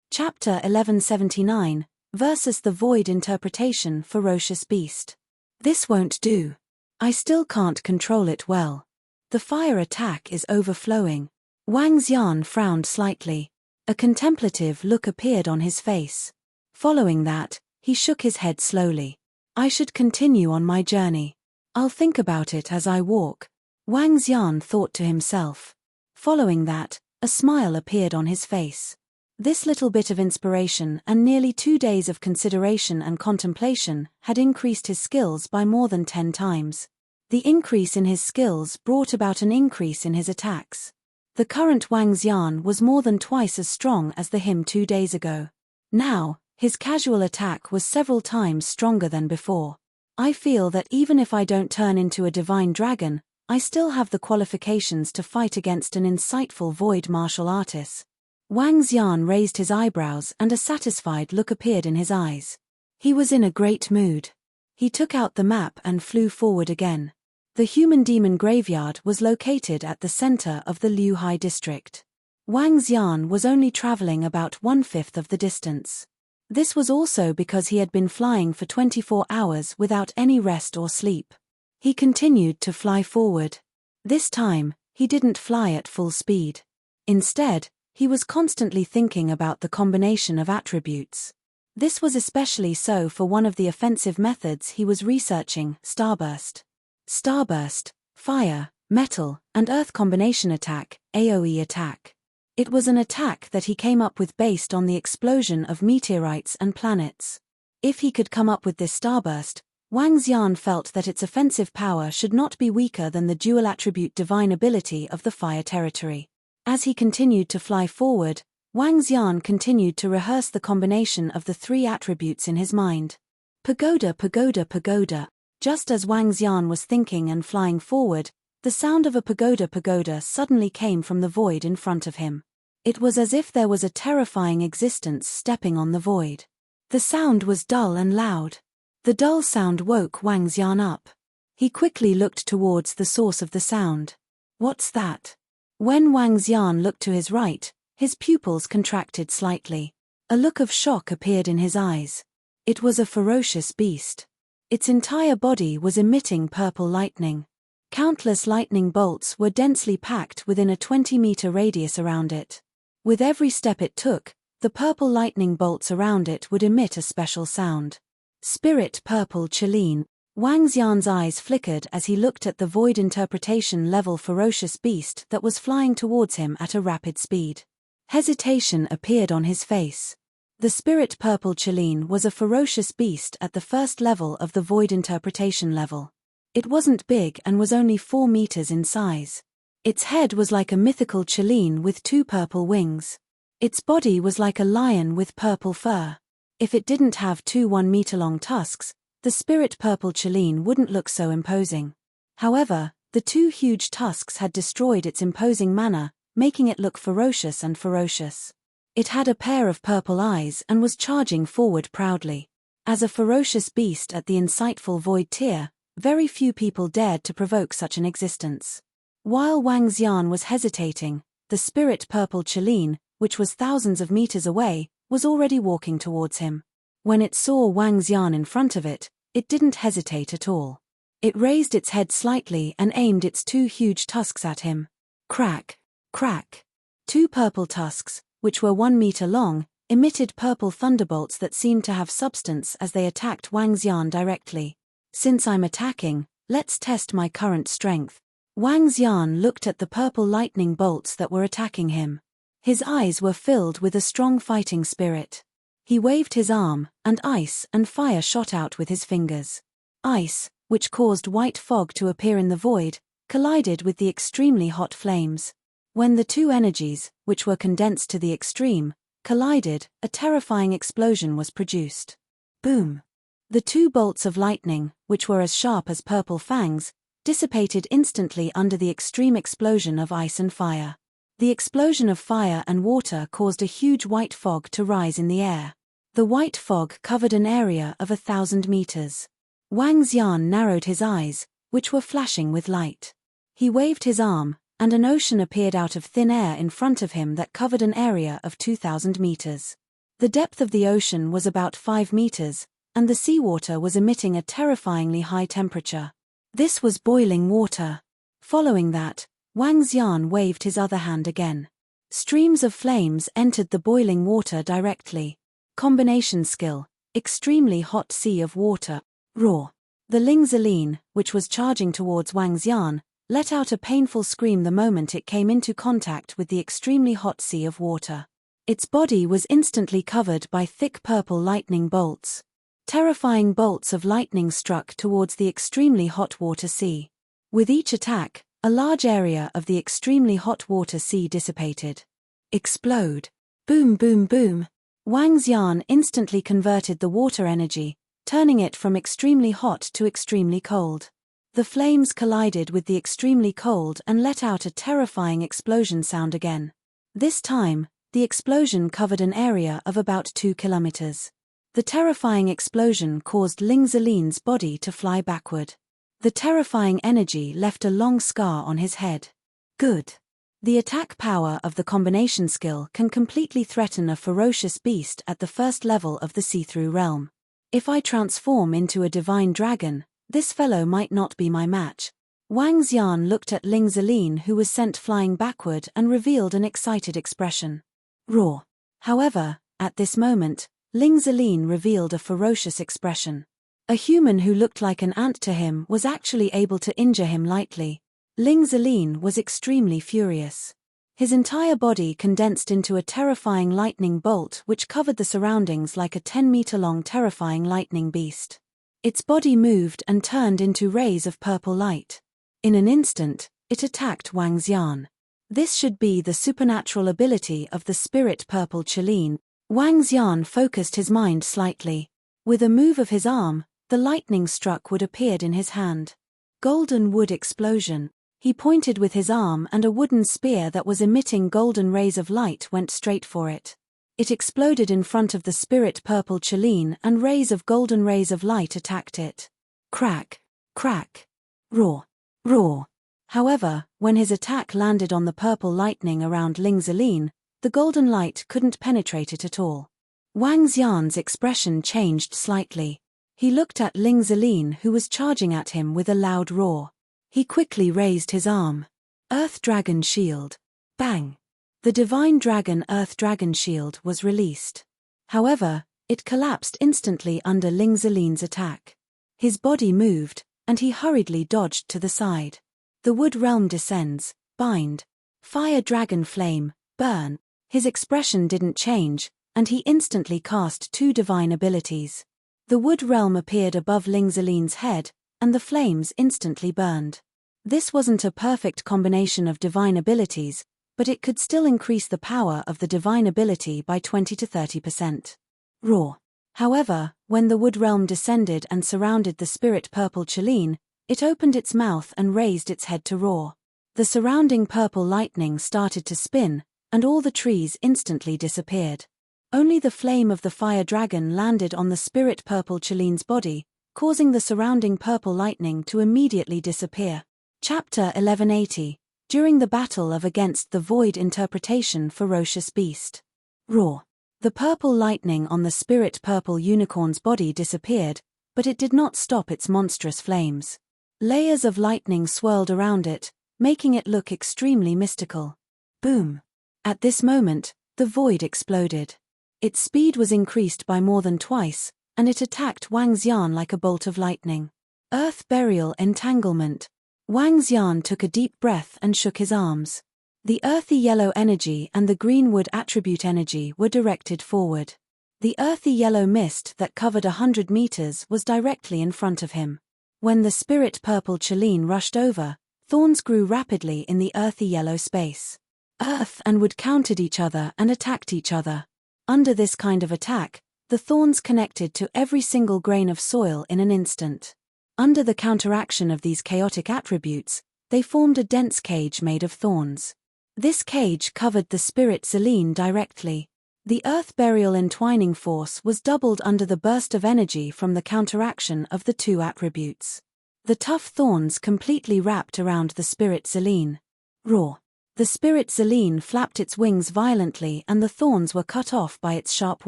Chapter 1179, versus the Void Interpretation Ferocious Beast. This won't do. I still can't control it well. The fire attack is overflowing. Wang Xian frowned slightly. A contemplative look appeared on his face. Following that, he shook his head slowly. I should continue on my journey. I'll think about it as I walk. Wang Xian thought to himself. Following that, a smile appeared on his face. This little bit of inspiration and nearly 2 days of consideration and contemplation had increased his skills by more than 10 times. The increase in his skills brought about an increase in his attacks. The current Wang Xian was more than twice as strong as the him 2 days ago. Now, his casual attack was several times stronger than before. I feel that even if I don't turn into a divine dragon, I still have the qualifications to fight against an insightful void martial artist. Wang Xian raised his eyebrows and a satisfied look appeared in his eyes. He was in a great mood. He took out the map and flew forward again. The human demon graveyard was located at the center of the Liuhai district. Wang Xian was only traveling about 1/5 of the distance. This was also because he had been flying for 24 hours without any rest or sleep. He continued to fly forward. This time, he didn't fly at full speed. Instead, he was constantly thinking about the combination of attributes. This was especially so for one of the offensive methods he was researching, Starburst. Starburst, fire, metal, and earth combination attack, AoE attack. It was an attack that he came up with based on the explosion of meteorites and planets. If he could come up with this Starburst, Wang Xian felt that its offensive power should not be weaker than the dual attribute divine ability of the fire territory. As he continued to fly forward, Wang Xian continued to rehearse the combination of the 3 attributes in his mind. Pagoda, pagoda, pagoda. Just as Wang Xian was thinking and flying forward, the sound of a pagoda pagoda suddenly came from the void in front of him. It was as if there was a terrifying existence stepping on the void. The sound was dull and loud. The dull sound woke Wang Xian up. He quickly looked towards the source of the sound. What's that? When Wang Xian looked to his right, his pupils contracted slightly. A look of shock appeared in his eyes. It was a ferocious beast. Its entire body was emitting purple lightning. Countless lightning bolts were densely packed within a 20-meter radius around it. With every step it took, the purple lightning bolts around it would emit a special sound. Spirit Purple Cheline. Wang Xian's eyes flickered as he looked at the void interpretation level ferocious beast that was flying towards him at a rapid speed. Hesitation appeared on his face. The Spirit Purple Cheline was a ferocious beast at the first level of the void interpretation level. It wasn't big and was only 4 meters in size. Its head was like a mythical Cheline with 2 purple wings. Its body was like a lion with purple fur. If it didn't have 2 1-meter-long tusks, the Spirit Purple Cheline wouldn't look so imposing. However, the 2 huge tusks had destroyed its imposing manner, making it look ferocious and ferocious. It had a pair of purple eyes and was charging forward proudly. As a ferocious beast at the insightful void tier, very few people dared to provoke such an existence. While Wang Xian was hesitating, the Spirit Purple Cheline, which was thousands of meters away, was already walking towards him. When it saw Wang Xian in front of it, it didn't hesitate at all. It raised its head slightly and aimed its 2 huge tusks at him. Crack, crack. 2 purple tusks, which were 1 meter long, emitted purple thunderbolts that seemed to have substance as they attacked Wang Xian directly. Since I'm attacking, let's test my current strength. Wang Xian looked at the purple lightning bolts that were attacking him. His eyes were filled with a strong fighting spirit. He waved his arm, and ice and fire shot out with his fingers. Ice, which caused white fog to appear in the void, collided with the extremely hot flames. When the 2 energies, which were condensed to the extreme, collided, a terrifying explosion was produced. Boom! The 2 bolts of lightning, which were as sharp as purple fangs, dissipated instantly under the extreme explosion of ice and fire. The explosion of fire and water caused a huge white fog to rise in the air. The white fog covered an area of 1,000 meters. Wang Xian narrowed his eyes, which were flashing with light. He waved his arm, and an ocean appeared out of thin air in front of him that covered an area of 2,000 meters. The depth of the ocean was about 5 meters, and the seawater was emitting a terrifyingly high temperature. This was boiling water. Following that, Wang Xian waved his other hand again. Streams of flames entered the boiling water directly. Combination skill, extremely hot sea of water, raw. The Ling Zeline, which was charging towards Wang Xian, let out a painful scream the moment it came into contact with the extremely hot sea of water. Its body was instantly covered by thick purple lightning bolts. Terrifying bolts of lightning struck towards the extremely hot water sea. With each attack, a large area of the extremely hot water sea dissipated. Explode. Boom boom boom. Wang Xian instantly converted the water energy, turning it from extremely hot to extremely cold. The flames collided with the extremely cold and let out a terrifying explosion sound again. This time, the explosion covered an area of about 2 kilometers. The terrifying explosion caused Ling Ziline's body to fly backward. The terrifying energy left a long scar on his head. Good. The attack power of the combination skill can completely threaten a ferocious beast at the first level of the see-through realm. If I transform into a divine dragon, this fellow might not be my match. Wang Xian looked at Ling Ziline, who was sent flying backward, and revealed an excited expression. Roar. However, at this moment, Ling Ziline revealed a ferocious expression. A human who looked like an ant to him was actually able to injure him lightly. Ling Ziline was extremely furious. His entire body condensed into a terrifying lightning bolt which covered the surroundings like a 10-meter-long terrifying lightning beast. Its body moved and turned into rays of purple light. In an instant, it attacked Wang Xian. This should be the supernatural ability of the spirit purple Qilin. Wang Xian focused his mind slightly. With a move of his arm, the lightning struck wood appeared in his hand. Golden wood explosion. He pointed with his arm and a wooden spear that was emitting golden rays of light went straight for it. It exploded in front of the spirit purple Qilin and rays of golden rays of light attacked it. Crack, crack, roar, roar. However, when his attack landed on the purple lightning around Ling Ziline, the golden light couldn't penetrate it at all. Wang Xian's expression changed slightly. He looked at Ling Ziline, who was charging at him with a loud roar. He quickly raised his arm. Earth Dragon Shield. Bang! The Divine Dragon Earth Dragon Shield was released. However, it collapsed instantly under Ling Ziline's attack. His body moved, and he hurriedly dodged to the side. The Wood Realm descends. Bind. Fire Dragon Flame. Burn. His expression didn't change, and he instantly cast 2 divine abilities. The Wood Realm appeared above Ling Ziline's head, and the flames instantly burned. This wasn't a perfect combination of divine abilities, but it could still increase the power of the divine ability by 20 to 30%. Roar. However, when the Wood Realm descended and surrounded the spirit purple Qilin, it opened its mouth and raised its head to roar. The surrounding purple lightning started to spin, and all the trees instantly disappeared. Only the flame of the fire dragon landed on the spirit purple Qilin's body, causing the surrounding purple lightning to immediately disappear. Chapter 1180. During the battle of against the void interpretation ferocious beast. Roar. The purple lightning on the spirit purple unicorn's body disappeared, but it did not stop its monstrous flames. Layers of lightning swirled around it, making it look extremely mystical. Boom. At this moment, the void exploded. Its speed was increased by more than twice, and it attacked Wang Xian like a bolt of lightning. Earth Burial Entanglement. Wang Xian took a deep breath and shook his arms. The earthy yellow energy and the green wood attribute energy were directed forward. The earthy yellow mist that covered 100 meters was directly in front of him. When the spirit purple Qilin rushed over, thorns grew rapidly in the earthy yellow space. Earth and wood countered each other and attacked each other. Under this kind of attack, the thorns connected to every single grain of soil in an instant. Under the counteraction of these chaotic attributes, they formed a dense cage made of thorns. This cage covered the spirit Ziline directly. The earth burial entwining force was doubled under the burst of energy from the counteraction of the 2 attributes. The tough thorns completely wrapped around the spirit Ziline. Roar. The spirit Ziline flapped its wings violently and the thorns were cut off by its sharp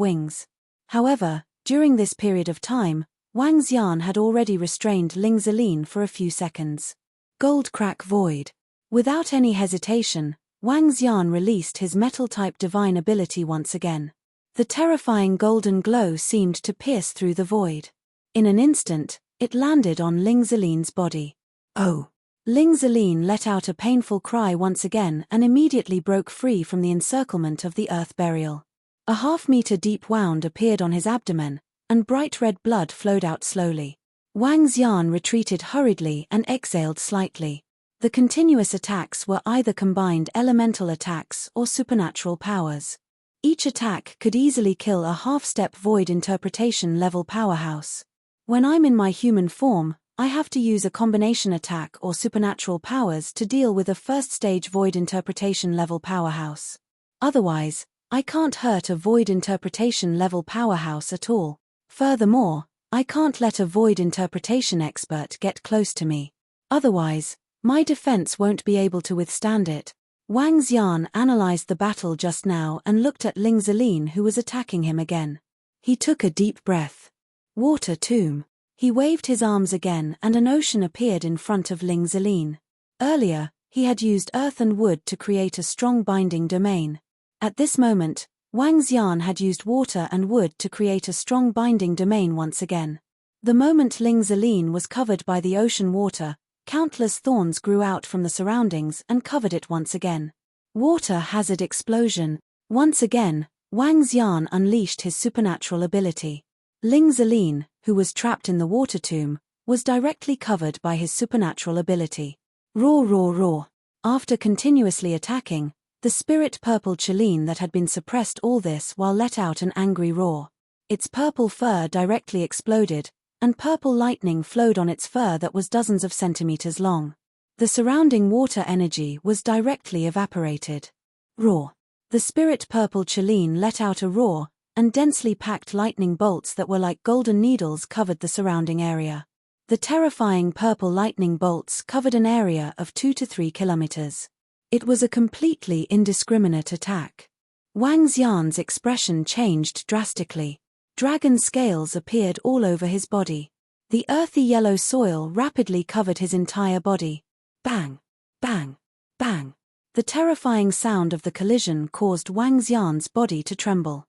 wings. However, during this period of time, Wang Xian had already restrained Ling Ziline for a few seconds. Gold Crack Void. Without any hesitation, Wang Xian released his metal-type divine ability once again. The terrifying golden glow seemed to pierce through the void. In an instant, it landed on Ling Ziline's body. Oh! Ling Ziline let out a painful cry once again and immediately broke free from the encirclement of the earth burial. A half-meter deep wound appeared on his abdomen, and bright red blood flowed out slowly. Wang Xian retreated hurriedly and exhaled slightly. The continuous attacks were either combined elemental attacks or supernatural powers. Each attack could easily kill a half-step void interpretation level powerhouse. When I'm in my human form, I have to use a combination attack or supernatural powers to deal with a first-stage void interpretation level powerhouse. Otherwise, I can't hurt a void interpretation level powerhouse at all. Furthermore, I can't let a void interpretation expert get close to me. Otherwise, my defense won't be able to withstand it. Wang Xian analyzed the battle just now and looked at Ling Zeline, who was attacking him again. He took a deep breath. Water tomb. He waved his arms again and an ocean appeared in front of Ling Zeline. Earlier, he had used earth and wood to create a strong binding domain. At this moment, Wang Xian had used water and wood to create a strong binding domain once again. The moment Ling Zeline was covered by the ocean water, countless thorns grew out from the surroundings and covered it once again. Water hazard explosion. Once again, Wang Xian unleashed his supernatural ability. Ling Zeline, who was trapped in the water tomb, was directly covered by his supernatural ability. Roar, roar, roar. After continuously attacking, the spirit purple Cheline that had been suppressed all this while let out an angry roar. Its purple fur directly exploded, and purple lightning flowed on its fur that was dozens of centimeters long. The surrounding water energy was directly evaporated. Roar. The spirit purple Cheline let out a roar, and densely packed lightning bolts that were like golden needles covered the surrounding area. The terrifying purple lightning bolts covered an area of 2 to 3 kilometers. It was a completely indiscriminate attack. Wang Xian's expression changed drastically. Dragon scales appeared all over his body. The earthy yellow soil rapidly covered his entire body. Bang! Bang! Bang! The terrifying sound of the collision caused Wang Xian's body to tremble.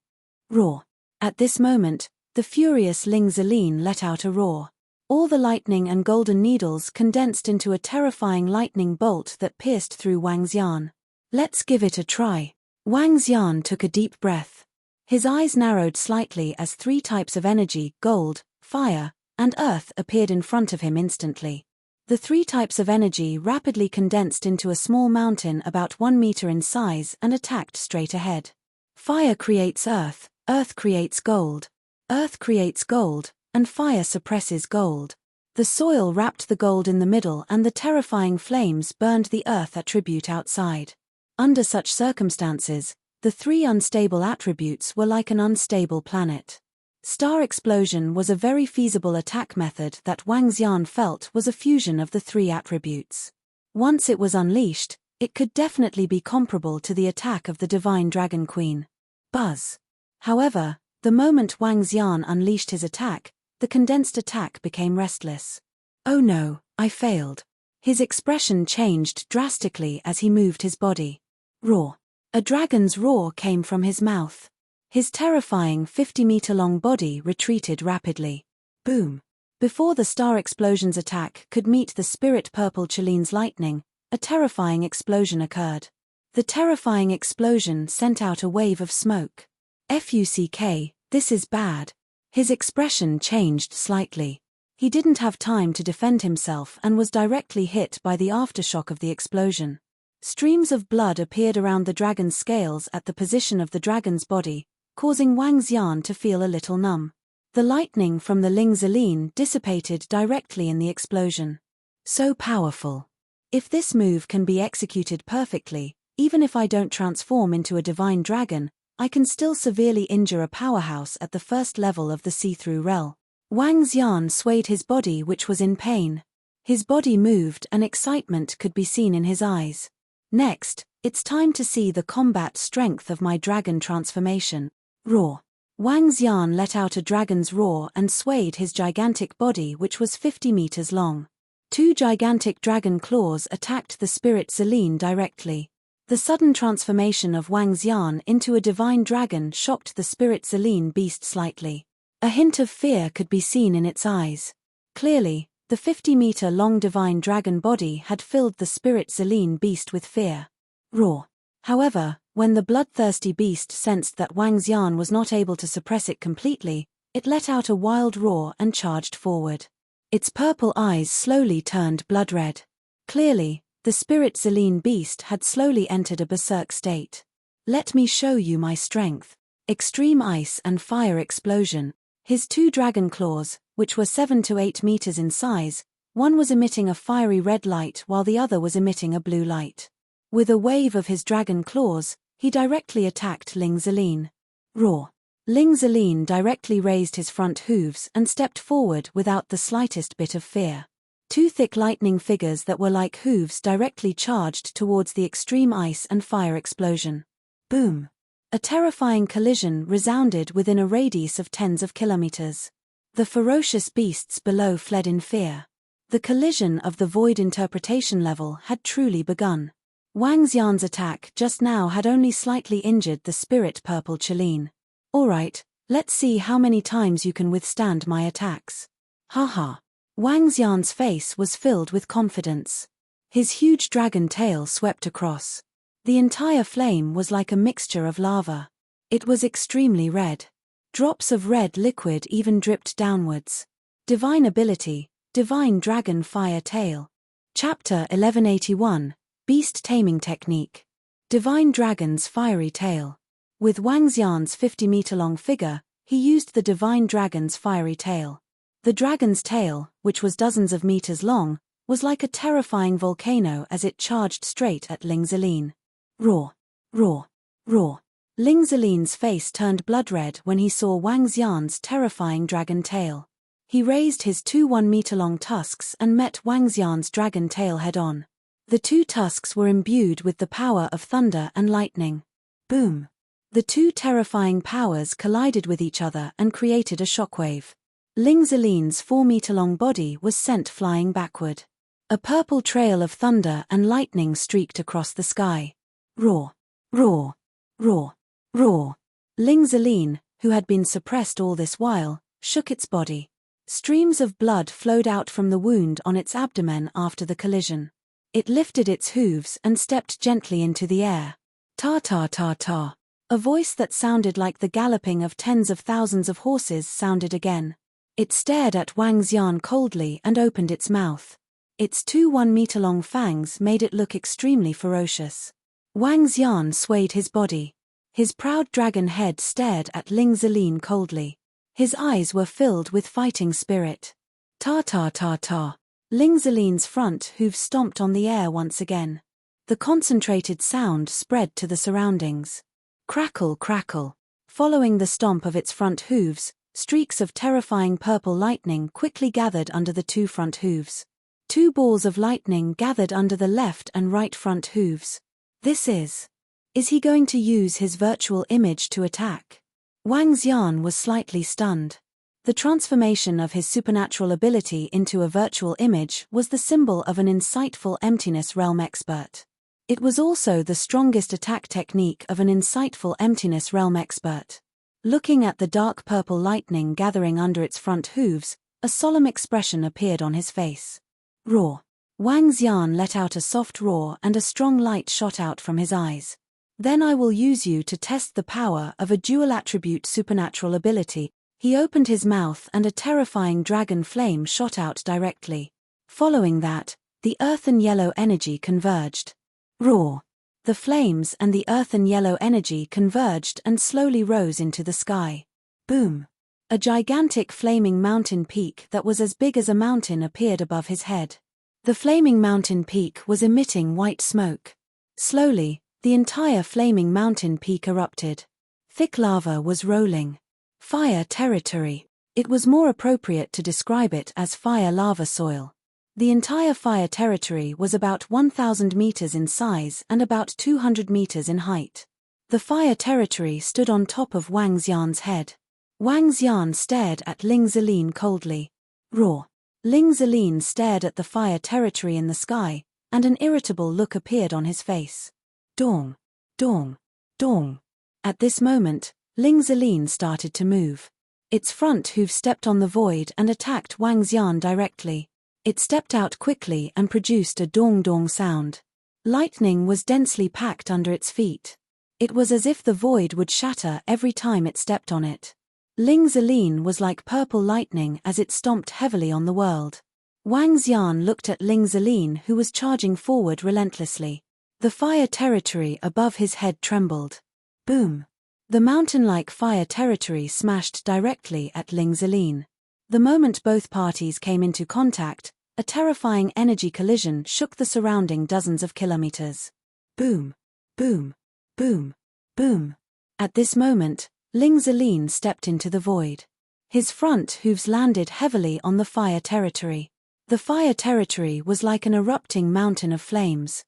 Roar! At this moment, the furious Ling Zeline let out a roar. All the lightning and golden needles condensed into a terrifying lightning bolt that pierced through Wang Xian. Let's give it a try. Wang Xian took a deep breath. His eyes narrowed slightly as 3 types of energy, gold, fire, and earth appeared in front of him instantly. The 3 types of energy rapidly condensed into a small mountain about 1 meter in size and attacked straight ahead. Fire creates earth creates gold. Earth creates gold, and fire suppresses gold. The soil wrapped the gold in the middle and the terrifying flames burned the earth attribute outside. Under such circumstances, the 3 unstable attributes were like an unstable planet. Star explosion was a very feasible attack method that Wang Xian felt was a fusion of the 3 attributes. Once it was unleashed, it could definitely be comparable to the attack of the Divine Dragon Queen. Buzz. However, the moment Wang Xian unleashed his attack, the condensed attack became restless. Oh no, I failed. His expression changed drastically as he moved his body. Roar. A dragon's roar came from his mouth. His terrifying 50-meter-long body retreated rapidly. Boom. Before the star explosion's attack could meet the spirit purple Cheline's lightning, a terrifying explosion occurred. The terrifying explosion sent out a wave of smoke. Fuck, this is bad. His expression changed slightly. He didn't have time to defend himself and was directly hit by the aftershock of the explosion. Streams of blood appeared around the dragon's scales at the position of the dragon's body, causing Wang Xian to feel a little numb. The lightning from the Ling Zeline dissipated directly in the explosion. So powerful. If this move can be executed perfectly, even if I don't transform into a divine dragon, I can still severely injure a powerhouse at the first level of the see-through realm. Wang Xian swayed his body, which was in pain. His body moved and excitement could be seen in his eyes. Next, it's time to see the combat strength of my dragon transformation. Roar. Wang Xian let out a dragon's roar and swayed his gigantic body, which was 50 meters long. 2 gigantic dragon claws attacked the spirit Zeline directly. The sudden transformation of Wang Xian into a divine dragon shocked the spirit Zeline beast slightly. A hint of fear could be seen in its eyes. Clearly, the 50-meter-long divine dragon body had filled the spirit Zeline beast with fear. Roar. However, When the bloodthirsty beast sensed that Wang Xian was not able to suppress it completely, it let out a wild roar and charged forward. Its purple eyes slowly turned blood-red. Clearly, the spirit Xeline beast had slowly entered a berserk state. Let me show you my strength. Extreme ice and fire explosion. His two dragon claws, which were 7 to 8 meters in size, one was emitting a fiery red light while the other was emitting a blue light. With a wave of his dragon claws, he directly attacked Ling Xeline. Roar. Ling Xeline directly raised his front hooves and stepped forward without the slightest bit of fear. Two thick lightning figures that were like hooves directly charged towards the extreme ice and fire explosion. Boom. A terrifying collision resounded within a radius of tens of kilometers. The ferocious beasts below fled in fear. The collision of the void interpretation level had truly begun. Wang Xian's attack just now had only slightly injured the spirit purple Qilin. Alright, let's see how many times you can withstand my attacks. Haha. Wang Xian's face was filled with confidence. His huge dragon tail swept across. The entire flame was like a mixture of lava. It was extremely red. Drops of red liquid even dripped downwards. Divine ability, Divine Dragon Fire Tail. Chapter 1181, Beast Taming Technique. Divine Dragon's Fiery Tail. With Wang Xian's 50-meter-long figure, he used the Divine Dragon's Fiery Tail. The dragon's tail, which was dozens of meters long, was like a terrifying volcano as it charged straight at Ling Xeline. Roar, roar, roar. Ling Xeline's face turned blood-red when he saw Wang Xian's terrifying dragon tail. He raised his two 1-meter-long tusks and met Wang Xian's dragon tail head-on. The two tusks were imbued with the power of thunder and lightning. Boom. The two terrifying powers collided with each other and created a shockwave. Ling Xeline's 4-meter-long body was sent flying backward. A purple trail of thunder and lightning streaked across the sky. Roar, roar, roar, roar. Ling Xeline, who had been suppressed all this while, shook its body. Streams of blood flowed out from the wound on its abdomen after the collision. It lifted its hooves and stepped gently into the air. Ta-ta-ta-ta. A voice that sounded like the galloping of tens of thousands of horses sounded again. It stared at Wang Xian coldly and opened its mouth. Its two 1-meter-long fangs made it look extremely ferocious. Wang Xian swayed his body. His proud dragon head stared at Ling Xeline coldly. His eyes were filled with fighting spirit. Ta-ta-ta-ta. Ling Xeline's front hooves stomped on the air once again. The concentrated sound spread to the surroundings. Crackle, crackle. Following the stomp of its front hooves, streaks of terrifying purple lightning quickly gathered under the two front hooves. Two balls of lightning gathered under the left and right front hooves. This is he going to use his virtual image to attack? Wang Xian was slightly stunned. The transformation of his supernatural ability into a virtual image was the symbol of an insightful emptiness realm expert. It was also the strongest attack technique of an insightful emptiness realm expert. Looking at the dark purple lightning gathering under its front hooves, a solemn expression appeared on his face. Roar. Wang Xian let out a soft roar and a strong light shot out from his eyes. Then I will use you to test the power of a dual-attribute supernatural ability. He opened his mouth and a terrifying dragon flame shot out directly. Following that, the earthen yellow energy converged. Roar. The flames and the earthen yellow energy converged and slowly rose into the sky. Boom. A gigantic flaming mountain peak that was as big as a mountain appeared above his head. The flaming mountain peak was emitting white smoke. Slowly, the entire flaming mountain peak erupted. Thick lava was rolling. Fire territory. It was more appropriate to describe it as fire lava soil. The entire fire territory was about 1,000 meters in size and about 200 meters in height. The fire territory stood on top of Wang Xian's head. Wang Xian stared at Ling Xeline coldly. Roar. Ling Xeline stared at the fire territory in the sky, and an irritable look appeared on his face. Dong, dong, dong. At this moment, Ling Xeline started to move. Its front hoof stepped on the void and attacked Wang Xian directly. It stepped out quickly and produced a dong-dong sound. Lightning was densely packed under its feet. It was as if the void would shatter every time it stepped on it. Ling Ziling was like purple lightning as it stomped heavily on the world. Wang Xian looked at Ling Ziling, who was charging forward relentlessly. The fire territory above his head trembled. Boom! The mountain-like fire territory smashed directly at Ling Ziling. The moment both parties came into contact, a terrifying energy collision shook the surrounding dozens of kilometers. Boom! Boom! Boom! Boom! At this moment, Ling Ziling stepped into the void. His front hooves landed heavily on the fire territory. The fire territory was like an erupting mountain of flames.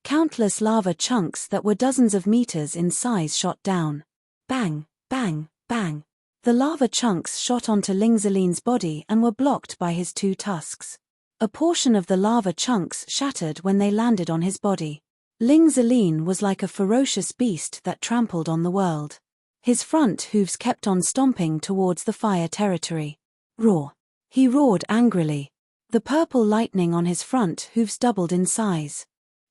Countless lava chunks that were dozens of meters in size shot down. Bang! Bang! Bang! The lava chunks shot onto Ling Ziling's body and were blocked by his two tusks. A portion of the lava chunks shattered when they landed on his body. Ling Ziling was like a ferocious beast that trampled on the world. His front hooves kept on stomping towards the fire territory. Roar! He roared angrily. The purple lightning on his front hooves doubled in size.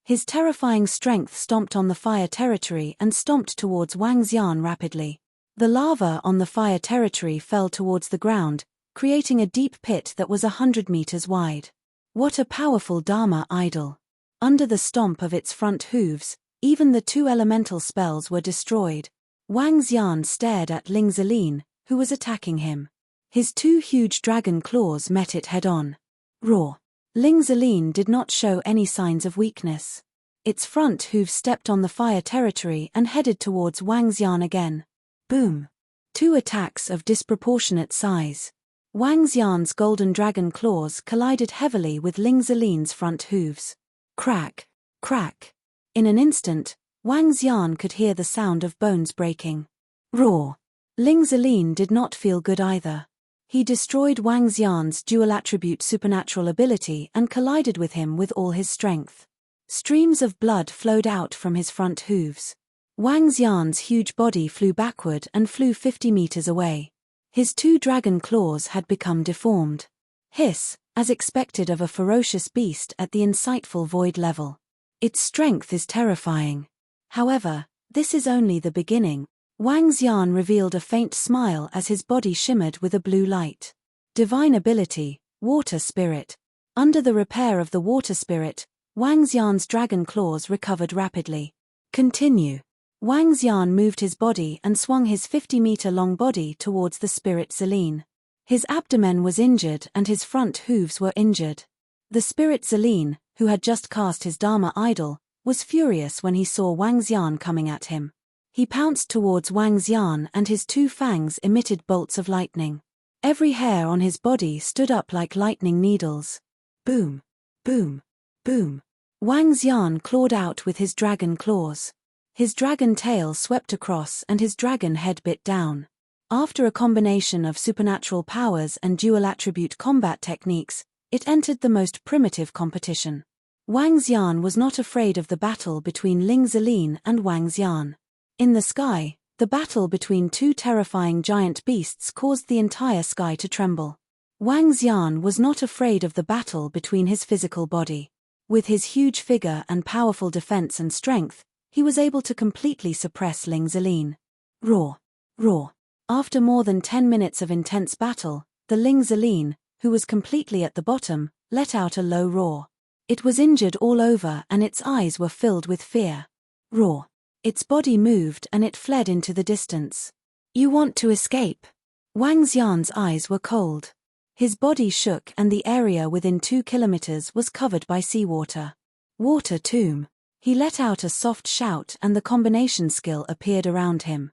His terrifying strength stomped on the fire territory and stomped towards Wang Xian rapidly. The lava on the fire territory fell towards the ground, creating a deep pit that was 100 meters wide. What a powerful Dharma idol! Under the stomp of its front hooves, even the two elemental spells were destroyed. Wang Xian stared at Ling Ziling, who was attacking him. His two huge dragon claws met it head-on. Roar! Ling Ziling did not show any signs of weakness. Its front hooves stepped on the fire territory and headed towards Wang Xian again. Boom! Two attacks of disproportionate size. Wang Xian's golden dragon claws collided heavily with Ling Ziling's front hooves. Crack! Crack! In an instant, Wang Xian could hear the sound of bones breaking. Roar! Ling Ziling did not feel good either. He destroyed Wang Xian's dual-attribute supernatural ability and collided with him with all his strength. Streams of blood flowed out from his front hooves. Wang Xian's huge body flew backward and flew 50 meters away. His two dragon claws had become deformed. Hiss, as expected of a ferocious beast at the insightful void level. Its strength is terrifying. However, this is only the beginning. Wang Xian revealed a faint smile as his body shimmered with a blue light. Divine ability, Water Spirit. Under the repair of the Water Spirit, Wang Xian's dragon claws recovered rapidly. Continue. Wang Xian moved his body and swung his 50-meter-long body towards the Spirit Ziling. His abdomen was injured and his front hooves were injured. The Spirit Ziling, who had just cast his Dharma idol, was furious when he saw Wang Xian coming at him. He pounced towards Wang Xian and his two fangs emitted bolts of lightning. Every hair on his body stood up like lightning needles. Boom! Boom! Boom! Wang Xian clawed out with his dragon claws. His dragon tail swept across and his dragon head bit down. After a combination of supernatural powers and dual-attribute combat techniques, it entered the most primitive competition. Wang Xian was not afraid of the battle between Ling Ziling and Wang Xian. In the sky, the battle between two terrifying giant beasts caused the entire sky to tremble. Wang Xian was not afraid of the battle between his physical body. With his huge figure and powerful defense and strength, he was able to completely suppress Ling Ziling. Roar! Roar! After more than 10 minutes of intense battle, the Ling Ziling, who was completely at the bottom, let out a low roar. It was injured all over and its eyes were filled with fear. Roar! Its body moved and it fled into the distance. You want to escape? Wang Xian's eyes were cold. His body shook and the area within 2 kilometers was covered by seawater. Water tomb. He let out a soft shout and the combination skill appeared around him.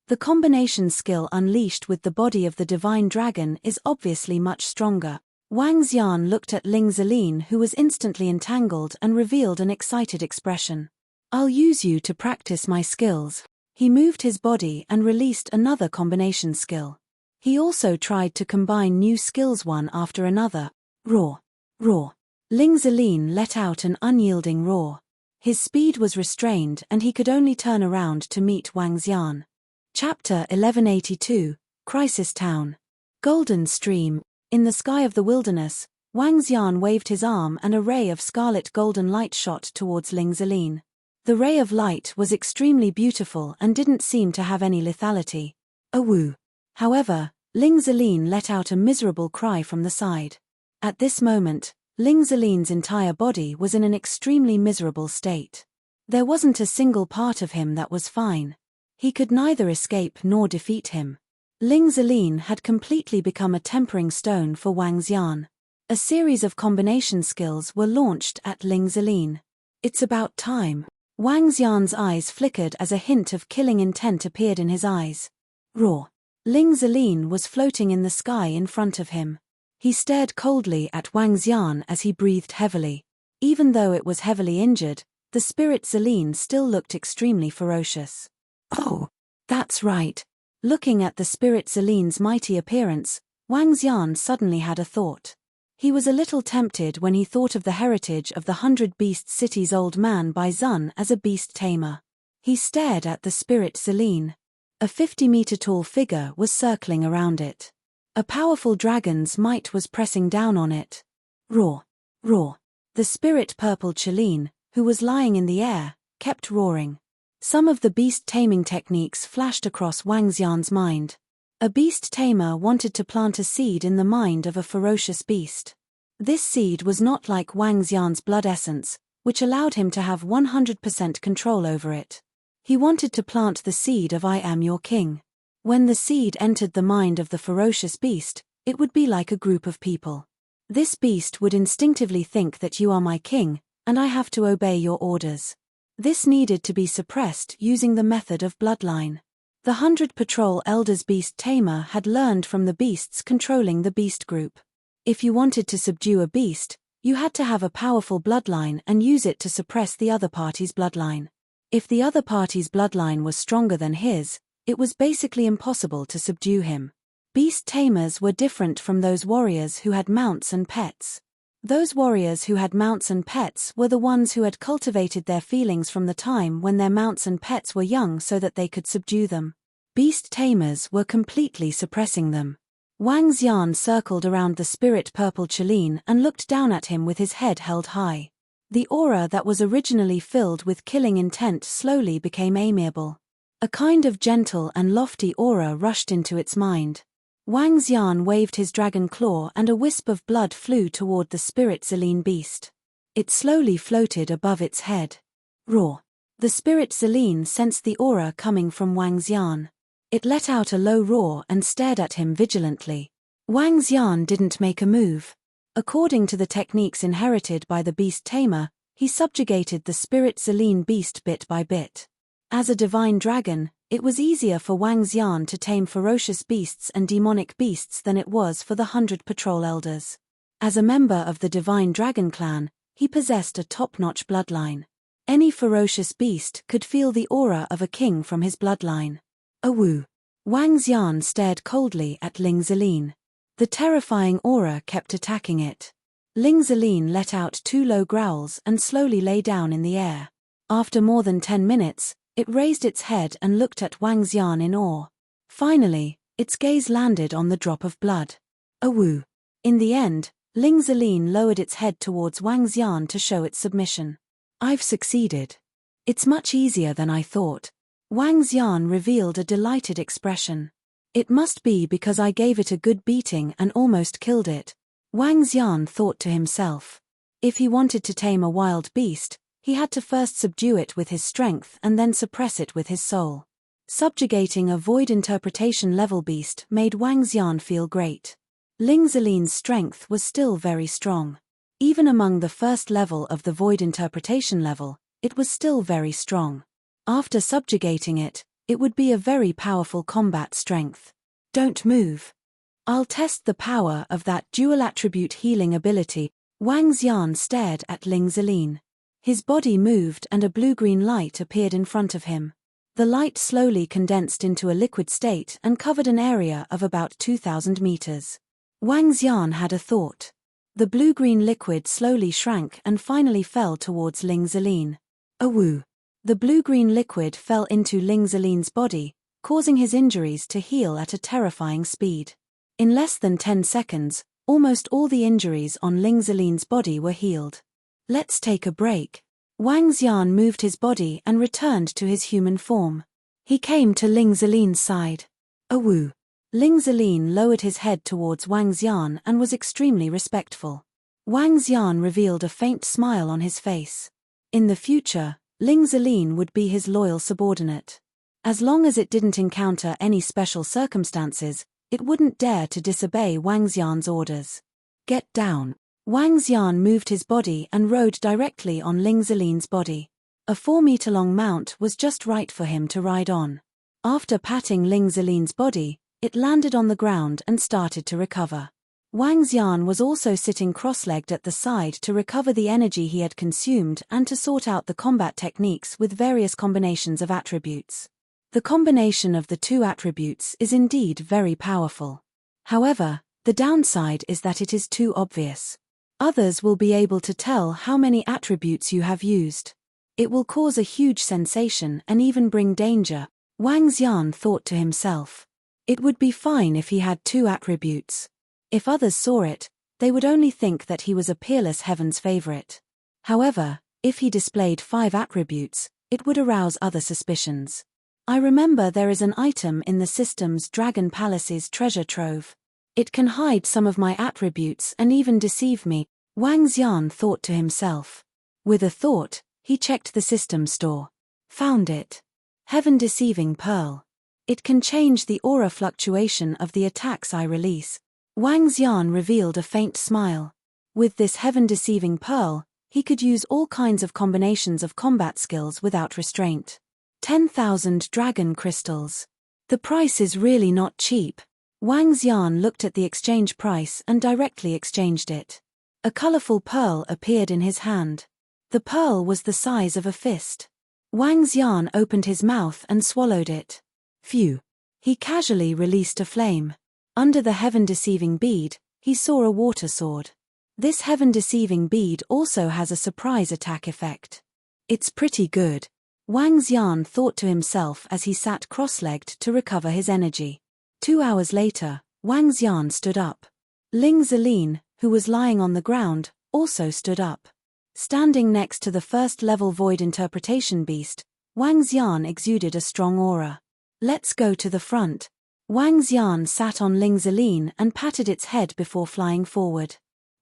The combination skill unleashed with the body of the divine dragon is obviously much stronger. Wang Xian looked at Ling Ziling, who was instantly entangled and revealed an excited expression. I'll use you to practice my skills. He moved his body and released another combination skill. He also tried to combine new skills one after another. Roar! Roar! Ling Ziling let out an unyielding roar. His speed was restrained and he could only turn around to meet Wang Xian. Chapter 1182, Crisis Town. Golden Stream. In the sky of the wilderness, Wang Xian waved his arm and a ray of scarlet golden light shot towards Ling Ziling. The ray of light was extremely beautiful and didn't seem to have any lethality. Awoo. However, Ling Zelin let out a miserable cry from the side. At this moment, Ling Zelin's entire body was in an extremely miserable state. There wasn't a single part of him that was fine. He could neither escape nor defeat him. Ling Zelin had completely become a tempering stone for Wang Xian. A series of combination skills were launched at Ling Zelin. It's about time. Wang Xian's eyes flickered as a hint of killing intent appeared in his eyes. Roar. Ling Zelin was floating in the sky in front of him. He stared coldly at Wang Xian as he breathed heavily. Even though it was heavily injured, the spirit Zelin still looked extremely ferocious. Oh, that's right. Looking at the spirit Zelin's mighty appearance, Wang Xian suddenly had a thought. He was a little tempted when he thought of the heritage of the 100 Beast City's old man Bai Zun as a beast tamer. He stared at the spirit Zelin. A 50-meter-tall figure was circling around it. A powerful dragon's might was pressing down on it. Roar. Roar. The spirit purple Chelin, who was lying in the air, kept roaring. Some of the beast taming techniques flashed across Wang Xian's mind. A beast tamer wanted to plant a seed in the mind of a ferocious beast. This seed was not like Wang Xian's blood essence, which allowed him to have 100% control over it. He wanted to plant the seed of I am your king. When the seed entered the mind of the ferocious beast, it would be like a group of people. This beast would instinctively think that you are my king, and I have to obey your orders. This needed to be suppressed using the method of bloodline. The 100 Patrol Elders Beast Tamer had learned from the beasts controlling the beast group. If you wanted to subdue a beast, you had to have a powerful bloodline and use it to suppress the other party's bloodline. If the other party's bloodline was stronger than his, it was basically impossible to subdue him. Beast tamers were different from those warriors who had mounts and pets. Those warriors who had mounts and pets were the ones who had cultivated their feelings from the time when their mounts and pets were young so that they could subdue them. Beast tamers were completely suppressing them. Wang Xian circled around the spirit purple Chelin and looked down at him with his head held high. The aura that was originally filled with killing intent slowly became amiable. A kind of gentle and lofty aura rushed into its mind. Wang Xian waved his dragon claw and a wisp of blood flew toward the spirit Zelin beast. It slowly floated above its head. Roar. The spirit Zelin sensed the aura coming from Wang Xian. It let out a low roar and stared at him vigilantly. Wang Xian didn't make a move. According to the techniques inherited by the beast tamer, he subjugated the spirit Zelin beast bit by bit. As a divine dragon, it was easier for Wang Xian to tame ferocious beasts and demonic beasts than it was for the 100 Patrol Elders. As a member of the Divine Dragon Clan, he possessed a top-notch bloodline. Any ferocious beast could feel the aura of a king from his bloodline. Awoo. Wang Xian stared coldly at Ling Zelin. The terrifying aura kept attacking it. Ling Zelin let out 2 low growls and slowly lay down in the air. After more than 10 minutes, it raised its head and looked at Wang Xian in awe. Finally, its gaze landed on the drop of blood. Awoo. In the end, Ling Zelin lowered its head towards Wang Xian to show its submission. I've succeeded. It's much easier than I thought. Wang Xian revealed a delighted expression. It must be because I gave it a good beating and almost killed it. Wang Xian thought to himself. If he wanted to tame a wild beast, he had to first subdue it with his strength and then suppress it with his soul. Subjugating a void interpretation level beast made Wang Xian feel great. Ling Zelin's strength was still very strong. Even among the first level of the void interpretation level, it was still very strong. After subjugating it, it would be a very powerful combat strength. Don't move. I'll test the power of that dual attribute healing ability. Wang Xian stared at Ling Zelin. His body moved and a blue-green light appeared in front of him. The light slowly condensed into a liquid state and covered an area of about 2,000 meters. Wang Xian had a thought. The blue-green liquid slowly shrank and finally fell towards Ling Zelin. Awoo. The blue-green liquid fell into Ling Zelin's body, causing his injuries to heal at a terrifying speed. In less than 10 seconds, almost all the injuries on Ling Zelin's body were healed. Let's take a break. Wang Xian moved his body and returned to his human form. He came to Ling Zilin's side. "Awu." Ling Zilin lowered his head towards Wang Xian and was extremely respectful. Wang Xian revealed a faint smile on his face. In the future, Ling Zilin would be his loyal subordinate. As long as it didn't encounter any special circumstances, it wouldn't dare to disobey Wang Xian's orders. "Get down." Wang Xian moved his body and rode directly on Ling Zilin's body. A 4-meter-long mount was just right for him to ride on. After patting Ling Zilin's body, it landed on the ground and started to recover. Wang Xian was also sitting cross-legged at the side to recover the energy he had consumed and to sort out the combat techniques with various combinations of attributes. The combination of the two attributes is indeed very powerful. However, the downside is that it is too obvious. Others will be able to tell how many attributes you have used. It will cause a huge sensation and even bring danger, Wang Xian thought to himself. It would be fine if he had 2 attributes. If others saw it, they would only think that he was a peerless heaven's favorite. However, if he displayed 5 attributes, it would arouse other suspicions. I remember there is an item in the system's Dragon Palace's treasure trove. It can hide some of my attributes and even deceive me, Wang Xian thought to himself. With a thought, he checked the system store. Found it. Heaven-deceiving pearl. It can change the aura fluctuation of the attacks I release. Wang Xian revealed a faint smile. With this heaven-deceiving pearl, he could use all kinds of combinations of combat skills without restraint. 10,000 dragon crystals. The price is really not cheap. Wang Xian looked at the exchange price and directly exchanged it. A colorful pearl appeared in his hand. The pearl was the size of a fist. Wang Xian opened his mouth and swallowed it. Phew. He casually released a flame. Under the heaven-deceiving bead, he saw a water sword. This heaven-deceiving bead also has a surprise attack effect. It's pretty good, Wang Xian thought to himself as he sat cross-legged to recover his energy. 2 hours later, Wang Xian stood up. Ling Zilin, who was lying on the ground, also stood up. Standing next to the first-level void interpretation beast, Wang Xian exuded a strong aura. Let's go to the front. Wang Xian sat on Ling Zilin and patted its head before flying forward.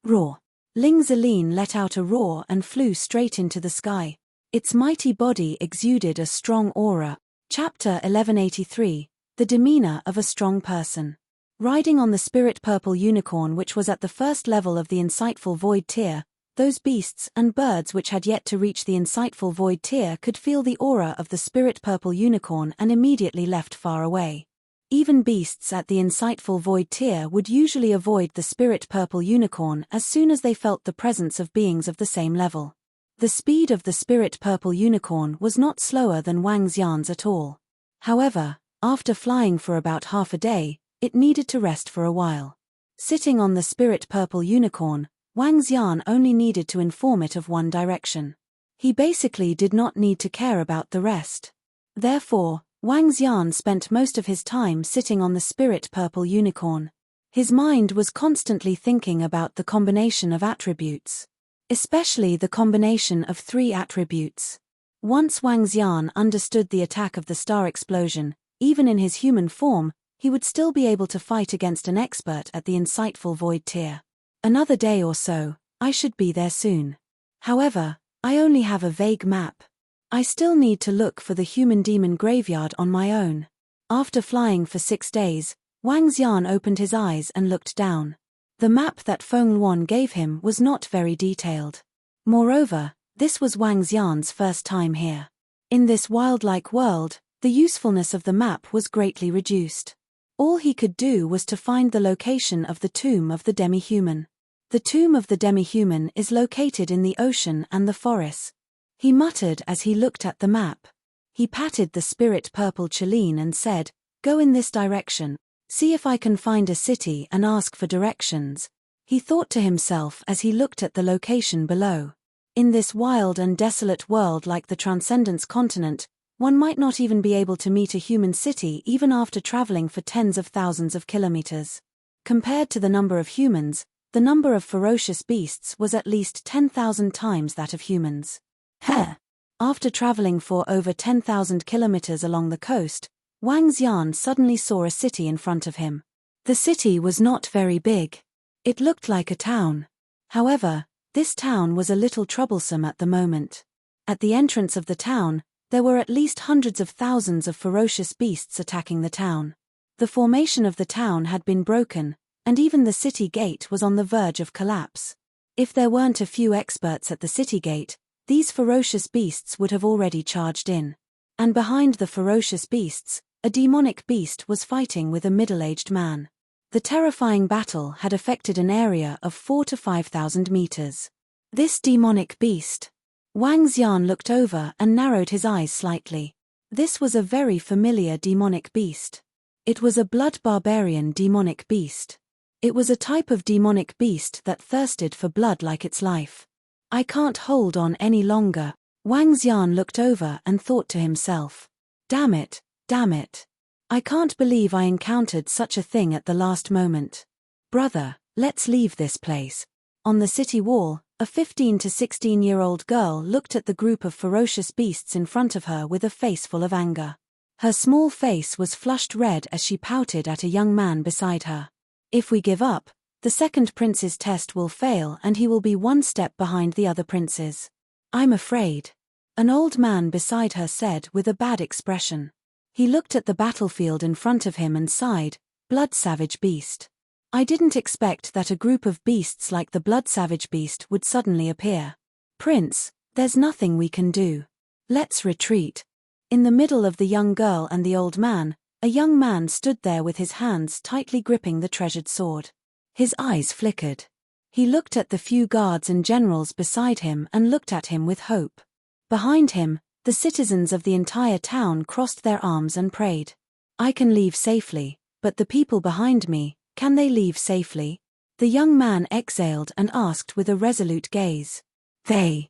Roar. Ling Zilin let out a roar and flew straight into the sky. Its mighty body exuded a strong aura. Chapter 1183, The Demeanor of a Strong Person. Riding on the spirit purple unicorn which was at the first level of the insightful void tier, those beasts and birds which had yet to reach the insightful void tier could feel the aura of the spirit purple unicorn and immediately left far away. Even beasts at the insightful void tier would usually avoid the spirit purple unicorn as soon as they felt the presence of beings of the same level. The speed of the spirit purple unicorn was not slower than Wang Xian's at all. However, after flying for about half a day, it needed to rest for a while. Sitting on the spirit purple unicorn, Wang Xian only needed to inform it of one direction. He basically did not need to care about the rest. Therefore, Wang Xian spent most of his time sitting on the spirit purple unicorn. His mind was constantly thinking about the combination of attributes. Especially the combination of 3 attributes. Once Wang Xian understood the attack of the star explosion, even in his human form, he would still be able to fight against an expert at the insightful void tier. Another day or so, I should be there soon. However, I only have a vague map. I still need to look for the human demon graveyard on my own. After flying for 6 days, Wang Xian opened his eyes and looked down. The map that Feng Luan gave him was not very detailed. Moreover, this was Wang Xian's first time here. In this wildlike world, the usefulness of the map was greatly reduced. All he could do was to find the location of the tomb of the demi-human. The tomb of the demi-human is located in the ocean and the forest. He muttered as he looked at the map. He patted the spirit purple Cheline and said, "Go in this direction. See if I can find a city and ask for directions," he thought to himself as he looked at the location below. In this wild and desolate world like the Transcendence continent, one might not even be able to meet a human city even after traveling for tens of thousands of kilometers. Compared to the number of humans, the number of ferocious beasts was at least 10,000 times that of humans. Heh! After traveling for over 10,000 kilometers along the coast, Wang Xian suddenly saw a city in front of him. The city was not very big. It looked like a town. However, this town was a little troublesome at the moment. At the entrance of the town, there were at least hundreds of thousands of ferocious beasts attacking the town. The formation of the town had been broken, and even the city gate was on the verge of collapse. If there weren't a few experts at the city gate, these ferocious beasts would have already charged in. And behind the ferocious beasts, a demonic beast was fighting with a middle-aged man. The terrifying battle had affected an area of 4,000 to 5,000 meters. This demonic beast. Wang Xian looked over and narrowed his eyes slightly. This was a very familiar demonic beast. It was a blood barbarian demonic beast. It was a type of demonic beast that thirsted for blood like its life. I can't hold on any longer. Wang Xian looked over and thought to himself. Damn it, damn it. I can't believe I encountered such a thing at the last moment. Brother, let's leave this place. On the city wall, a 15 to 16-year-old girl looked at the group of ferocious beasts in front of her with a face full of anger. Her small face was flushed red as she pouted at a young man beside her. If we give up, the second prince's test will fail and he will be one step behind the other princes. I'm afraid. An old man beside her said with a bad expression. He looked at the battlefield in front of him and sighed, Blood Savage Beast. I didn't expect that a group of beasts like the Blood Savage Beast would suddenly appear. Prince, there's nothing we can do. Let's retreat. In the middle of the young girl and the old man, a young man stood there with his hands tightly gripping the treasured sword. His eyes flickered. He looked at the few guards and generals beside him and looked at him with hope. Behind him, the citizens of the entire town crossed their arms and prayed. I can leave safely, but the people behind me, can they leave safely? The young man exhaled and asked with a resolute gaze. They.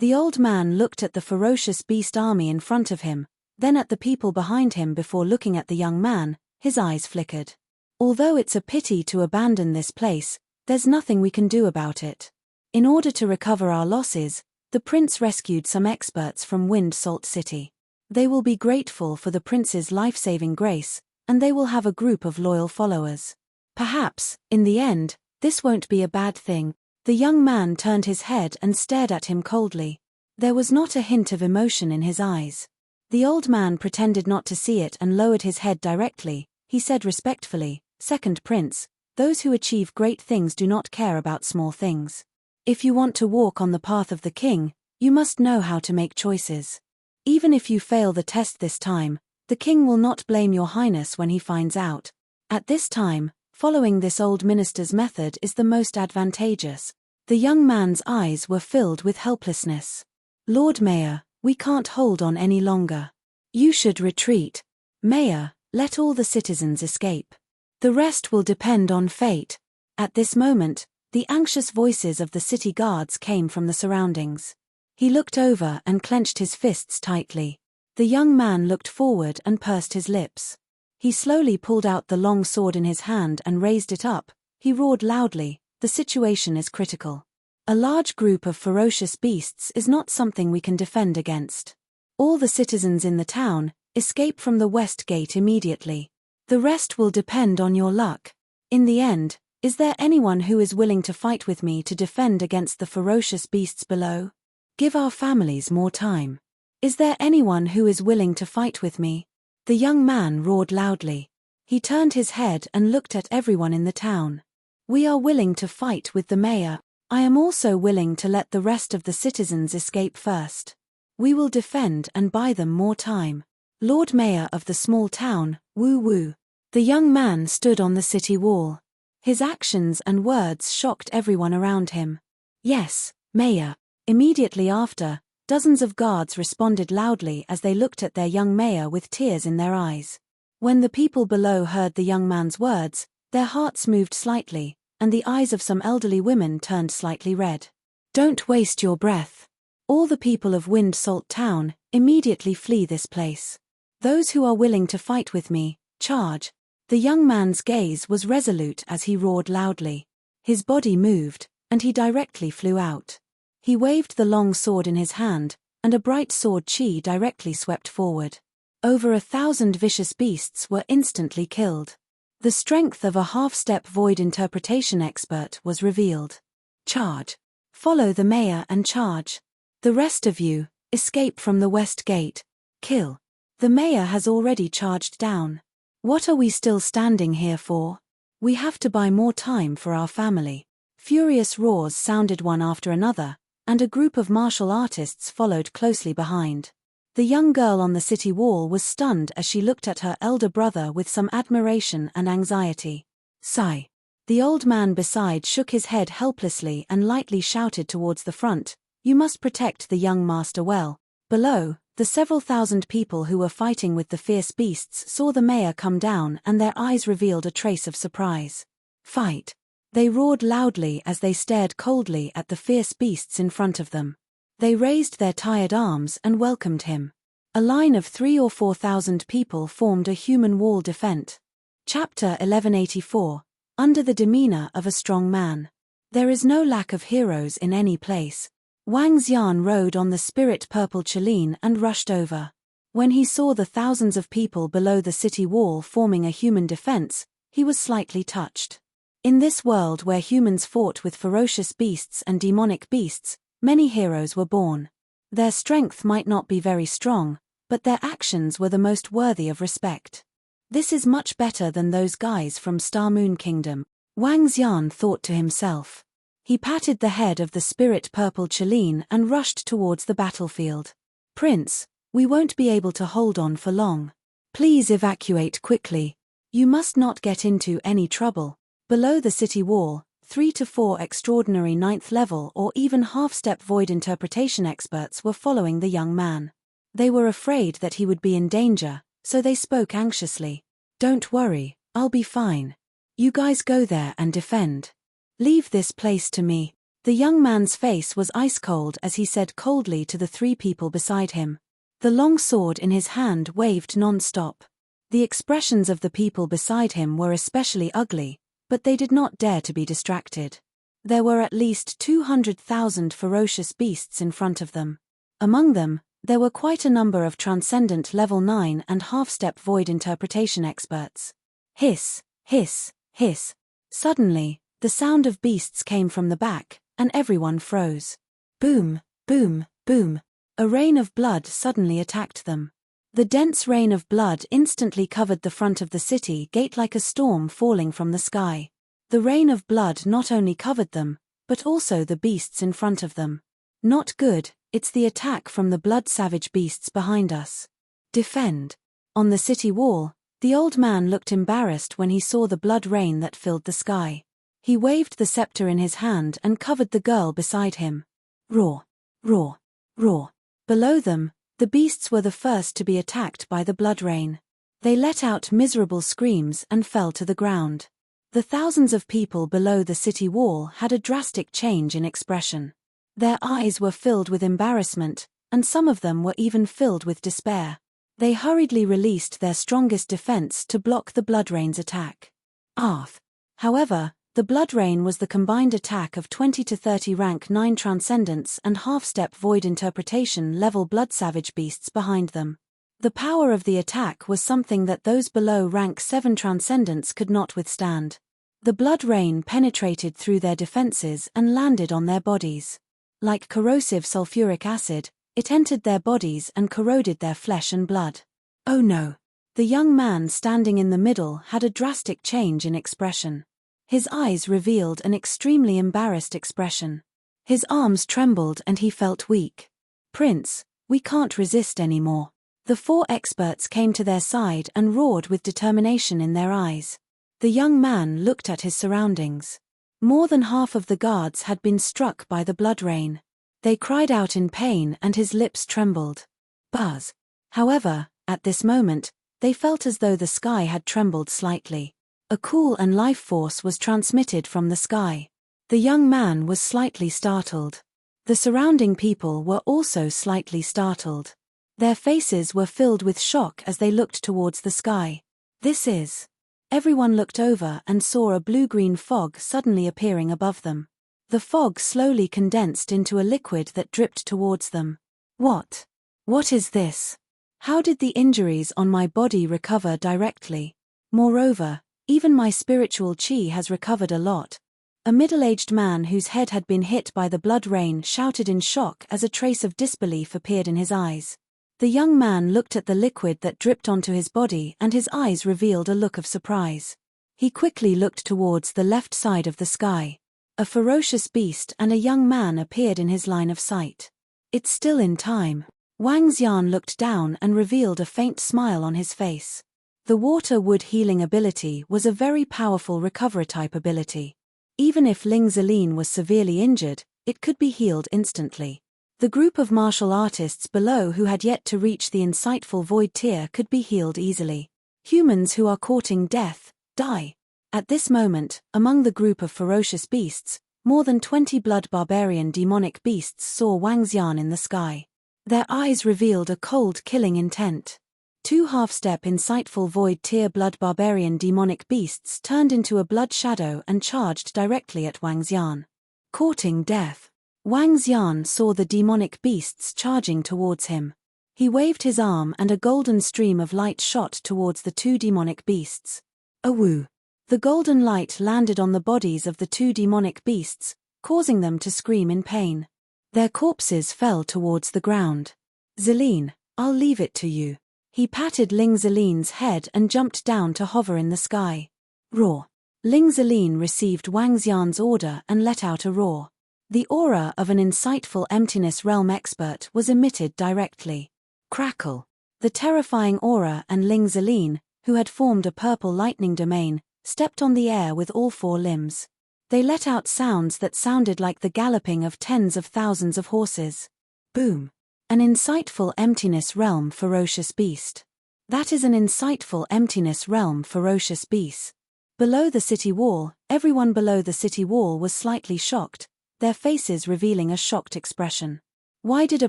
The old man looked at the ferocious beast army in front of him, then at the people behind him before looking at the young man. His eyes flickered. Although it's a pity to abandon this place, there's nothing we can do about it. In order to recover our losses, the prince rescued some experts from Wind Salt City. They will be grateful for the prince's life-saving grace, and they will have a group of loyal followers. Perhaps, in the end, this won't be a bad thing. The young man turned his head and stared at him coldly. There was not a hint of emotion in his eyes. The old man pretended not to see it and lowered his head directly. He said respectfully, Second Prince, those who achieve great things do not care about small things. If you want to walk on the path of the king, you must know how to make choices. Even if you fail the test this time, the king will not blame your highness when he finds out. At this time, following this old minister's method is the most advantageous. The young man's eyes were filled with helplessness. Lord Mayor, we can't hold on any longer. You should retreat. Mayor, let all the citizens escape. The rest will depend on fate. At this moment, the anxious voices of the city guards came from the surroundings. He looked over and clenched his fists tightly. The young man looked forward and pursed his lips. He slowly pulled out the long sword in his hand and raised it up. He roared loudly, the situation is critical. A large group of ferocious beasts is not something we can defend against. All the citizens in the town, escape from the west gate immediately. The rest will depend on your luck. In the end, is there anyone who is willing to fight with me to defend against the ferocious beasts below? Give our families more time. Is there anyone who is willing to fight with me? The young man roared loudly. He turned his head and looked at everyone in the town. We are willing to fight with the mayor. I am also willing to let the rest of the citizens escape first. We will defend and buy them more time. Lord Mayor of the small town, woo woo. The young man stood on the city wall. His actions and words shocked everyone around him. Yes, Mayor. Immediately after, dozens of guards responded loudly as they looked at their young mayor with tears in their eyes. When the people below heard the young man's words, their hearts moved slightly, and the eyes of some elderly women turned slightly red. Don't waste your breath. All the people of Wind Salt Town, immediately flee this place. Those who are willing to fight with me, charge. The young man's gaze was resolute as he roared loudly. His body moved, and he directly flew out. He waved the long sword in his hand, and a bright sword chi directly swept forward. Over 1,000 vicious beasts were instantly killed. The strength of a half-step void interpretation expert was revealed. Charge. Follow the mayor and charge. The rest of you, escape from the west gate. Kill. The mayor has already charged down. What are we still standing here for? We have to buy more time for our family. Furious roars sounded one after another, and a group of martial artists followed closely behind. The young girl on the city wall was stunned as she looked at her elder brother with some admiration and anxiety. Sigh. The old man beside shook his head helplessly and lightly shouted towards the front, "You must protect the young master well." Below, the several thousand people who were fighting with the fierce beasts saw the mayor come down and their eyes revealed a trace of surprise. Fight. They roared loudly as they stared coldly at the fierce beasts in front of them. They raised their tired arms and welcomed him. A line of 3,000 or 4,000 people formed a human wall defense. Chapter 1184. Under the demeanor of a strong man. There is no lack of heroes in any place. Wang Xian rode on the spirit purple Cheline and rushed over. When he saw the thousands of people below the city wall forming a human defense, he was slightly touched. In this world where humans fought with ferocious beasts and demonic beasts, many heroes were born. Their strength might not be very strong, but their actions were the most worthy of respect. This is much better than those guys from Star Moon Kingdom, Wang Xian thought to himself. He patted the head of the spirit purple Cheline and rushed towards the battlefield. "Prince, we won't be able to hold on for long. Please evacuate quickly. You must not get into any trouble." Below the city wall, 3 to 4 extraordinary 9th level or even half-step void interpretation experts were following the young man. They were afraid that he would be in danger, so they spoke anxiously. "Don't worry, I'll be fine. You guys go there and defend. Leave this place to me." The young man's face was ice-cold as he said coldly to the 3 people beside him. The long sword in his hand waved non-stop. The expressions of the people beside him were especially ugly, but they did not dare to be distracted. There were at least 200,000 ferocious beasts in front of them. Among them, there were quite a number of transcendent level 9 and half-step void interpretation experts. Hiss, hiss, hiss. Suddenly, the sound of beasts came from the back, and everyone froze. Boom, boom, boom. A rain of blood suddenly attacked them. The dense rain of blood instantly covered the front of the city gate like a storm falling from the sky. The rain of blood not only covered them, but also the beasts in front of them. Not good, it's the attack from the blood-savage beasts behind us. Defend. On the city wall, the old man looked embarrassed when he saw the blood rain that filled the sky. He waved the scepter in his hand and covered the girl beside him. Roar, roar, roar. Below them, the beasts were the first to be attacked by the blood rain. They let out miserable screams and fell to the ground. The thousands of people below the city wall had a drastic change in expression. Their eyes were filled with embarrassment, and some of them were even filled with despair. They hurriedly released their strongest defense to block the blood rain's attack. However, the blood rain was the combined attack of 20 to 30 rank 9 transcendents and half-step void interpretation level blood-savage beasts behind them. The power of the attack was something that those below rank 7 transcendents could not withstand. The blood rain penetrated through their defenses and landed on their bodies. Like corrosive sulfuric acid, it entered their bodies and corroded their flesh and blood. Oh no! The young man standing in the middle had a drastic change in expression. His eyes revealed an extremely embarrassed expression. His arms trembled and he felt weak. "Prince, we can't resist anymore." The 4 experts came to their side and roared with determination in their eyes. The young man looked at his surroundings. More than half of the guards had been struck by the blood rain. They cried out in pain and his lips trembled. Buzz. However, at this moment, they felt as though the sky had trembled slightly. A cool and life force was transmitted from the sky. The young man was slightly startled. The surrounding people were also slightly startled. Their faces were filled with shock as they looked towards the sky. This is. Everyone looked over and saw a blue-green fog suddenly appearing above them. The fog slowly condensed into a liquid that dripped towards them. What? What is this? How did the injuries on my body recover directly? Moreover, even my spiritual chi has recovered a lot. A middle-aged man whose head had been hit by the blood rain shouted in shock as a trace of disbelief appeared in his eyes. The young man looked at the liquid that dripped onto his body and his eyes revealed a look of surprise. He quickly looked towards the left side of the sky. A ferocious beast and a young man appeared in his line of sight. It's still in time. Wang Xian looked down and revealed a faint smile on his face. The water wood healing ability was a very powerful recovery type ability. Even if Ling Zelin was severely injured, it could be healed instantly. The group of martial artists below who had yet to reach the insightful void tier could be healed easily. Humans who are courting death, die. At this moment, among the group of ferocious beasts, more than 20 blood barbarian demonic beasts saw Wang Xian in the sky. Their eyes revealed a cold killing intent. 2 half-step insightful void tier blood barbarian demonic beasts turned into a blood shadow and charged directly at Wang Xian. Courting death. Wang Xian saw the demonic beasts charging towards him. He waved his arm and a golden stream of light shot towards the 2 demonic beasts. Awoo! The golden light landed on the bodies of the 2 demonic beasts, causing them to scream in pain. Their corpses fell towards the ground. Zelin, I'll leave it to you. He patted Ling Zelin's head and jumped down to hover in the sky. Roar. Ling Zelin received Wang Xian's order and let out a roar. The aura of an insightful emptiness realm expert was emitted directly. Crackle. The terrifying aura and Ling Zelin, who had formed a purple lightning domain, stepped on the air with all 4 limbs. They let out sounds that sounded like the galloping of tens of thousands of horses. Boom. An insightful emptiness realm ferocious beast. That is an insightful emptiness realm ferocious beast. Below the city wall, everyone below the city wall was slightly shocked, their faces revealing a shocked expression. Why did a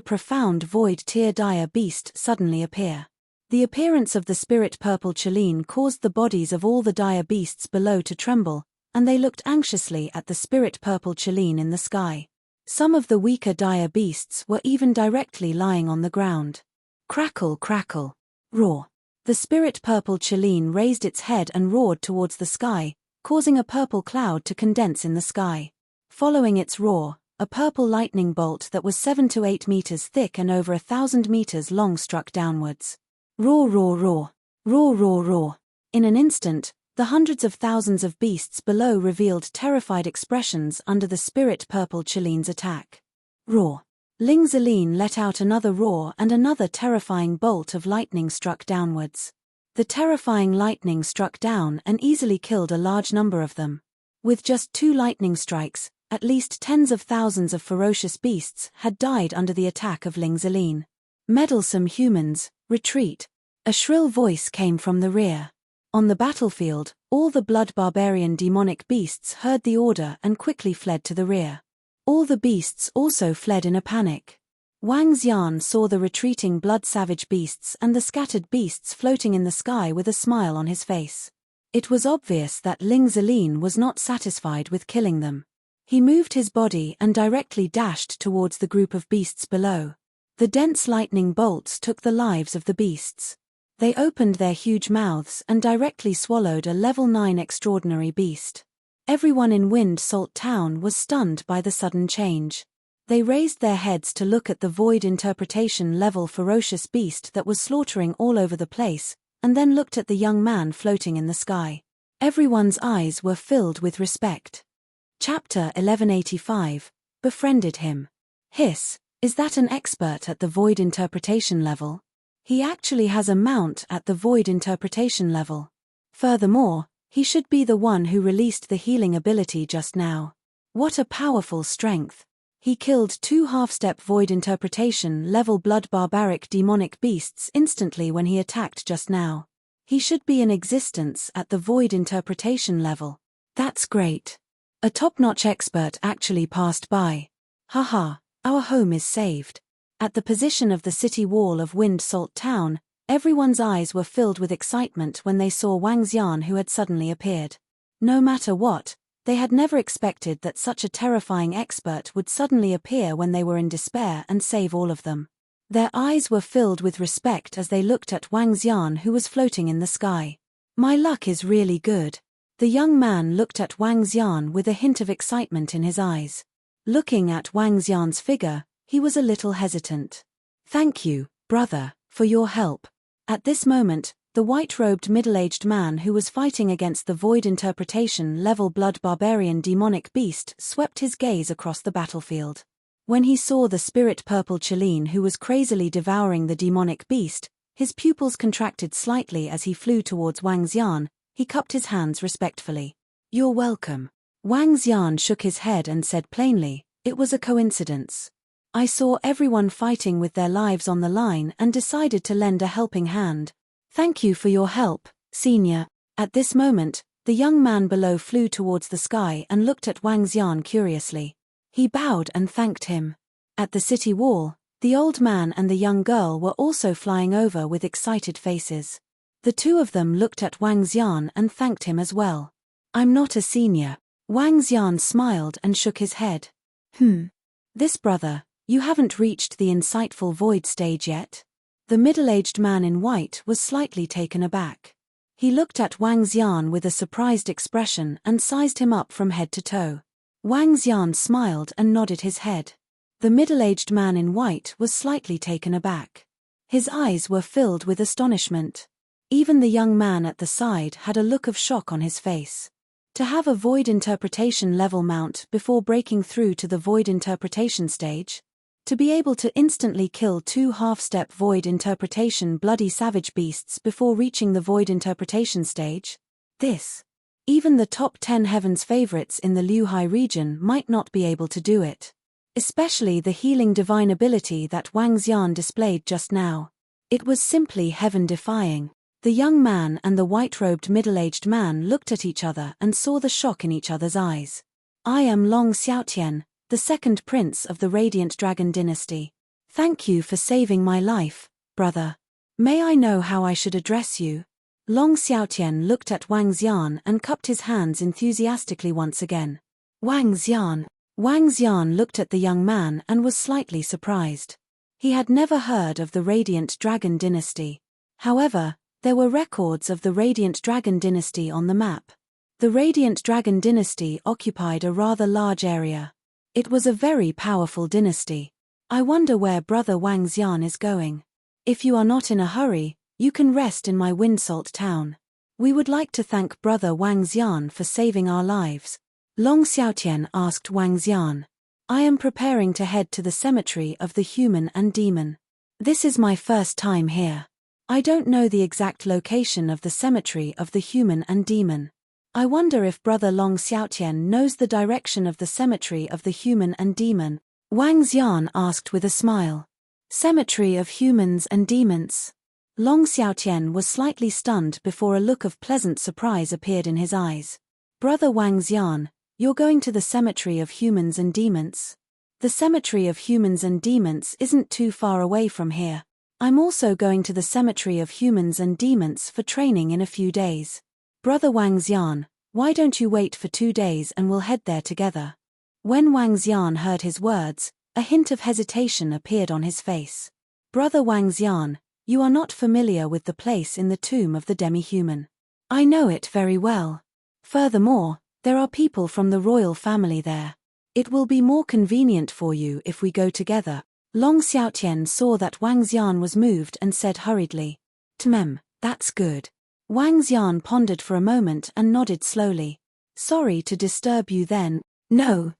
profound void tier dire beast suddenly appear? The appearance of the spirit purple Chelene caused the bodies of all the dire beasts below to tremble, and they looked anxiously at the spirit purple Chelene in the sky. Some of the weaker dire beasts were even directly lying on the ground. Crackle, crackle. Roar. The spirit purple Chelene raised its head and roared towards the sky, causing a purple cloud to condense in the sky. Following its roar, a purple lightning bolt that was 7 to 8 meters thick and over 1,000 meters long struck downwards. Roar, roar, roar. Roar, roar, roar. In an instant, the hundreds of thousands of beasts below revealed terrified expressions under the spirit purple Chelene's attack. Roar. Ling Zelin let out another roar and another terrifying bolt of lightning struck downwards. The terrifying lightning struck down and easily killed a large number of them. With just 2 lightning strikes, at least tens of thousands of ferocious beasts had died under the attack of Ling Zelin. Meddlesome humans, retreat. A shrill voice came from the rear. On the battlefield, all the blood barbarian demonic beasts heard the order and quickly fled to the rear. All the beasts also fled in a panic. Wang Xian saw the retreating blood savage beasts and the scattered beasts floating in the sky with a smile on his face. It was obvious that Ling Zelin was not satisfied with killing them. He moved his body and directly dashed towards the group of beasts below. The dense lightning bolts took the lives of the beasts. They opened their huge mouths and directly swallowed a level 9 extraordinary beast. Everyone in Wind Salt Town was stunned by the sudden change. They raised their heads to look at the void interpretation level ferocious beast that was slaughtering all over the place, and then looked at the young man floating in the sky. Everyone's eyes were filled with respect. Chapter 1185, Befriended him. Hiss, is that an expert at the void interpretation level? He actually has a mount at the void interpretation level. Furthermore, he should be the one who released the healing ability just now. What a powerful strength. He killed 2 half-step void interpretation level blood barbaric demonic beasts instantly when he attacked just now. He should be in existence at the void interpretation level. That's great. A top-notch expert actually passed by. Haha, our home is saved. At the position of the city wall of Wind Salt Town, everyone's eyes were filled with excitement when they saw Wang Xian who had suddenly appeared. No matter what, they had never expected that such a terrifying expert would suddenly appear when they were in despair and save all of them. Their eyes were filled with respect as they looked at Wang Xian, who was floating in the sky. My luck is really good. The young man looked at Wang Xian with a hint of excitement in his eyes. Looking at Wang Xian's figure, he was a little hesitant. Thank you, brother, for your help. At this moment, the white-robed middle-aged man who was fighting against the void interpretation level blood barbarian demonic beast swept his gaze across the battlefield. When he saw the spirit-purple Cheline who was crazily devouring the demonic beast, his pupils contracted slightly as he flew towards Wang Xian. He cupped his hands respectfully. You're welcome. Wang Xian shook his head and said plainly, it was a coincidence. I saw everyone fighting with their lives on the line and decided to lend a helping hand. Thank you for your help, senior. At this moment, the young man below flew towards the sky and looked at Wang Xian curiously. He bowed and thanked him. At the city wall, the old man and the young girl were also flying over with excited faces. The two of them looked at Wang Xian and thanked him as well. I'm not a senior. Wang Xian smiled and shook his head. This brother, you haven't reached the insightful void stage yet? The middle-aged man in white was slightly taken aback. He looked at Wang Xian with a surprised expression and sized him up from head to toe. Wang Xian smiled and nodded his head. The middle-aged man in white was slightly taken aback. His eyes were filled with astonishment. Even the young man at the side had a look of shock on his face. To have a void interpretation level mount before breaking through to the void interpretation stage? To be able to instantly kill 2 half-step void interpretation bloody savage beasts before reaching the void interpretation stage? This. Even the top 10 heavens favorites in the Liuhai region might not be able to do it. Especially the healing divine ability that Wang Xian displayed just now. It was simply heaven-defying. The young man and the white-robed middle-aged man looked at each other and saw the shock in each other's eyes. I am Long Xiaotian, the second prince of the Radiant Dragon Dynasty. Thank you for saving my life, brother. May I know how I should address you? Long Xiaotian looked at Wang Xian and cupped his hands enthusiastically once again. Wang Xian. Wang Xian looked at the young man and was slightly surprised. He had never heard of the Radiant Dragon Dynasty. However, there were records of the Radiant Dragon Dynasty on the map. The Radiant Dragon Dynasty occupied a rather large area. It was a very powerful dynasty. I wonder where brother Wang Xian is going. If you are not in a hurry, you can rest in my Windsalt town. We would like to thank brother Wang Xian for saving our lives. Long Xiaotian asked Wang Xian. I am preparing to head to the cemetery of the human and demon. This is my first time here. I don't know the exact location of the cemetery of the human and demon. I wonder if brother Long Xiaotian knows the direction of the cemetery of the human and demon. Wang Xian asked with a smile. Cemetery of humans and demons. Long Xiaotian was slightly stunned before a look of pleasant surprise appeared in his eyes. Brother Wang Xian, you're going to the cemetery of humans and demons? The cemetery of humans and demons isn't too far away from here. I'm also going to the cemetery of humans and demons for training in a few days. Brother Wang Xian, why don't you wait for 2 days and we'll head there together? When Wang Xian heard his words, a hint of hesitation appeared on his face. Brother Wang Xian, you are not familiar with the place in the tomb of the demi-human. I know it very well. Furthermore, there are people from the royal family there. It will be more convenient for you if we go together. Long Xiaotian saw that Wang Xian was moved and said hurriedly. That's good. Wang Xian pondered for a moment and nodded slowly. Sorry to disturb you then. No.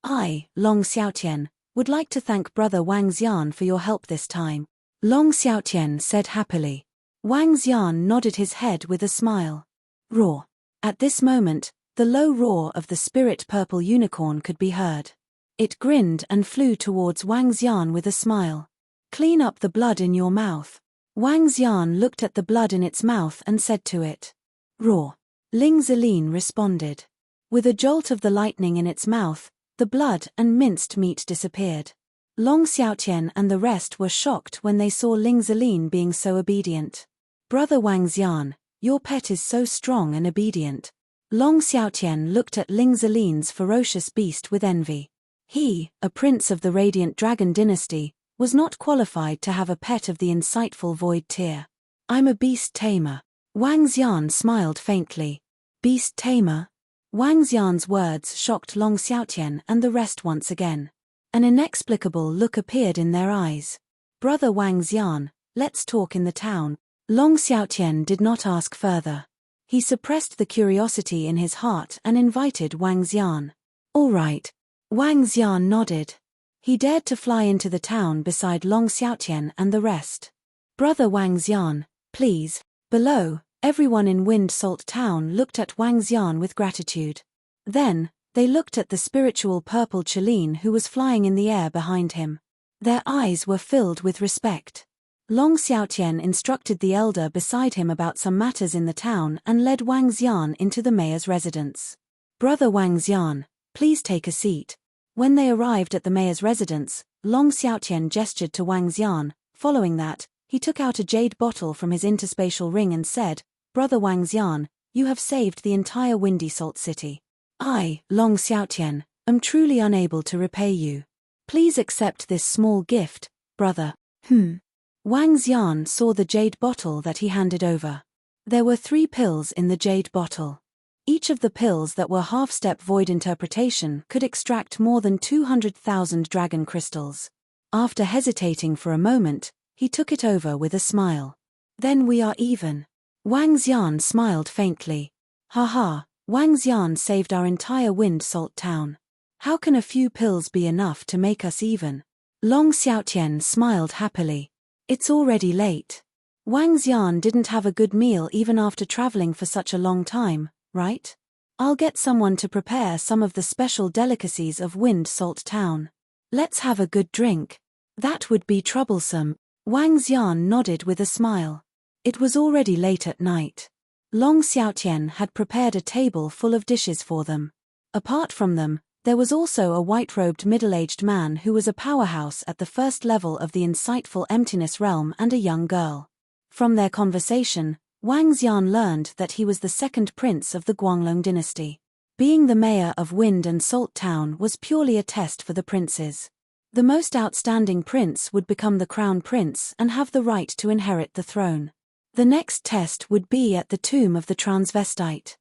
I, Long Xiaotian, would like to thank brother Wang Xian for your help this time. Long Xiaotian said happily. Wang Xian nodded his head with a smile. Roar. At this moment, the low roar of the spirit-purple unicorn could be heard. It grinned and flew towards Wang Xian with a smile. Clean up the blood in your mouth. Wang Xian looked at the blood in its mouth and said to it. Roar. Ling Zeline responded. With a jolt of the lightning in its mouth, the blood and minced meat disappeared. Long Xiaotian and the rest were shocked when they saw Ling Zeline being so obedient. Brother Wang Xian, your pet is so strong and obedient. Long Xiaotian looked at Ling Zeline's ferocious beast with envy. He, a prince of the Radiant Dragon Dynasty, was not qualified to have a pet of the insightful void tier. I'm a beast tamer. Wang Xian smiled faintly. Beast tamer? Wang Xian's words shocked Long Xiaotian and the rest once again. An inexplicable look appeared in their eyes. Brother Wang Xian, let's talk in the town. Long Xiaotian did not ask further. He suppressed the curiosity in his heart and invited Wang Xian. All right. Wang Xian nodded. He dared to fly into the town beside Long Xiaotian and the rest. Brother Wang Xian, please. Below, everyone in Wind Salt Town looked at Wang Xian with gratitude. Then, they looked at the spiritual purple Chelin who was flying in the air behind him. Their eyes were filled with respect. Long Xiaotian instructed the elder beside him about some matters in the town and led Wang Xian into the mayor's residence. Brother Wang Xian, please take a seat. When they arrived at the mayor's residence, Long Xiaotian gestured to Wang Xian. Following that, he took out a jade bottle from his interspatial ring and said, Brother Wang Xian, you have saved the entire Windy Salt City. I, Long Xiaotian, am truly unable to repay you. Please accept this small gift, brother. Wang Xian saw the jade bottle that he handed over. There were 3 pills in the jade bottle. Each of the pills that were half-step void interpretation could extract more than 200,000 dragon crystals. After hesitating for a moment, he took it over with a smile. Then we are even. Wang Xian smiled faintly. Haha, Wang Xian saved our entire Wind Salt Town. How can a few pills be enough to make us even? Long Xiaotian smiled happily. It's already late. Wang Xian didn't have a good meal even after traveling for such a long time, right? I'll get someone to prepare some of the special delicacies of Wind Salt Town. Let's have a good drink. That would be troublesome. Wang Xian nodded with a smile. It was already late at night. Long Xiaotian had prepared a table full of dishes for them. Apart from them, there was also a white-robed middle-aged man who was a powerhouse at the first level of the insightful emptiness realm and a young girl. From their conversation, Wang Xian learned that he was the second prince of the Guanglong dynasty. Being the mayor of Wind and Salt Town was purely a test for the princes. The most outstanding prince would become the crown prince and have the right to inherit the throne. The next test would be at the tomb of the transvestite.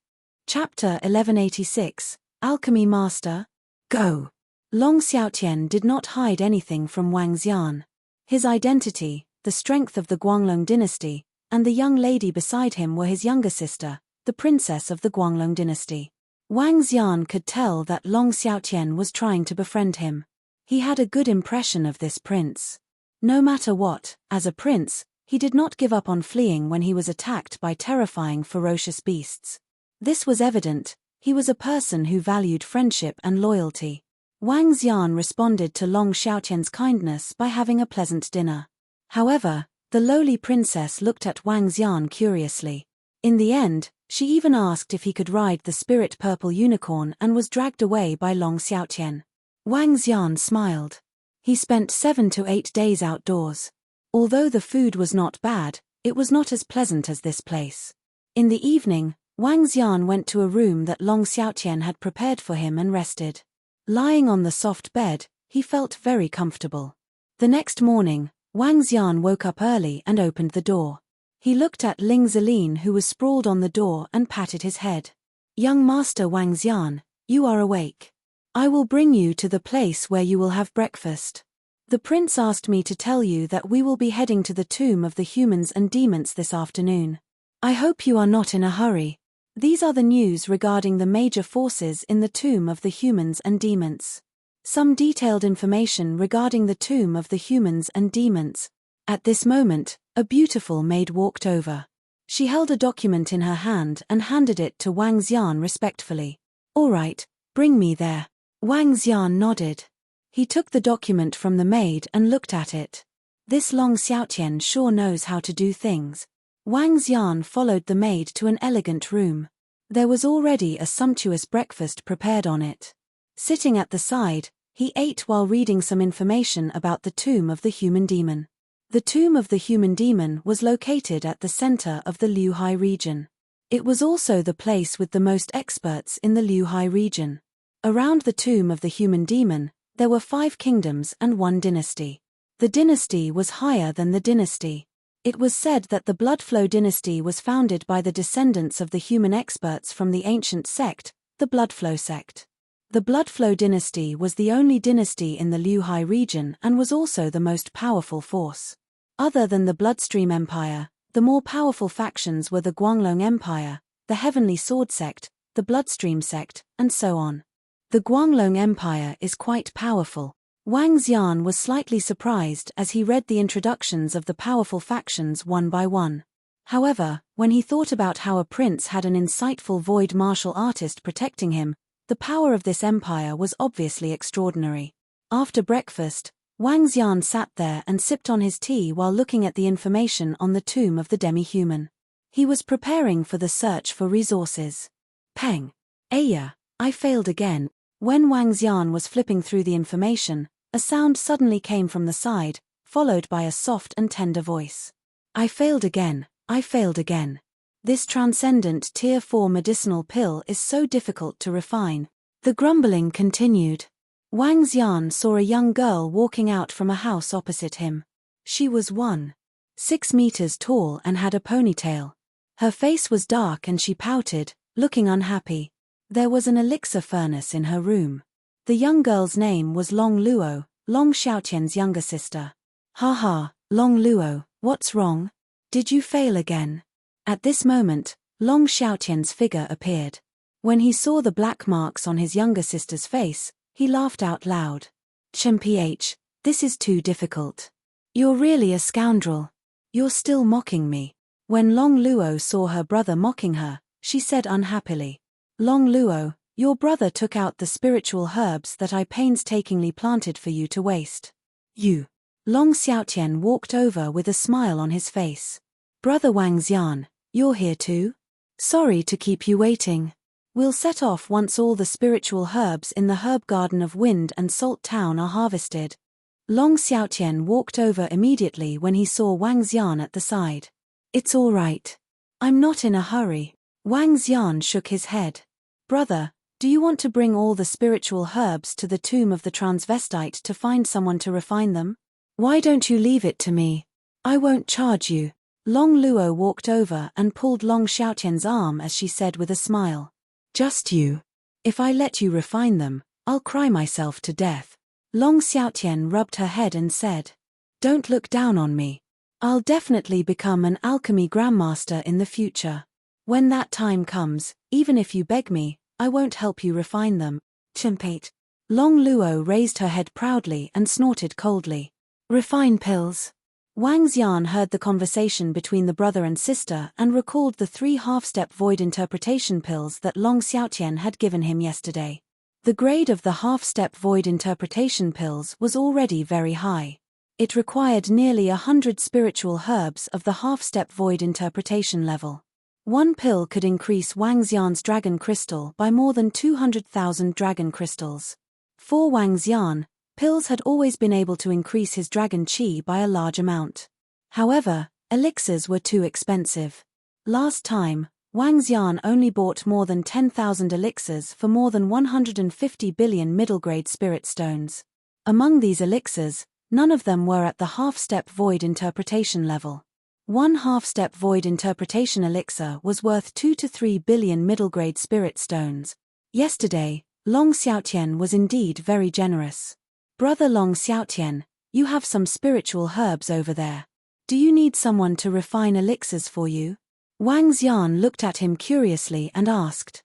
Chapter 1186, Alchemy Master. Go! Long Xiaotian did not hide anything from Wang Xian. His identity, the strength of the Guanglong dynasty, and the young lady beside him were his younger sister, the princess of the Guanglong dynasty. Wang Xian could tell that Long Xiaotian was trying to befriend him. He had a good impression of this prince. No matter what, as a prince, he did not give up on fleeing when he was attacked by terrifying ferocious beasts. This was evident. He was a person who valued friendship and loyalty. Wang Xian responded to Long Xiaotian's kindness by having a pleasant dinner. However, the lowly princess looked at Wang Xian curiously. In the end, she even asked if he could ride the spirit purple unicorn and was dragged away by Long Xiaotian. Wang Xian smiled. He spent 7 to 8 days outdoors. Although the food was not bad, it was not as pleasant as this place. In the evening, Wang Xian went to a room that Long Xiaotian had prepared for him and rested. Lying on the soft bed, he felt very comfortable. The next morning, Wang Xian woke up early and opened the door. He looked at Ling Zelin who was sprawled on the door and patted his head. Young Master Wang Xian, you are awake. I will bring you to the place where you will have breakfast. The prince asked me to tell you that we will be heading to the tomb of the humans and demons this afternoon. I hope you are not in a hurry. These are the news regarding the major forces in the tomb of the humans and demons. Some detailed information regarding the tomb of the humans and demons. At this moment, a beautiful maid walked over. She held a document in her hand and handed it to Wang Xian respectfully. All right, bring me there. Wang Xian nodded. He took the document from the maid and looked at it. This Long Xiaotian sure knows how to do things. Wang Xian followed the maid to an elegant room. There was already a sumptuous breakfast prepared on it. Sitting at the side, he ate while reading some information about the tomb of the human demon. The tomb of the human demon was located at the center of the Liuhai region. It was also the place with the most experts in the Liuhai region. Around the tomb of the human demon, there were 5 kingdoms and 1 dynasty. The dynasty was higher than the dynasty. It was said that the blood flow dynasty was founded by the descendants of the human experts from the ancient sect, the blood flow sect. The blood flow dynasty was the only dynasty in the Liuhai region and was also the most powerful force. Other than the Bloodstream Empire, the more powerful factions were the Guanglong Empire, the Heavenly Sword sect, the Bloodstream sect, and so on. The Guanglong Empire is quite powerful. Wang Xian was slightly surprised as he read the introductions of the powerful factions one by one. However, when he thought about how a prince had an insightful void martial artist protecting him, the power of this empire was obviously extraordinary. After breakfast, Wang Xian sat there and sipped on his tea while looking at the information on the tomb of the demi-human. He was preparing for the search for resources. Peng. Aya, I failed again. When Wang Xian was flipping through the information, a sound suddenly came from the side, followed by a soft and tender voice. I failed again, I failed again. This transcendent Tier 4 medicinal pill is so difficult to refine. The grumbling continued. Wang Xian saw a young girl walking out from a house opposite him. She was 1.6 meters tall and had a ponytail. Her face was dark and she pouted, looking unhappy. There was an elixir furnace in her room. The young girl's name was Long Luo, Long Xiaotian's younger sister. Ha, Long Luo, what's wrong? Did you fail again? At this moment, Long Xiaotian's figure appeared. When he saw the black marks on his younger sister's face, he laughed out loud. Chen-ph, this is too difficult. You're really a scoundrel. You're still mocking me. When Long Luo saw her brother mocking her, she said unhappily. Long Luo, your brother took out the spiritual herbs that I painstakingly planted for you to waste. You. Long Xiaotian walked over with a smile on his face. Brother Wang Xian, you're here too? Sorry to keep you waiting. We'll set off once all the spiritual herbs in the herb garden of Wind and Salt Town are harvested. Long Xiaotian walked over immediately when he saw Wang Xian at the side. It's all right. I'm not in a hurry. Wang Xian shook his head. Brother, do you want to bring all the spiritual herbs to the tomb of the transvestite to find someone to refine them? Why don't you leave it to me? I won't charge you. Long Luo walked over and pulled Long Xiaotian's arm as she said with a smile. Just you. If I let you refine them, I'll cry myself to death. Long Xiaotian rubbed her head and said. Don't look down on me. I'll definitely become an alchemy grandmaster in the future. When that time comes, even if you beg me, I won't help you refine them. Chimpate. Long Luo raised her head proudly and snorted coldly. Refine pills. Wang Xian heard the conversation between the brother and sister and recalled the 3 half-step void interpretation pills that Long Xiaotian had given him yesterday. The grade of the half-step void interpretation pills was already very high. It required nearly 100 spiritual herbs of the half-step void interpretation level. One pill could increase Wang Xian's dragon crystal by more than 200,000 dragon crystals. For Wang Xian, pills had always been able to increase his dragon qi by a large amount. However, elixirs were too expensive. Last time, Wang Xian only bought more than 10,000 elixirs for more than 150 billion middle-grade spirit stones. Among these elixirs, none of them were at the half-step void interpretation level. One half-step void interpretation elixir was worth 2 to 3 billion middle-grade spirit stones. Yesterday, Long Xiaotian was indeed very generous. Brother Long Xiaotian, you have some spiritual herbs over there. Do you need someone to refine elixirs for you? Wang Xian looked at him curiously and asked.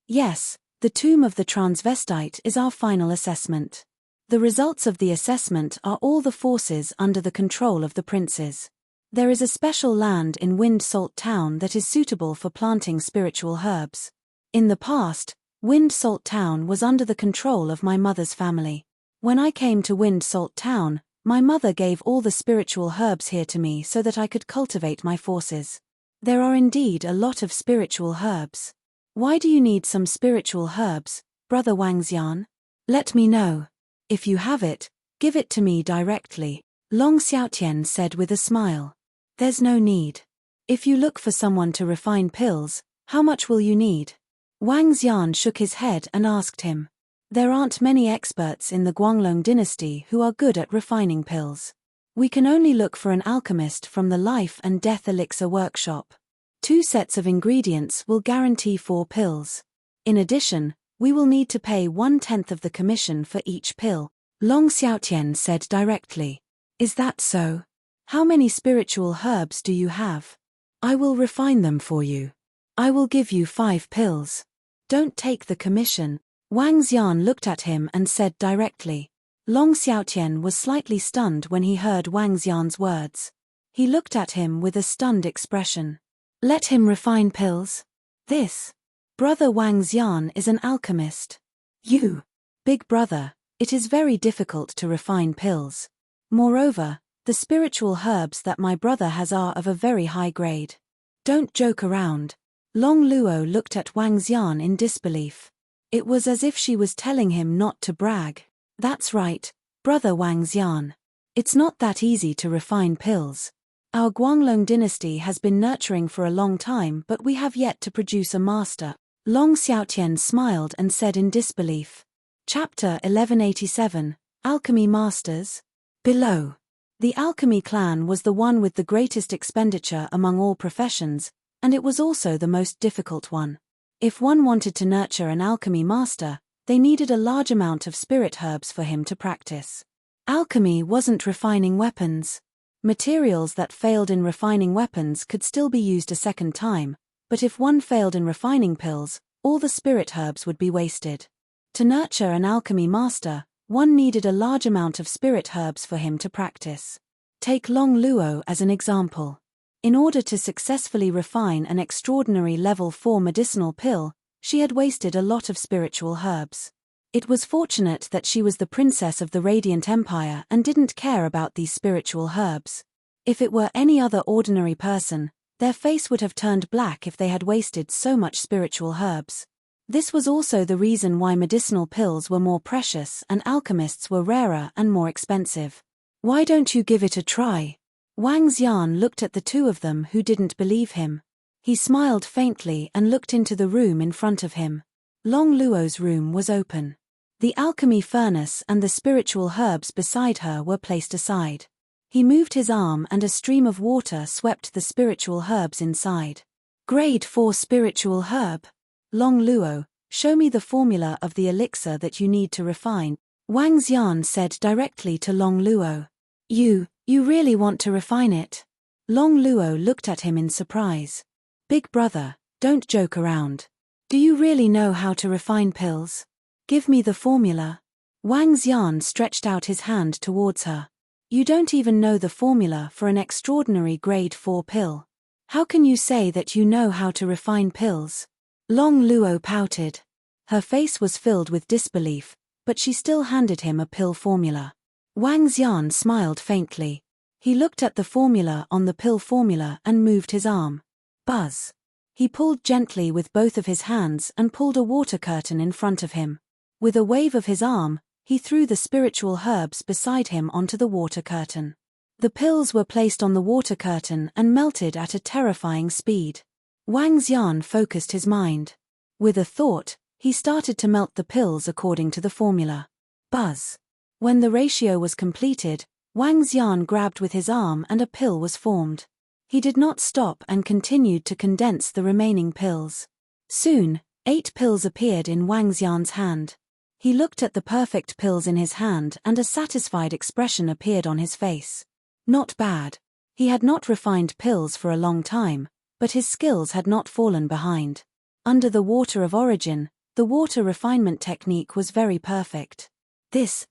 Yes, the tomb of the transvestite is our final assessment. The results of the assessment are all the forces under the control of the princes. There is a special land in Wind Salt Town that is suitable for planting spiritual herbs. In the past, Wind Salt Town was under the control of my mother's family. When I came to Wind Salt Town, my mother gave all the spiritual herbs here to me so that I could cultivate my forces. There are indeed a lot of spiritual herbs. Why do you need some spiritual herbs, Brother Wang Xian? Let me know. If you have it, give it to me directly, Long Xiaotian said with a smile. There's no need. If you look for someone to refine pills, how much will you need? Wang Xian shook his head and asked him. There aren't many experts in the Guanglong dynasty who are good at refining pills. We can only look for an alchemist from the Life and Death Elixir workshop. 2 sets of ingredients will guarantee 4 pills. In addition, we will need to pay 1/10 of the commission for each pill, Long Xiaotian said directly. Is that so? How many spiritual herbs do you have? I will refine them for you. I will give you 5 pills. Don't take the commission. Wang Xian looked at him and said directly. Long Xiaotian was slightly stunned when he heard Wang Xian's words. He looked at him with a stunned expression. Let him refine pills? This? Brother Wang Xian is an alchemist. You? Big brother, it is very difficult to refine pills. Moreover, the spiritual herbs that my brother has are of a very high grade. Don't joke around. Long Luo looked at Wang Xian in disbelief. It was as if she was telling him not to brag. That's right, brother Wang Xian. It's not that easy to refine pills. Our Guanglong dynasty has been nurturing for a long time, but we have yet to produce a master. Long Xiaotian smiled and said in disbelief. Chapter 1187, Alchemy Masters. Below. The alchemy clan was the one with the greatest expenditure among all professions, and it was also the most difficult one. If one wanted to nurture an alchemy master, they needed a large amount of spirit herbs for him to practice. Alchemy wasn't refining weapons. Materials that failed in refining weapons could still be used a second time, but if one failed in refining pills, all the spirit herbs would be wasted. To nurture an alchemy master, one needed a large amount of spirit herbs for him to practice. Take Long Luo as an example. In order to successfully refine an extraordinary level 4 medicinal pill, she had wasted a lot of spiritual herbs. It was fortunate that she was the princess of the Radiant Empire and didn't care about these spiritual herbs. If it were any other ordinary person, their face would have turned black if they had wasted so much spiritual herbs. This was also the reason why medicinal pills were more precious and alchemists were rarer and more expensive. Why don't you give it a try? Wang Xian looked at the 2 of them who didn't believe him. He smiled faintly and looked into the room in front of him. Long Luo's room was open. The alchemy furnace and the spiritual herbs beside her were placed aside. He moved his arm and a stream of water swept the spiritual herbs inside. Grade 4 spiritual herb. Long Luo, show me the formula of the elixir that you need to refine. Wang Xian said directly to Long Luo. You really want to refine it? Long Luo looked at him in surprise. Big brother, don't joke around. Do you really know how to refine pills? Give me the formula. Wang Xian stretched out his hand towards her. You don't even know the formula for an extraordinary grade 4 pill. How can you say that you know how to refine pills? Long Luo pouted. Her face was filled with disbelief, but she still handed him a pill formula. Wang Xian smiled faintly. He looked at the formula on the pill formula and moved his arm. Buzz. He pulled gently with both of his hands and pulled a water curtain in front of him. With a wave of his arm, he threw the spiritual herbs beside him onto the water curtain. The pills were placed on the water curtain and melted at a terrifying speed. Wang Xian focused his mind. With a thought, he started to melt the pills according to the formula. Buzz. When the ratio was completed, Wang Xian grabbed with his arm and a pill was formed. He did not stop and continued to condense the remaining pills. Soon, 8 pills appeared in Wang Xian's hand. He looked at the perfect pills in his hand and a satisfied expression appeared on his face. Not bad. He had not refined pills for a long time, but his skills had not fallen behind. Under the water of origin, the water refinement technique was very perfect. This.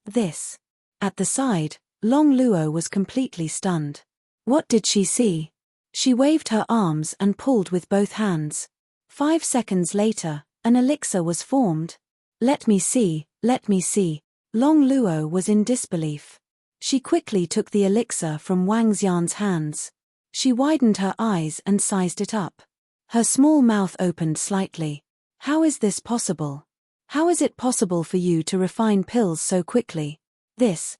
At the side, Long Luo was completely stunned. What did she see? She waved her arms and pulled with both hands. 5 seconds later, an elixir was formed. Let me see. Long Luo was in disbelief. She quickly took the elixir from Wang Xian's hands. She widened her eyes and sized it up. Her small mouth opened slightly. How is this possible? How is it possible for you to refine pills so quickly? This,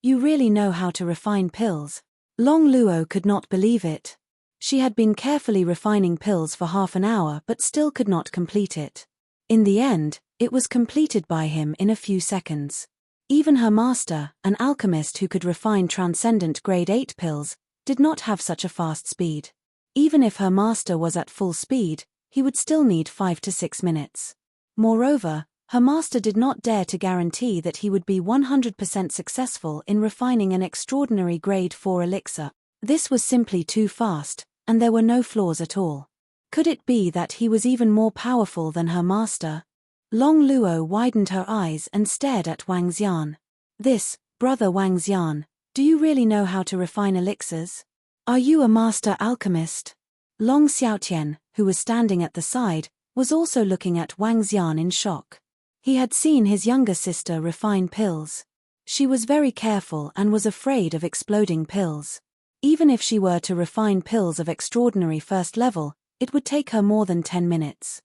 you really know how to refine pills? Long Luo could not believe it. She had been carefully refining pills for half an hour but still could not complete it. In the end, it was completed by him in a few seconds. Even her master, an alchemist who could refine transcendent grade 8 pills, did not have such a fast speed. Even if her master was at full speed, he would still need 5 to 6 minutes. Moreover, her master did not dare to guarantee that he would be 100% successful in refining an extraordinary grade 4 elixir. This was simply too fast, and there were no flaws at all. Could it be that he was even more powerful than her master? Long Luo widened her eyes and stared at Wang Xian. This, brother Wang Xian, do you really know how to refine elixirs? Are you a master alchemist? Long Xiaotian, who was standing at the side, was also looking at Wang Xian in shock. He had seen his younger sister refine pills. She was very careful and was afraid of exploding pills. Even if she were to refine pills of extraordinary first level, it would take her more than 10 minutes.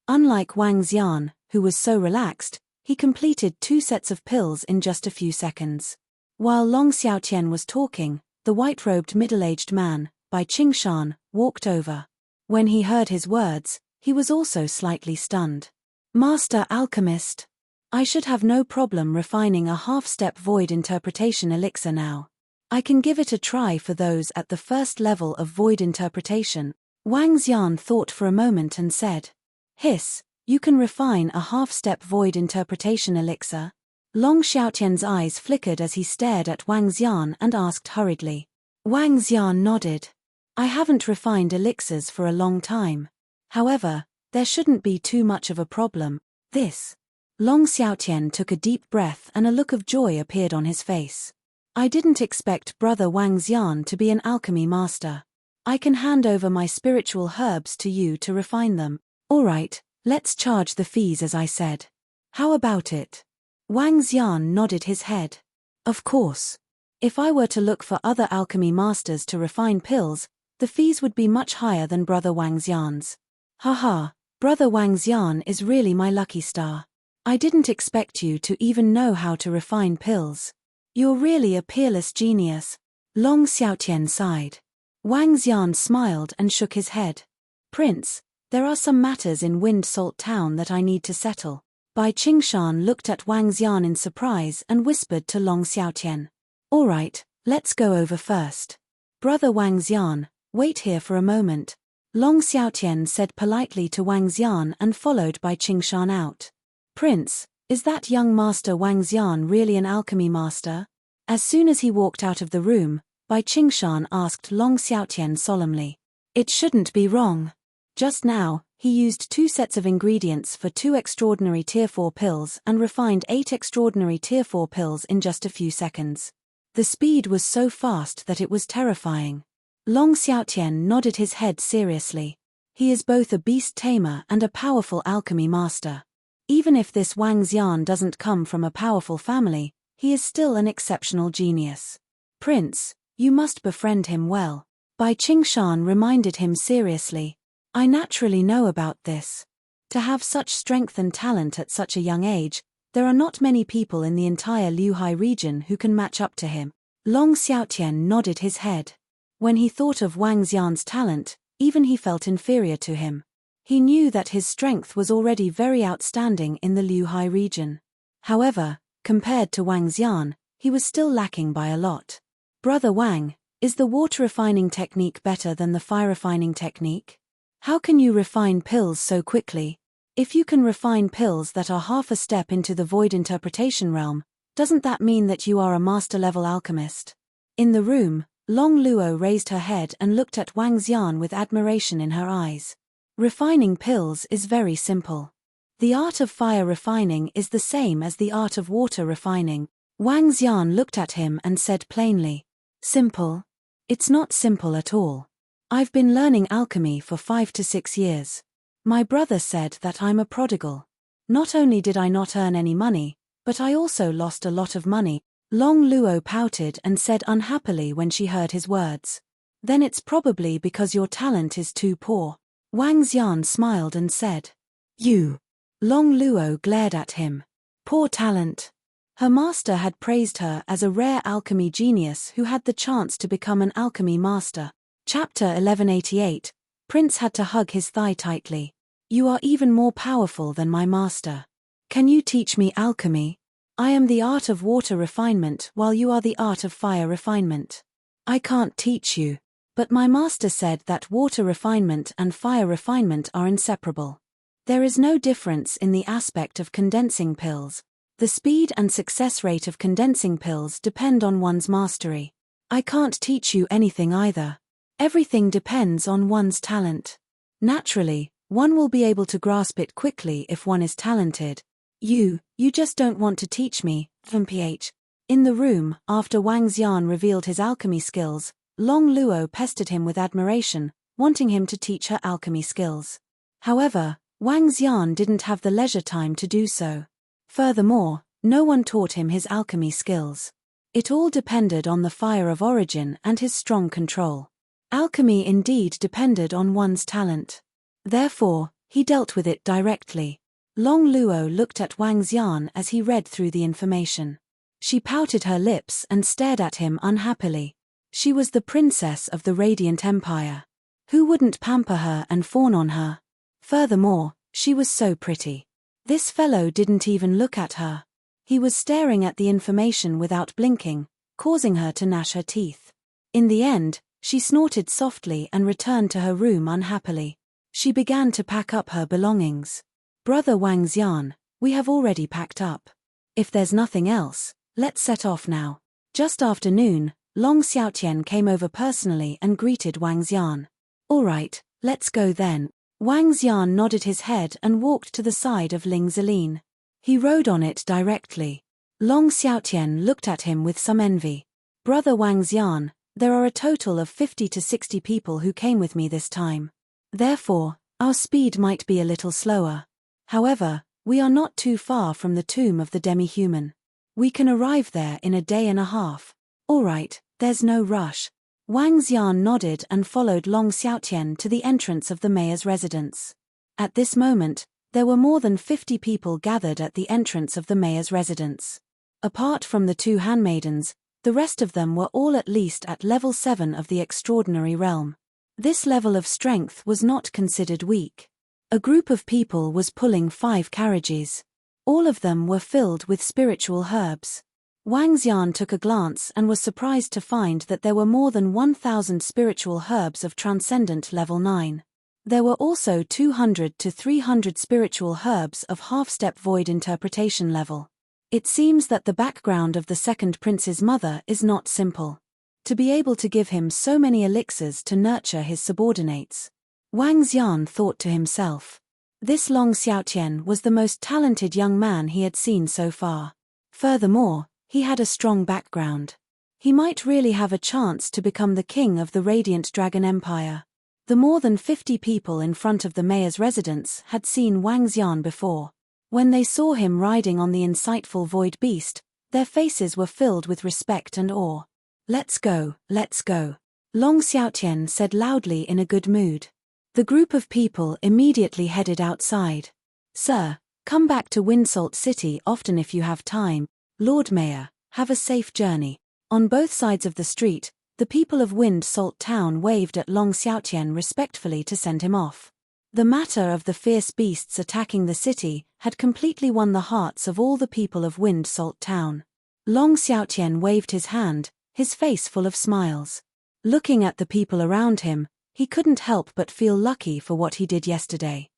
Unlike Wang Xian, who was so relaxed, he completed 2 sets of pills in just a few seconds. While Long Xiaotian was talking, the white-robed middle-aged man, Bai Qingshan, walked over. When he heard his words, he was also slightly stunned. Master alchemist. I should have no problem refining a half-step void interpretation elixir now. I can give it a try for those at the first level of void interpretation. Wang Xian thought for a moment and said, Hiss, you can refine a half-step void interpretation elixir? Long Xiaotian's eyes flickered as he stared at Wang Xian and asked hurriedly. Wang Xian nodded. I haven't refined elixirs for a long time. However, there shouldn't be too much of a problem. This. Long Xiaotian took a deep breath and a look of joy appeared on his face. I didn't expect brother Wang Xian to be an alchemy master. I can hand over my spiritual herbs to you to refine them. All right, let's charge the fees as I said. How about it? Wang Xian nodded his head. Of course. If I were to look for other alchemy masters to refine pills, the fees would be much higher than brother Wang Xian's. Haha, brother Wang Xian is really my lucky star. I didn't expect you to even know how to refine pills. You're really a peerless genius. Long Xiaotian sighed. Wang Xian smiled and shook his head. Prince, there are some matters in Wind Salt Town that I need to settle. Bai Qingshan looked at Wang Xian in surprise and whispered to Long Xiaotian. All right, let's go over first. Brother Wang Xian, wait here for a moment. Long Xiaotian said politely to Wang Xian and followed Bai Qingshan out. Prince, is that young master Wang Xian really an alchemy master? As soon as he walked out of the room, Bai Qingshan asked Long Xiaotian solemnly. It shouldn't be wrong. Just now, he used 2 sets of ingredients for 2 extraordinary tier 4 pills and refined 8 extraordinary tier 4 pills in just a few seconds. The speed was so fast that it was terrifying. Long Xiaotian nodded his head seriously. He is both a beast tamer and a powerful alchemy master. Even if this Wang Xian doesn't come from a powerful family, he is still an exceptional genius. Prince, you must befriend him well. Bai Qingshan reminded him seriously. I naturally know about this. To have such strength and talent at such a young age, there are not many people in the entire Liuhai region who can match up to him. Long Xiaotian nodded his head. When he thought of Wang Xian's talent, even he felt inferior to him. He knew that his strength was already very outstanding in the Liuhai region. However, compared to Wang Xian, he was still lacking by a lot. Brother Wang, is the water refining technique better than the fire refining technique? How can you refine pills so quickly? If you can refine pills that are half a step into the void interpretation realm, doesn't that mean that you are a master-level alchemist? In the room, Long Luo raised her head and looked at Wang Xian with admiration in her eyes. Refining pills is very simple. The art of fire refining is the same as the art of water refining. Wang Xian looked at him and said plainly. Simple? It's not simple at all. I've been learning alchemy for 5 to 6 years. My brother said that I'm a prodigal. Not only did I not earn any money, but I also lost a lot of money. Long Luo pouted and said unhappily when she heard his words. Then it's probably because your talent is too poor. Wang Xian smiled and said. You. Long Luo glared at him. Poor talent. Her master had praised her as a rare alchemy genius who had the chance to become an alchemy master. Chapter 1188. Prince had to hug his thigh tightly. You are even more powerful than my master. Can you teach me alchemy? I am the art of water refinement while you are the art of fire refinement. I can't teach you. But my master said that water refinement and fire refinement are inseparable. There is no difference in the aspect of condensing pills. The speed and success rate of condensing pills depend on one's mastery. I can't teach you anything either. Everything depends on one's talent. Naturally, one will be able to grasp it quickly if one is talented. You just don't want to teach me, MPH. In the room, after Wang Xian revealed his alchemy skills, Long Luo pestered him with admiration, wanting him to teach her alchemy skills. However, Wang Xian didn't have the leisure time to do so. Furthermore, no one taught him his alchemy skills. It all depended on the fire of origin and his strong control. Alchemy indeed depended on one's talent. Therefore, he dealt with it directly. Long Luo looked at Wang Xian as he read through the information. She pouted her lips and stared at him unhappily. She was the princess of the Radiant Empire. Who wouldn't pamper her and fawn on her? Furthermore, she was so pretty. This fellow didn't even look at her. He was staring at the information without blinking, causing her to gnash her teeth. In the end, she snorted softly and returned to her room unhappily. She began to pack up her belongings. Brother Wang Xian, we have already packed up. If there's nothing else, let's set off now. Just after noon, Long Xiaotian came over personally and greeted Wang Xian. All right, let's go then. Wang Xian nodded his head and walked to the side of Ling Zelin. He rode on it directly. Long Xiaotian looked at him with some envy. Brother Wang Xian, there are a total of 50 to 60 people who came with me this time. Therefore, our speed might be a little slower. However, we are not too far from the tomb of the demi-human. We can arrive there in a day and a half. All right, there's no rush. Wang Xian nodded and followed Long Xiaotian to the entrance of the mayor's residence. At this moment, there were more than 50 people gathered at the entrance of the mayor's residence. Apart from the two handmaidens, the rest of them were all at least at level 7 of the extraordinary realm. This level of strength was not considered weak. A group of people was pulling 5 carriages. All of them were filled with spiritual herbs. Wang Xian took a glance and was surprised to find that there were more than 1,000 spiritual herbs of transcendent level 9. There were also 200 to 300 spiritual herbs of half-step void interpretation level. It seems that the background of the second prince's mother is not simple. To be able to give him so many elixirs to nurture his subordinates. Wang Xian thought to himself. This Long Xiaotian was the most talented young man he had seen so far. Furthermore, he had a strong background. He might really have a chance to become the king of the Radiant Dragon Empire. The more than 50 people in front of the mayor's residence had seen Wang Xian before. When they saw him riding on the insightful void beast, their faces were filled with respect and awe. Let's go, let's go. Long Xiaotian said loudly in a good mood. The group of people immediately headed outside. Sir, come back to Windsalt City often if you have time. Lord Mayor, have a safe journey. On both sides of the street, the people of Wind Salt Town waved at Long Xiaotian respectfully to send him off. The matter of the fierce beasts attacking the city had completely won the hearts of all the people of Wind Salt Town. Long Xiaotian waved his hand, his face full of smiles. Looking at the people around him, he couldn't help but feel lucky for what he did yesterday.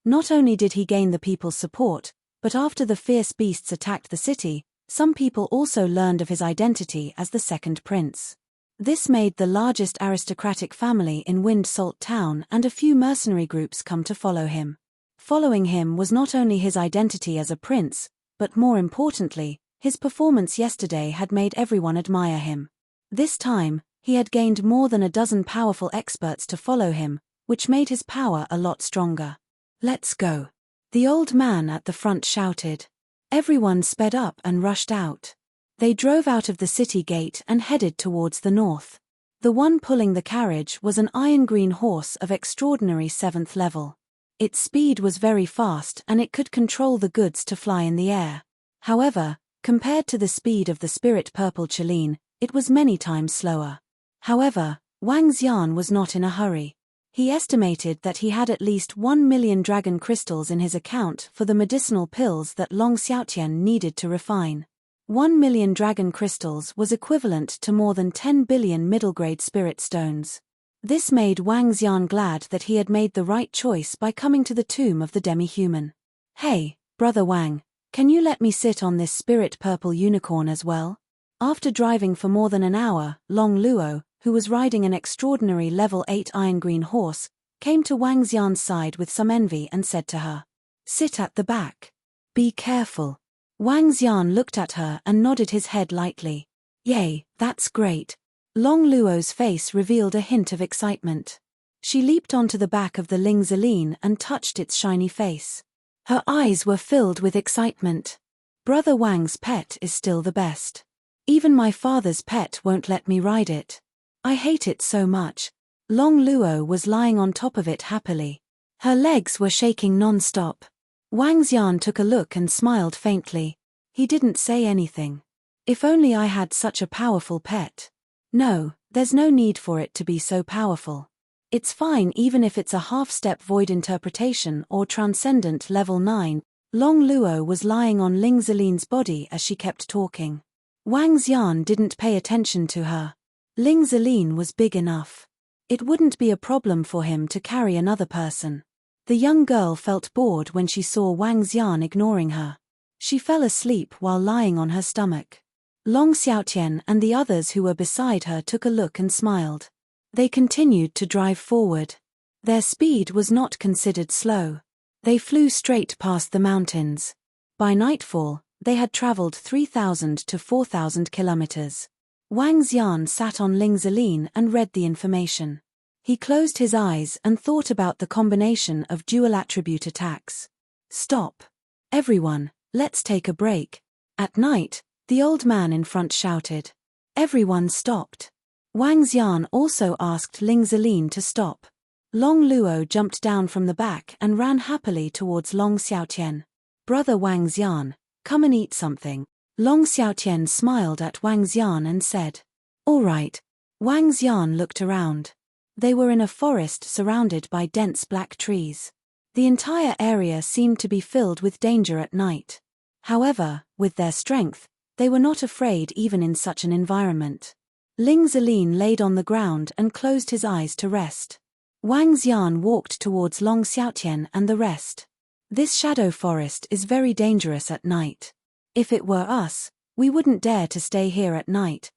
Not only did he gain the people's support, but after the fierce beasts attacked the city, some people also learned of his identity as the second prince. This made the largest aristocratic family in Wind Salt Town and a few mercenary groups come to follow him. Following him was not only his identity as a prince, but more importantly, his performance yesterday had made everyone admire him. This time, he had gained more than a dozen powerful experts to follow him, which made his power a lot stronger. Let's go. The old man at the front shouted. Everyone sped up and rushed out. They drove out of the city gate and headed towards the north. The one pulling the carriage was an iron-green horse of extraordinary 7th level. Its speed was very fast and it could control the goods to fly in the air. However, compared to the speed of the spirit purple Cheline, it was many times slower. However, Wang Xian was not in a hurry. He estimated that he had at least 1 million dragon crystals in his account for the medicinal pills that Long Xiaotian needed to refine. 1 million dragon crystals was equivalent to more than 10 billion middle-grade spirit stones. This made Wang Xian glad that he had made the right choice by coming to the tomb of the demi-human. "Hey, Brother Wang, can you let me sit on this spirit purple unicorn as well?" After driving for more than an hour, Long Luo, who was riding an extraordinary level 8 iron-green horse, came to Wang Xian's side with some envy and said to her, "Sit at the back. Be careful." Wang Xian looked at her and nodded his head lightly. "Yay, that's great." Long Luo's face revealed a hint of excitement. She leaped onto the back of the Ling Zeline and touched its shiny face. Her eyes were filled with excitement. "Brother Wang's pet is still the best. Even my father's pet won't let me ride it. I hate it so much." Long Luo was lying on top of it happily. Her legs were shaking non-stop. Wang Xian took a look and smiled faintly. He didn't say anything. "If only I had such a powerful pet." "No, there's no need for it to be so powerful. It's fine even if it's a half-step void interpretation or transcendent level 9. Long Luo was lying on Ling Zeline's body as she kept talking. Wang Xian didn't pay attention to her. Ling Zeline was big enough. It wouldn't be a problem for him to carry another person. The young girl felt bored when she saw Wang Xian ignoring her. She fell asleep while lying on her stomach. Long Xiaotian and the others who were beside her took a look and smiled. They continued to drive forward. Their speed was not considered slow. They flew straight past the mountains. By nightfall, they had traveled 3,000 to 4,000 kilometers. Wang Xian sat on Ling Zeline and read the information. He closed his eyes and thought about the combination of dual attribute attacks. "Stop. Everyone, let's take a break." At night, the old man in front shouted. Everyone stopped. Wang Xian also asked Ling Zeline to stop. Long Luo jumped down from the back and ran happily towards Long Xiaotian. "Brother Wang Xian, come and eat something." Long Xiaotian smiled at Wang Xian and said, "All right." Wang Xian looked around. They were in a forest surrounded by dense black trees. The entire area seemed to be filled with danger at night. However, with their strength, they were not afraid even in such an environment. Ling Zeline laid on the ground and closed his eyes to rest. Wang Xian walked towards Long Xiaotian and the rest. "This shadow forest is very dangerous at night. If it were us, we wouldn't dare to stay here at night.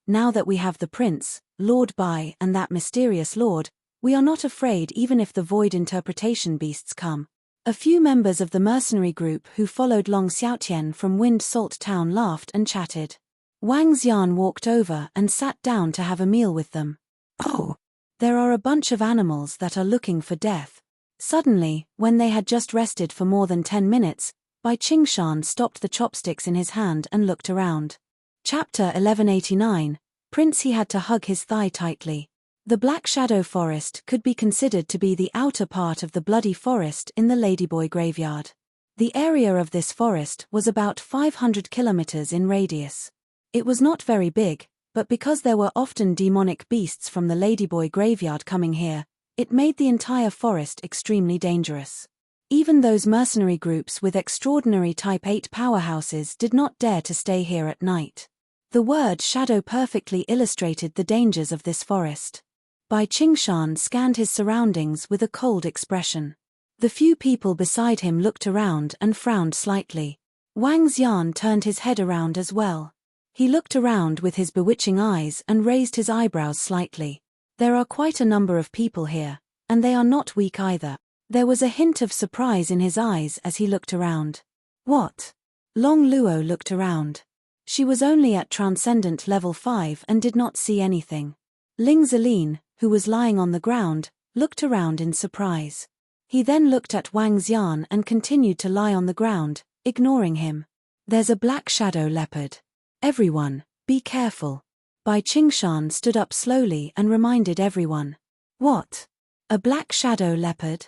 Now that we have the prince, Lord Bai and that mysterious lord, we are not afraid even if the void interpretation beasts come." A few members of the mercenary group who followed Long Xiaotian from Wind Salt Town laughed and chatted. Wang Xian walked over and sat down to have a meal with them. "Oh, there are a bunch of animals that are looking for death." Suddenly, when they had just rested for more than 10 minutes, Bai Qingshan stopped the chopsticks in his hand and looked around. Chapter 1189, Prince. He had to hug his thigh tightly. The Black Shadow Forest could be considered to be the outer part of the Bloody Forest in the Ladyboy Graveyard. The area of this forest was about 500 kilometers in radius. It was not very big, but because there were often demonic beasts from the Ladyboy Graveyard coming here, it made the entire forest extremely dangerous. Even those mercenary groups with extraordinary Type 8 powerhouses did not dare to stay here at night. The word shadow perfectly illustrated the dangers of this forest. Bai Qingshan scanned his surroundings with a cold expression. The few people beside him looked around and frowned slightly. Wang Xian turned his head around as well. He looked around with his bewitching eyes and raised his eyebrows slightly. There are quite a number of people here, and they are not weak either. There was a hint of surprise in his eyes as he looked around. "What?" Long Luo looked around. She was only at Transcendent Level 5 and did not see anything. Ling Zeline, who was lying on the ground, looked around in surprise. He then looked at Wang Xian and continued to lie on the ground, ignoring him. "There's a black shadow leopard. Everyone, be careful." Bai Qingshan stood up slowly and reminded everyone. "What? A black shadow leopard?"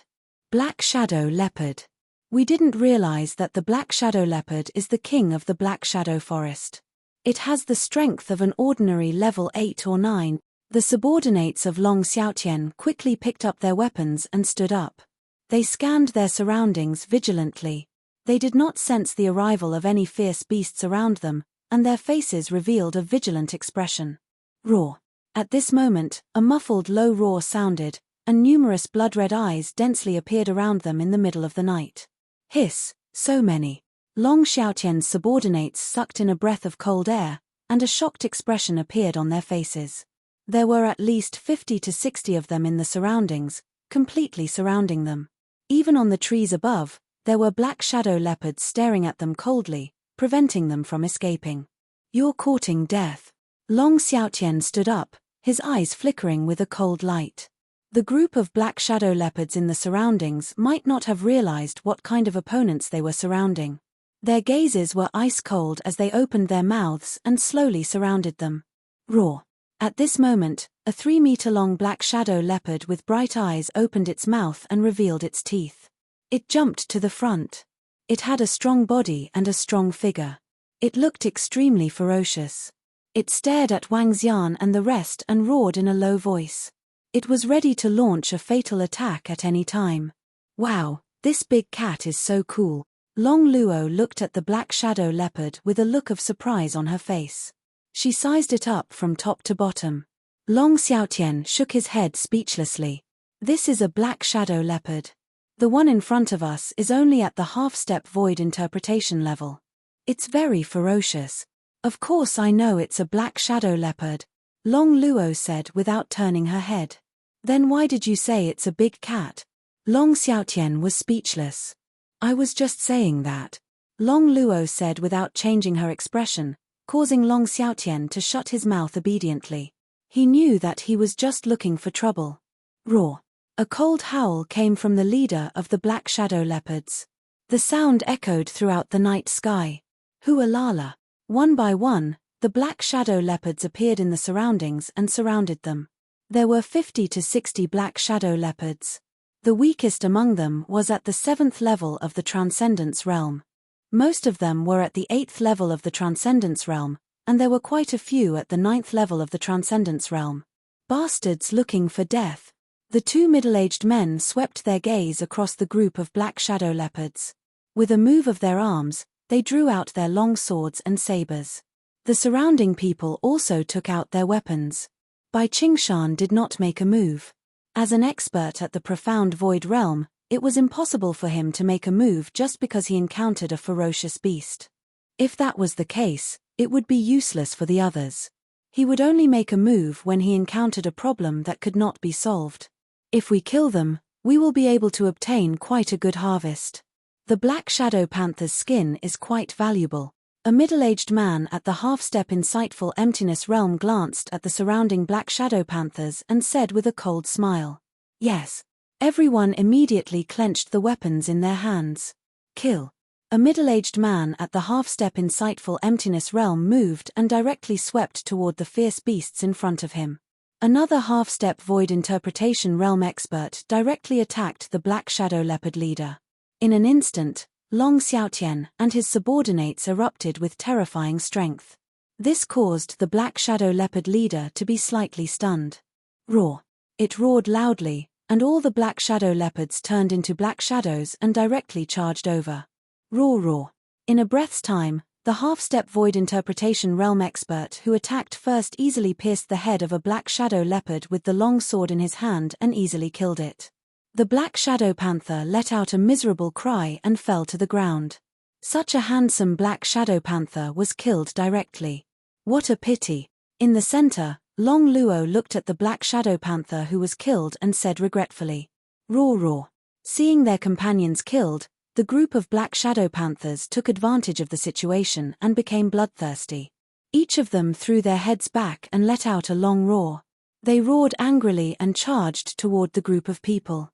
"Black shadow leopard. We didn't realize that the black shadow leopard is the king of the Black Shadow Forest. It has the strength of an ordinary level 8 or 9. The subordinates of Long Xiaotian quickly picked up their weapons and stood up. They scanned their surroundings vigilantly. They did not sense the arrival of any fierce beasts around them, and their faces revealed a vigilant expression. Roar. At this moment, a muffled low roar sounded, and numerous blood-red eyes densely appeared around them in the middle of the night. Hiss, so many. Long Xiaotian's subordinates sucked in a breath of cold air, and a shocked expression appeared on their faces. There were at least 50 to 60 of them in the surroundings, completely surrounding them. Even on the trees above, there were black shadow leopards staring at them coldly, preventing them from escaping. You're courting death. Long Xiaotian stood up, his eyes flickering with a cold light. The group of black shadow leopards in the surroundings might not have realized what kind of opponents they were surrounding. Their gazes were ice cold as they opened their mouths and slowly surrounded them. Roar. At this moment, a 3-meter-long black shadow leopard with bright eyes opened its mouth and revealed its teeth. It jumped to the front. It had a strong body and a strong figure. It looked extremely ferocious. It stared at Wang Xian and the rest and roared in a low voice. It was ready to launch a fatal attack at any time. Wow, this big cat is so cool. Long Luo looked at the black shadow leopard with a look of surprise on her face. She sized it up from top to bottom. Long Xiaotian shook his head speechlessly. This is a black shadow leopard. The one in front of us is only at the half-step void interpretation level. It's very ferocious. Of course I know it's a black shadow leopard, Long Luo said without turning her head. Then why did you say it's a big cat? Long Xiaotian was speechless. I was just saying that. Long Luo said without changing her expression, causing Long Xiaotian to shut his mouth obediently. He knew that he was just looking for trouble. Roar. A cold howl came from the leader of the black shadow leopards. The sound echoed throughout the night sky. Hualala. One by one, the black shadow leopards appeared in the surroundings and surrounded them. There were 50 to 60 black shadow leopards. The weakest among them was at the 7th level of the Transcendence Realm. Most of them were at the 8th level of the Transcendence Realm, and there were quite a few at the 9th level of the Transcendence Realm. Bastards looking for death. The two middle-aged men swept their gaze across the group of black shadow leopards. With a move of their arms, they drew out their long swords and sabers. The surrounding people also took out their weapons. Bai Qingshan did not make a move. As an expert at the profound void realm, it was impossible for him to make a move just because he encountered a ferocious beast. If that was the case, it would be useless for the others. He would only make a move when he encountered a problem that could not be solved. If we kill them, we will be able to obtain quite a good harvest. The black shadow panther's skin is quite valuable. A middle-aged man at the half-step insightful emptiness realm glanced at the surrounding black shadow panthers and said with a cold smile. Yes. Everyone immediately clenched the weapons in their hands. Kill. A middle-aged man at the half-step insightful emptiness realm moved and directly swept toward the fierce beasts in front of him. Another half-step void interpretation realm expert directly attacked the black shadow leopard leader. In an instant, Long Xiaotian and his subordinates erupted with terrifying strength. This caused the black shadow leopard leader to be slightly stunned. Roar. It roared loudly, and all the black shadow leopards turned into black shadows and directly charged over. Roar roar. In a breath's time, the half-step void interpretation realm expert who attacked first easily pierced the head of a black shadow leopard with the long sword in his hand and easily killed it. The black shadow panther let out a miserable cry and fell to the ground. Such a handsome black shadow panther was killed directly. What a pity. In the center, Long Luo looked at the black shadow panther who was killed and said regretfully. Roar roar. Seeing their companions killed, the group of black shadow panthers took advantage of the situation and became bloodthirsty. Each of them threw their heads back and let out a long roar. They roared angrily and charged toward the group of people.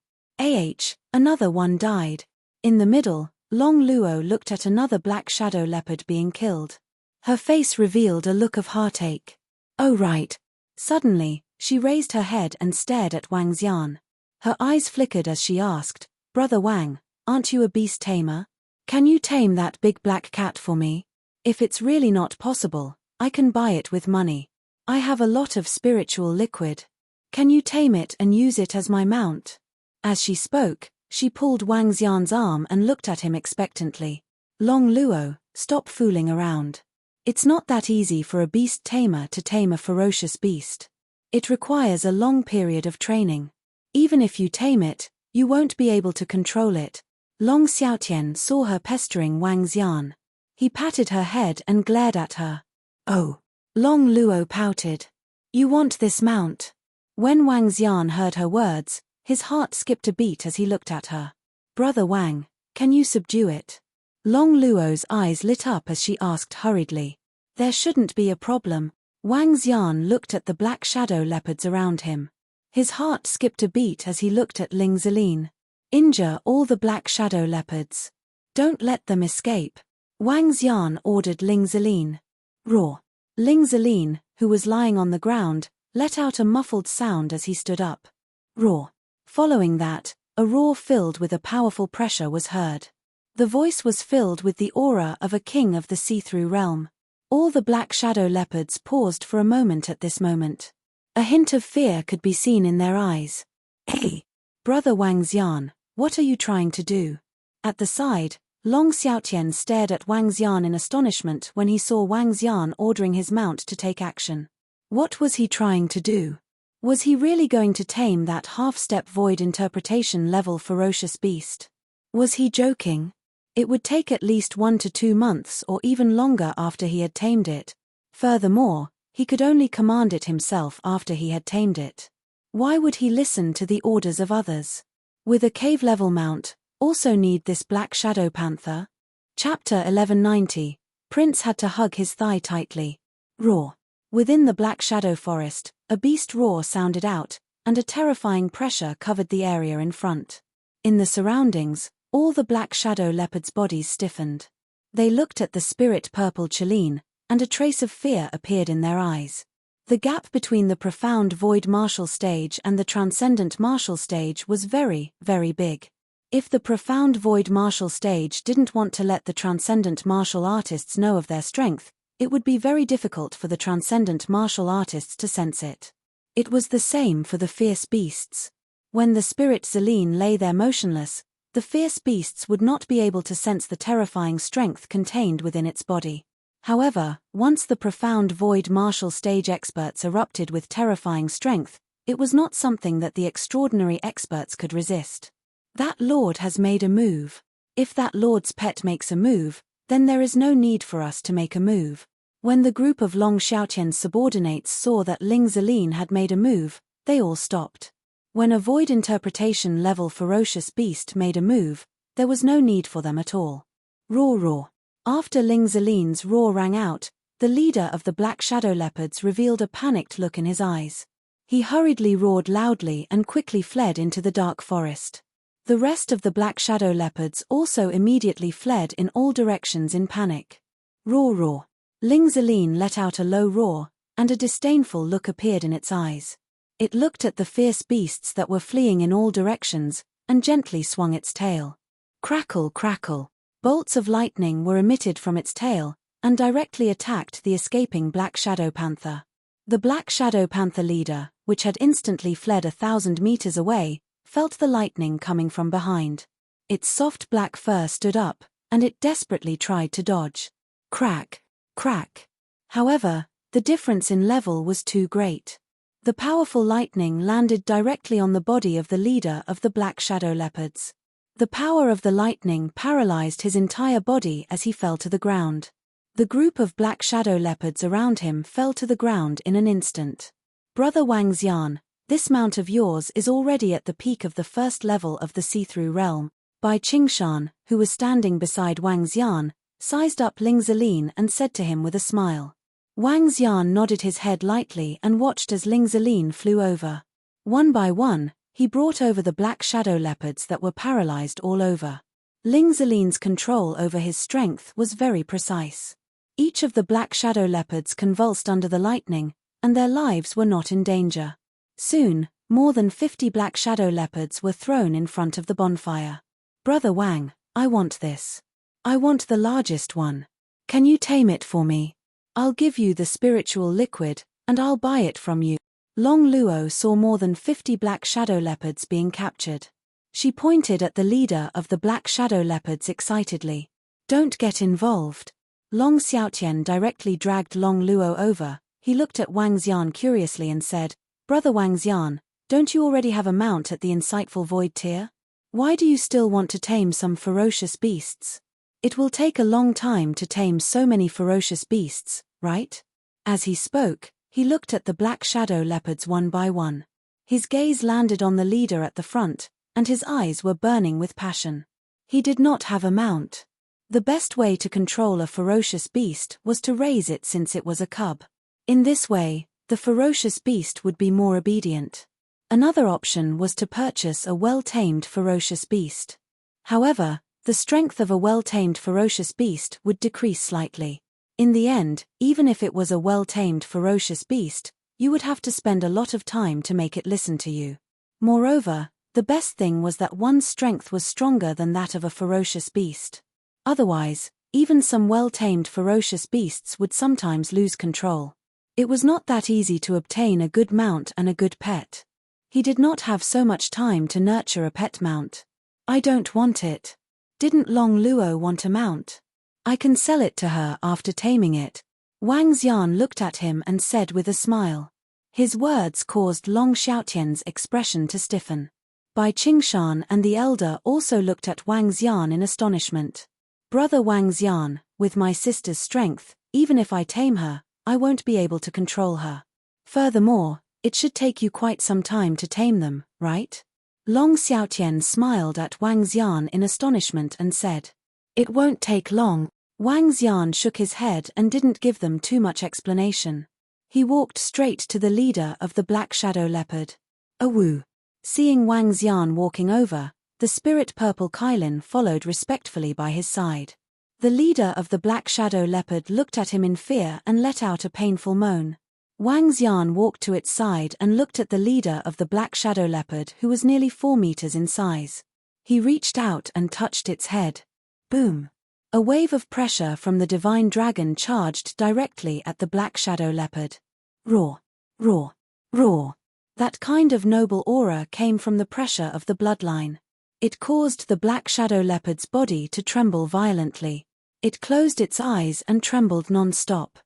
Another one died. In the middle, Long Luo looked at another black shadow leopard being killed. Her face revealed a look of heartache. Oh right. Suddenly, she raised her head and stared at Wang Xian. Her eyes flickered as she asked, Brother Wang, aren't you a beast tamer? Can you tame that big black cat for me? If it's really not possible, I can buy it with money. I have a lot of spiritual liquid. Can you tame it and use it as my mount? As she spoke, she pulled Wang Xian's arm and looked at him expectantly. Long Luo, stop fooling around. It's not that easy for a beast tamer to tame a ferocious beast. It requires a long period of training. Even if you tame it, you won't be able to control it. Long Xiaotian saw her pestering Wang Xian. He patted her head and glared at her. Oh. Long Luo pouted. You want this mount? When Wang Xian heard her words, his heart skipped a beat as he looked at her. Brother Wang, can you subdue it? Long Luo's eyes lit up as she asked hurriedly. There shouldn't be a problem. Wang Xian looked at the black shadow leopards around him. His heart skipped a beat as he looked at Ling Zelin. Injure all the black shadow leopards. Don't let them escape. Wang Xian ordered Ling Zelin. Roar. Ling Zelin, who was lying on the ground, let out a muffled sound as he stood up. Roar. Following that, a roar filled with a powerful pressure was heard. The voice was filled with the aura of a king of the see-through realm. All the black shadow leopards paused for a moment at this moment. A hint of fear could be seen in their eyes. Hey! Brother Wang Xian, what are you trying to do? At the side, Long Xiaotian stared at Wang Xian in astonishment when he saw Wang Xian ordering his mount to take action. What was he trying to do? Was he really going to tame that half-step void interpretation level ferocious beast? Was he joking? It would take at least 1 to 2 months or even longer after he had tamed it. Furthermore, he could only command it himself after he had tamed it. Why would he listen to the orders of others? With a cave-level mount, also need this black shadow panther? Chapter 1190, Prince had to hug his thigh tightly. Roar. Within the black shadow forest, a beast roar sounded out, and a terrifying pressure covered the area in front. In the surroundings, all the black shadow leopards' bodies stiffened. They looked at the spirit purple Cheline, and a trace of fear appeared in their eyes. The gap between the profound void martial stage and the transcendent martial stage was very, very big. If the profound void martial stage didn't want to let the transcendent martial artists know of their strength, it would be very difficult for the transcendent martial artists to sense it. It was the same for the fierce beasts. When the spirit Zelene lay there motionless, the fierce beasts would not be able to sense the terrifying strength contained within its body. However, once the profound void martial stage experts erupted with terrifying strength, it was not something that the extraordinary experts could resist. That lord has made a move. If that lord's pet makes a move, then there is no need for us to make a move. When the group of Long Xiaotian's subordinates saw that Ling Zelin had made a move, they all stopped. When a void interpretation level ferocious beast made a move, there was no need for them at all. Roar roar. After Ling Zelin's roar rang out, the leader of the black shadow leopards revealed a panicked look in his eyes. He hurriedly roared loudly and quickly fled into the dark forest. The rest of the black shadow leopards also immediately fled in all directions in panic. Roar roar. Ling Zelin let out a low roar, and a disdainful look appeared in its eyes. It looked at the fierce beasts that were fleeing in all directions, and gently swung its tail. Crackle crackle. Bolts of lightning were emitted from its tail, and directly attacked the escaping black shadow panther. The black shadow panther leader, which had instantly fled 1,000 meters away, felt the lightning coming from behind. Its soft black fur stood up, and it desperately tried to dodge. Crack, crack. However, the difference in level was too great. The powerful lightning landed directly on the body of the leader of the black shadow leopards. The power of the lightning paralyzed his entire body as he fell to the ground. The group of black shadow leopards around him fell to the ground in an instant. Brother Wang Xian, this mount of yours is already at the peak of the first level of the see-through realm. Bai Qingshan, who was standing beside Wang Xian, sized up Ling Zelin and said to him with a smile. Wang Xian nodded his head lightly and watched as Ling Zelin flew over. One by one, he brought over the black shadow leopards that were paralyzed all over. Ling Zelin's control over his strength was very precise. Each of the black shadow leopards convulsed under the lightning, and their lives were not in danger. Soon, more than 50 black shadow leopards were thrown in front of the bonfire. Brother Wang, I want this. I want the largest one. Can you tame it for me? I'll give you the spiritual liquid, and I'll buy it from you. Long Luo saw more than 50 black shadow leopards being captured. She pointed at the leader of the black shadow leopards excitedly. Don't get involved. Long Xiaotian directly dragged Long Luo over. He looked at Wang Xian curiously and said, Brother Wang Xian, don't you already have a mount at the insightful void tier? Why do you still want to tame some ferocious beasts? It will take a long time to tame so many ferocious beasts, right? As he spoke, he looked at the black shadow leopards one by one. His gaze landed on the leader at the front, and his eyes were burning with passion. He did not have a mount. The best way to control a ferocious beast was to raise it since it was a cub. In this way, the ferocious beast would be more obedient. Another option was to purchase a well-tamed ferocious beast. However, the strength of a well-tamed ferocious beast would decrease slightly. In the end, even if it was a well-tamed ferocious beast, you would have to spend a lot of time to make it listen to you. Moreover, the best thing was that one's strength was stronger than that of a ferocious beast. Otherwise, even some well-tamed ferocious beasts would sometimes lose control. It was not that easy to obtain a good mount and a good pet. He did not have so much time to nurture a pet mount. I don't want it. Didn't Long Luo want a mount? I can sell it to her after taming it. Wang Xian looked at him and said with a smile. His words caused Long Xiaotian's expression to stiffen. Bai Qingshan and the elder also looked at Wang Xian in astonishment. Brother Wang Xian, with my sister's strength, even if I tame her, I won't be able to control her. Furthermore, it should take you quite some time to tame them, right? Long Xiaotian smiled at Wang Xian in astonishment and said, It won't take long. Wang Xian shook his head and didn't give them too much explanation. He walked straight to the leader of the black shadow leopard. Awoo. Seeing Wang Xian walking over, the spirit purple Kailin followed respectfully by his side. The leader of the black shadow leopard looked at him in fear and let out a painful moan. Wang Xian walked to its side and looked at the leader of the black shadow leopard who was nearly 4 meters in size. He reached out and touched its head. Boom! A wave of pressure from the divine dragon charged directly at the black shadow leopard. Roar! Roar! Roar! That kind of noble aura came from the pressure of the bloodline. It caused the black shadow leopard's body to tremble violently. It closed its eyes and trembled non-stop.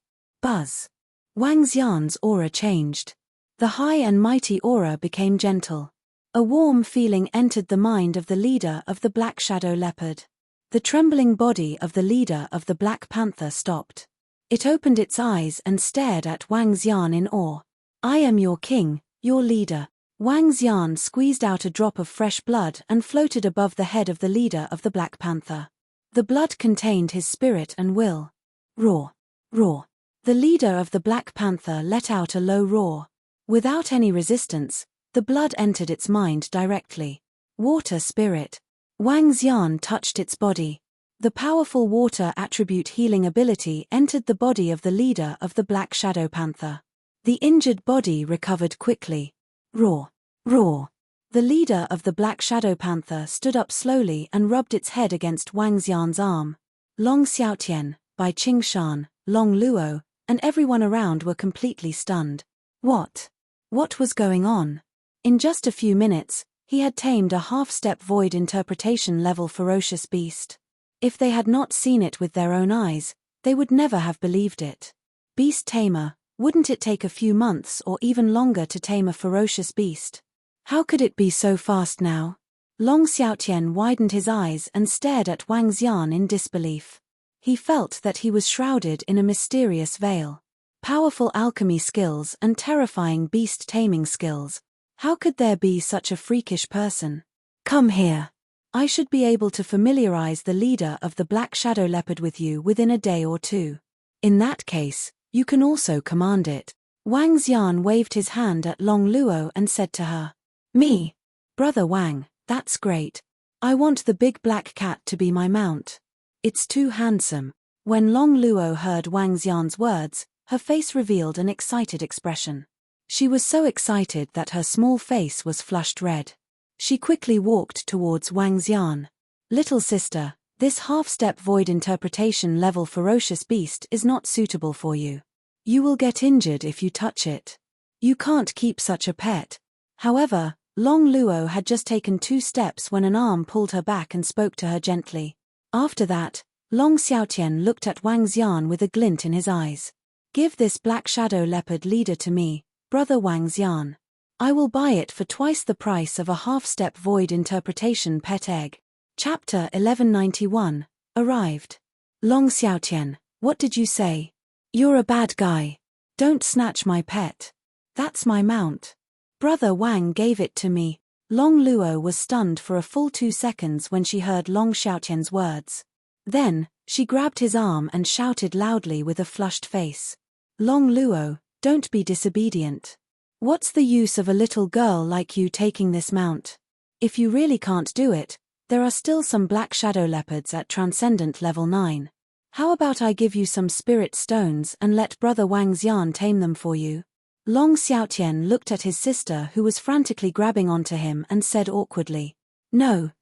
Buzz! Wang Xian's aura changed. The high and mighty aura became gentle. A warm feeling entered the mind of the leader of the black shadow leopard. The trembling body of the leader of the Black Panther stopped. It opened its eyes and stared at Wang Xian in awe. I am your king, your leader. Wang Xian squeezed out a drop of fresh blood and floated above the head of the leader of the Black Panther. The blood contained his spirit and will. Roar! Roar! The leader of the Black Panther let out a low roar. Without any resistance, the blood entered its mind directly. Water spirit. Wang Xian touched its body. The powerful water attribute healing ability entered the body of the leader of the Black Shadow Panther. The injured body recovered quickly. Roar! Roar! The leader of the Black Shadow Panther stood up slowly and rubbed its head against Wang Xian's arm. Long Xiaotian, Bai Qingshan, Long Luo, and everyone around were completely stunned. What? What was going on? In just a few minutes, he had tamed a half-step void interpretation level ferocious beast. If they had not seen it with their own eyes, they would never have believed it. Beast tamer, wouldn't it take a few months or even longer to tame a ferocious beast? How could it be so fast now? Long Xiaotian widened his eyes and stared at Wang Xian in disbelief. He felt that he was shrouded in a mysterious veil. Powerful alchemy skills and terrifying beast taming skills. How could there be such a freakish person? Come here. I should be able to familiarize the leader of the Black Shadow Leopard with you within a day or two. In that case, you can also command it. Wang Xian waved his hand at Long Luo and said to her, Me. Brother Wang, that's great. I want the big black cat to be my mount. It's too handsome. When Long Luo heard Wang Xian's words, her face revealed an excited expression. She was so excited that her small face was flushed red. She quickly walked towards Wang Xian. Little sister, this half-step void interpretation level ferocious beast is not suitable for you. You will get injured if you touch it. You can't keep such a pet. However, Long Luo had just taken 2 steps when an arm pulled her back and spoke to her gently. After that, Long Xiaotian looked at Wang Xian with a glint in his eyes. Give this black shadow leopard leader to me, brother Wang Xian. I will buy it for twice the price of a half-step void interpretation pet egg. Chapter 1191, Arrived. Long Xiaotian, what did you say? You're a bad guy. Don't snatch my pet. That's my mount. Brother Wang gave it to me. Long Luo was stunned for a full 2 seconds when she heard Long Xiaotian's words. Then, she grabbed his arm and shouted loudly with a flushed face. Long Luo, don't be disobedient. What's the use of a little girl like you taking this mount? If you really can't do it, there are still some black shadow leopards at Transcendent level 9. How about I give you some spirit stones and let brother Wang Xian tame them for you? Long Xiaotian looked at his sister who was frantically grabbing onto him and said awkwardly. No,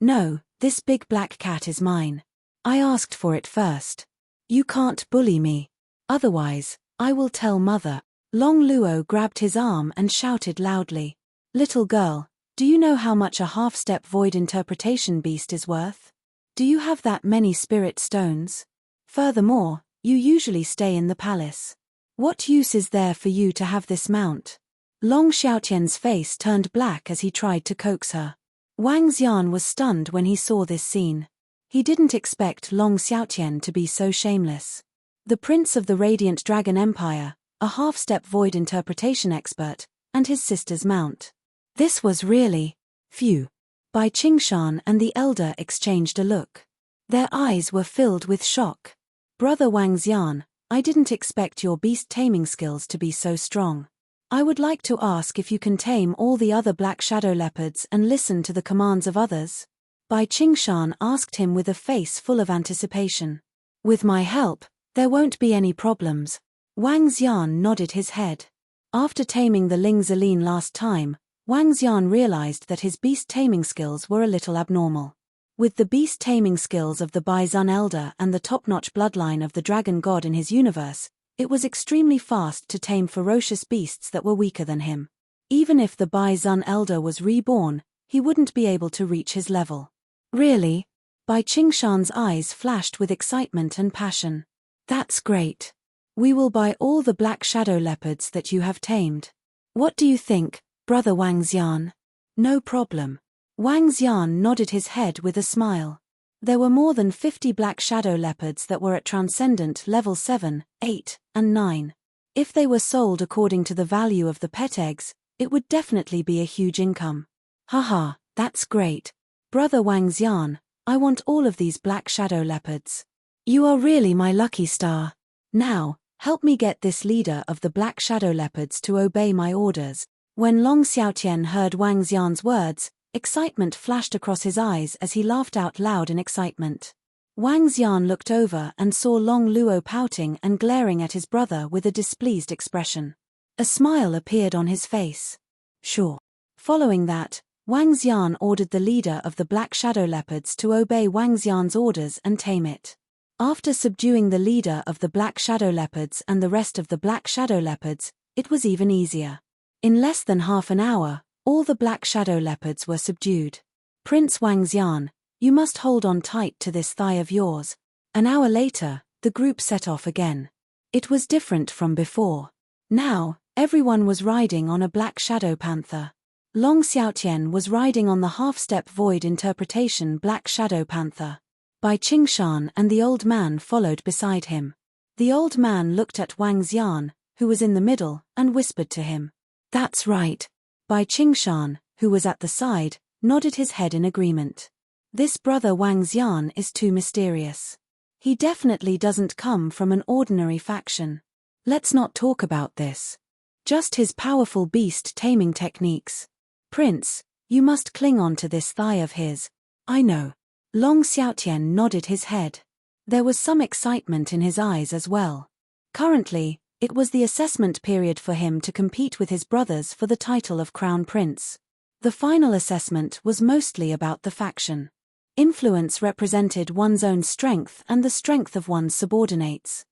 this big black cat is mine. I asked for it first. You can't bully me. Otherwise, I will tell mother. Long Luo grabbed his arm and shouted loudly. Little girl, do you know how much a half-step void interpretation beast is worth? Do you have that many spirit stones? Furthermore, you usually stay in the palace. What use is there for you to have this mount? Long Xiaotian's face turned black as he tried to coax her. Wang Xian was stunned when he saw this scene. He didn't expect Long Xiaotian to be so shameless. The Prince of the Radiant Dragon Empire, a half-step void interpretation expert, and his sister's mount. This was really... phew. Bai Qingshan and the elder exchanged a look. Their eyes were filled with shock. Brother Wang Xian, I didn't expect your beast taming skills to be so strong. I would like to ask if you can tame all the other black shadow leopards and listen to the commands of others. Bai Qingshan asked him with a face full of anticipation. With my help, there won't be any problems. Wang Xian nodded his head. After taming the Ling Zeline last time, Wang Xian realized that his beast taming skills were a little abnormal. With the beast taming skills of the Bai Zun Elder and the top-notch bloodline of the dragon god in his universe, it was extremely fast to tame ferocious beasts that were weaker than him. Even if the Bai Zun Elder was reborn, he wouldn't be able to reach his level. Really? Bai Qingshan's eyes flashed with excitement and passion. That's great. We will buy all the black shadow leopards that you have tamed. What do you think, brother Wang Xian? No problem. Wang Xian nodded his head with a smile. There were more than 50 black shadow leopards that were at Transcendent level 7, 8, and 9. If they were sold according to the value of the pet eggs, it would definitely be a huge income. Haha, that's great. Brother Wang Xian, I want all of these black shadow leopards. You are really my lucky star. Now, help me get this leader of the black shadow leopards to obey my orders. When Long Xiaotian heard Wang Xian's words, excitement flashed across his eyes as he laughed out loud in excitement. Wang Xian looked over and saw Long Luo pouting and glaring at his brother with a displeased expression. A smile appeared on his face. Sure. Following that, Wang Xian ordered the leader of the black shadow leopards to obey Wang Xian's orders and tame it. After subduing the leader of the black shadow leopards and the rest of the black shadow leopards, it was even easier. In less than half an hour, all the black shadow leopards were subdued. Prince Wang Xian, you must hold on tight to this thigh of yours. An hour later, the group set off again. It was different from before. Now, everyone was riding on a black shadow panther. Long Xiaotian was riding on the half-step void interpretation black shadow panther. Bai Qingshan and the old man followed beside him. The old man looked at Wang Xian, who was in the middle, and whispered to him. That's right. Bai Qingshan, who was at the side, nodded his head in agreement. This brother Wang Xian is too mysterious. He definitely doesn't come from an ordinary faction. Let's not talk about this. Just his powerful beast taming techniques. Prince, you must cling on to this thigh of his. I know. Long Xiaotian nodded his head. There was some excitement in his eyes as well. Currently, it was the assessment period for him to compete with his brothers for the title of Crown Prince. The final assessment was mostly about the faction. Influence represented one's own strength and the strength of one's subordinates.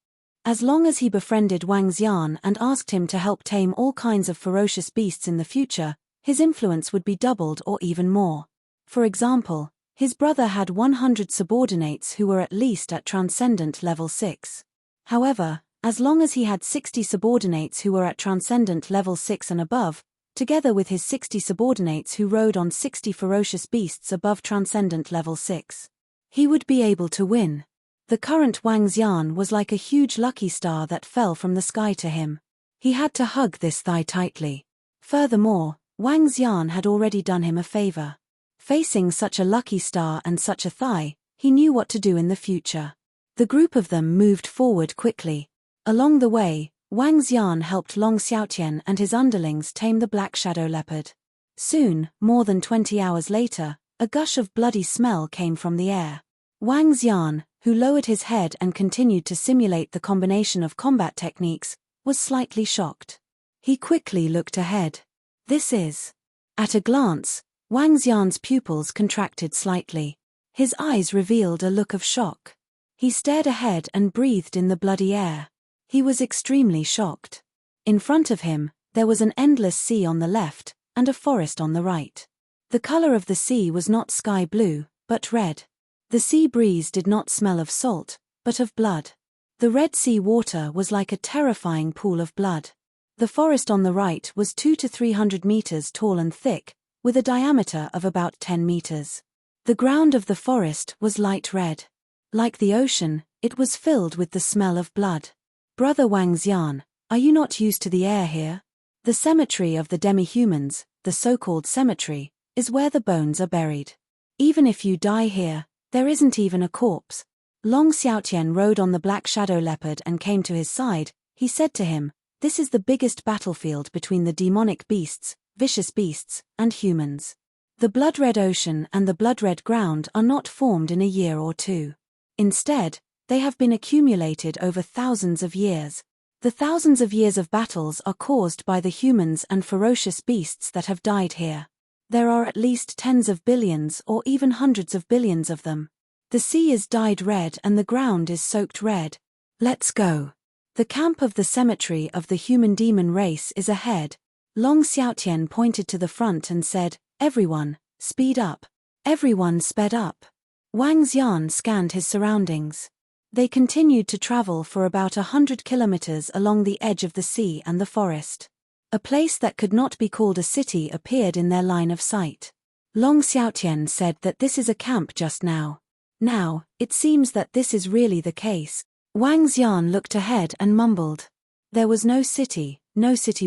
As long as he befriended Wang Xian and asked him to help tame all kinds of ferocious beasts in the future, his influence would be doubled or even more. For example, his brother had 100 subordinates who were at least at Transcendent Level 6. However, as long as he had 60 subordinates who were at Transcendent Level 6 and above, together with his 60 subordinates who rode on 60 ferocious beasts above Transcendent Level 6, he would be able to win. The current Wang Xian was like a huge lucky star that fell from the sky to him. He had to hug this thigh tightly. Furthermore, Wang Xian had already done him a favor. Facing such a lucky star and such a thigh, he knew what to do in the future. The group of them moved forward quickly. Along the way, Wang Xian helped Long Xiaotian and his underlings tame the black shadow leopard. Soon, more than 20 hours later, a gush of bloody smell came from the air. Wang Xian, who lowered his head and continued to simulate the combination of combat techniques, was slightly shocked. He quickly looked ahead. This is... At a glance, Wang Xian's pupils contracted slightly. His eyes revealed a look of shock. He stared ahead and breathed in the bloody air. He was extremely shocked. In front of him, there was an endless sea on the left, and a forest on the right. The color of the sea was not sky blue, but red. The sea breeze did not smell of salt, but of blood. The Red Sea water was like a terrifying pool of blood. The forest on the right was 200 to 300 meters tall and thick, with a diameter of about 10 meters. The ground of the forest was light red. Like the ocean, it was filled with the smell of blood. Brother Wang Xian, are you not used to the air here? The cemetery of the demi-humans, the so-called cemetery, is where the bones are buried. Even if you die here, there isn't even a corpse. Long Xiaotian rode on the black shadow leopard and came to his side. He said to him, "This is the biggest battlefield between the demonic beasts, vicious beasts, and humans. The blood-red ocean and the blood-red ground are not formed in a year or two. Instead, they have been accumulated over thousands of years. The thousands of years of battles are caused by the humans and ferocious beasts that have died here. There are at least tens of billions or even hundreds of billions of them. The sea is dyed red and the ground is soaked red. Let's go. The camp of the cemetery of the human demon race is ahead." Long Xiaotian pointed to the front and said, "Everyone, speed up." Everyone sped up. Wang Xian scanned his surroundings. They continued to travel for about 100 kilometers along the edge of the sea and the forest. A place that could not be called a city appeared in their line of sight. Long Xiaotian said that this is a camp just now. Now, it seems that this is really the case. Wang Xian looked ahead and mumbled. There was no city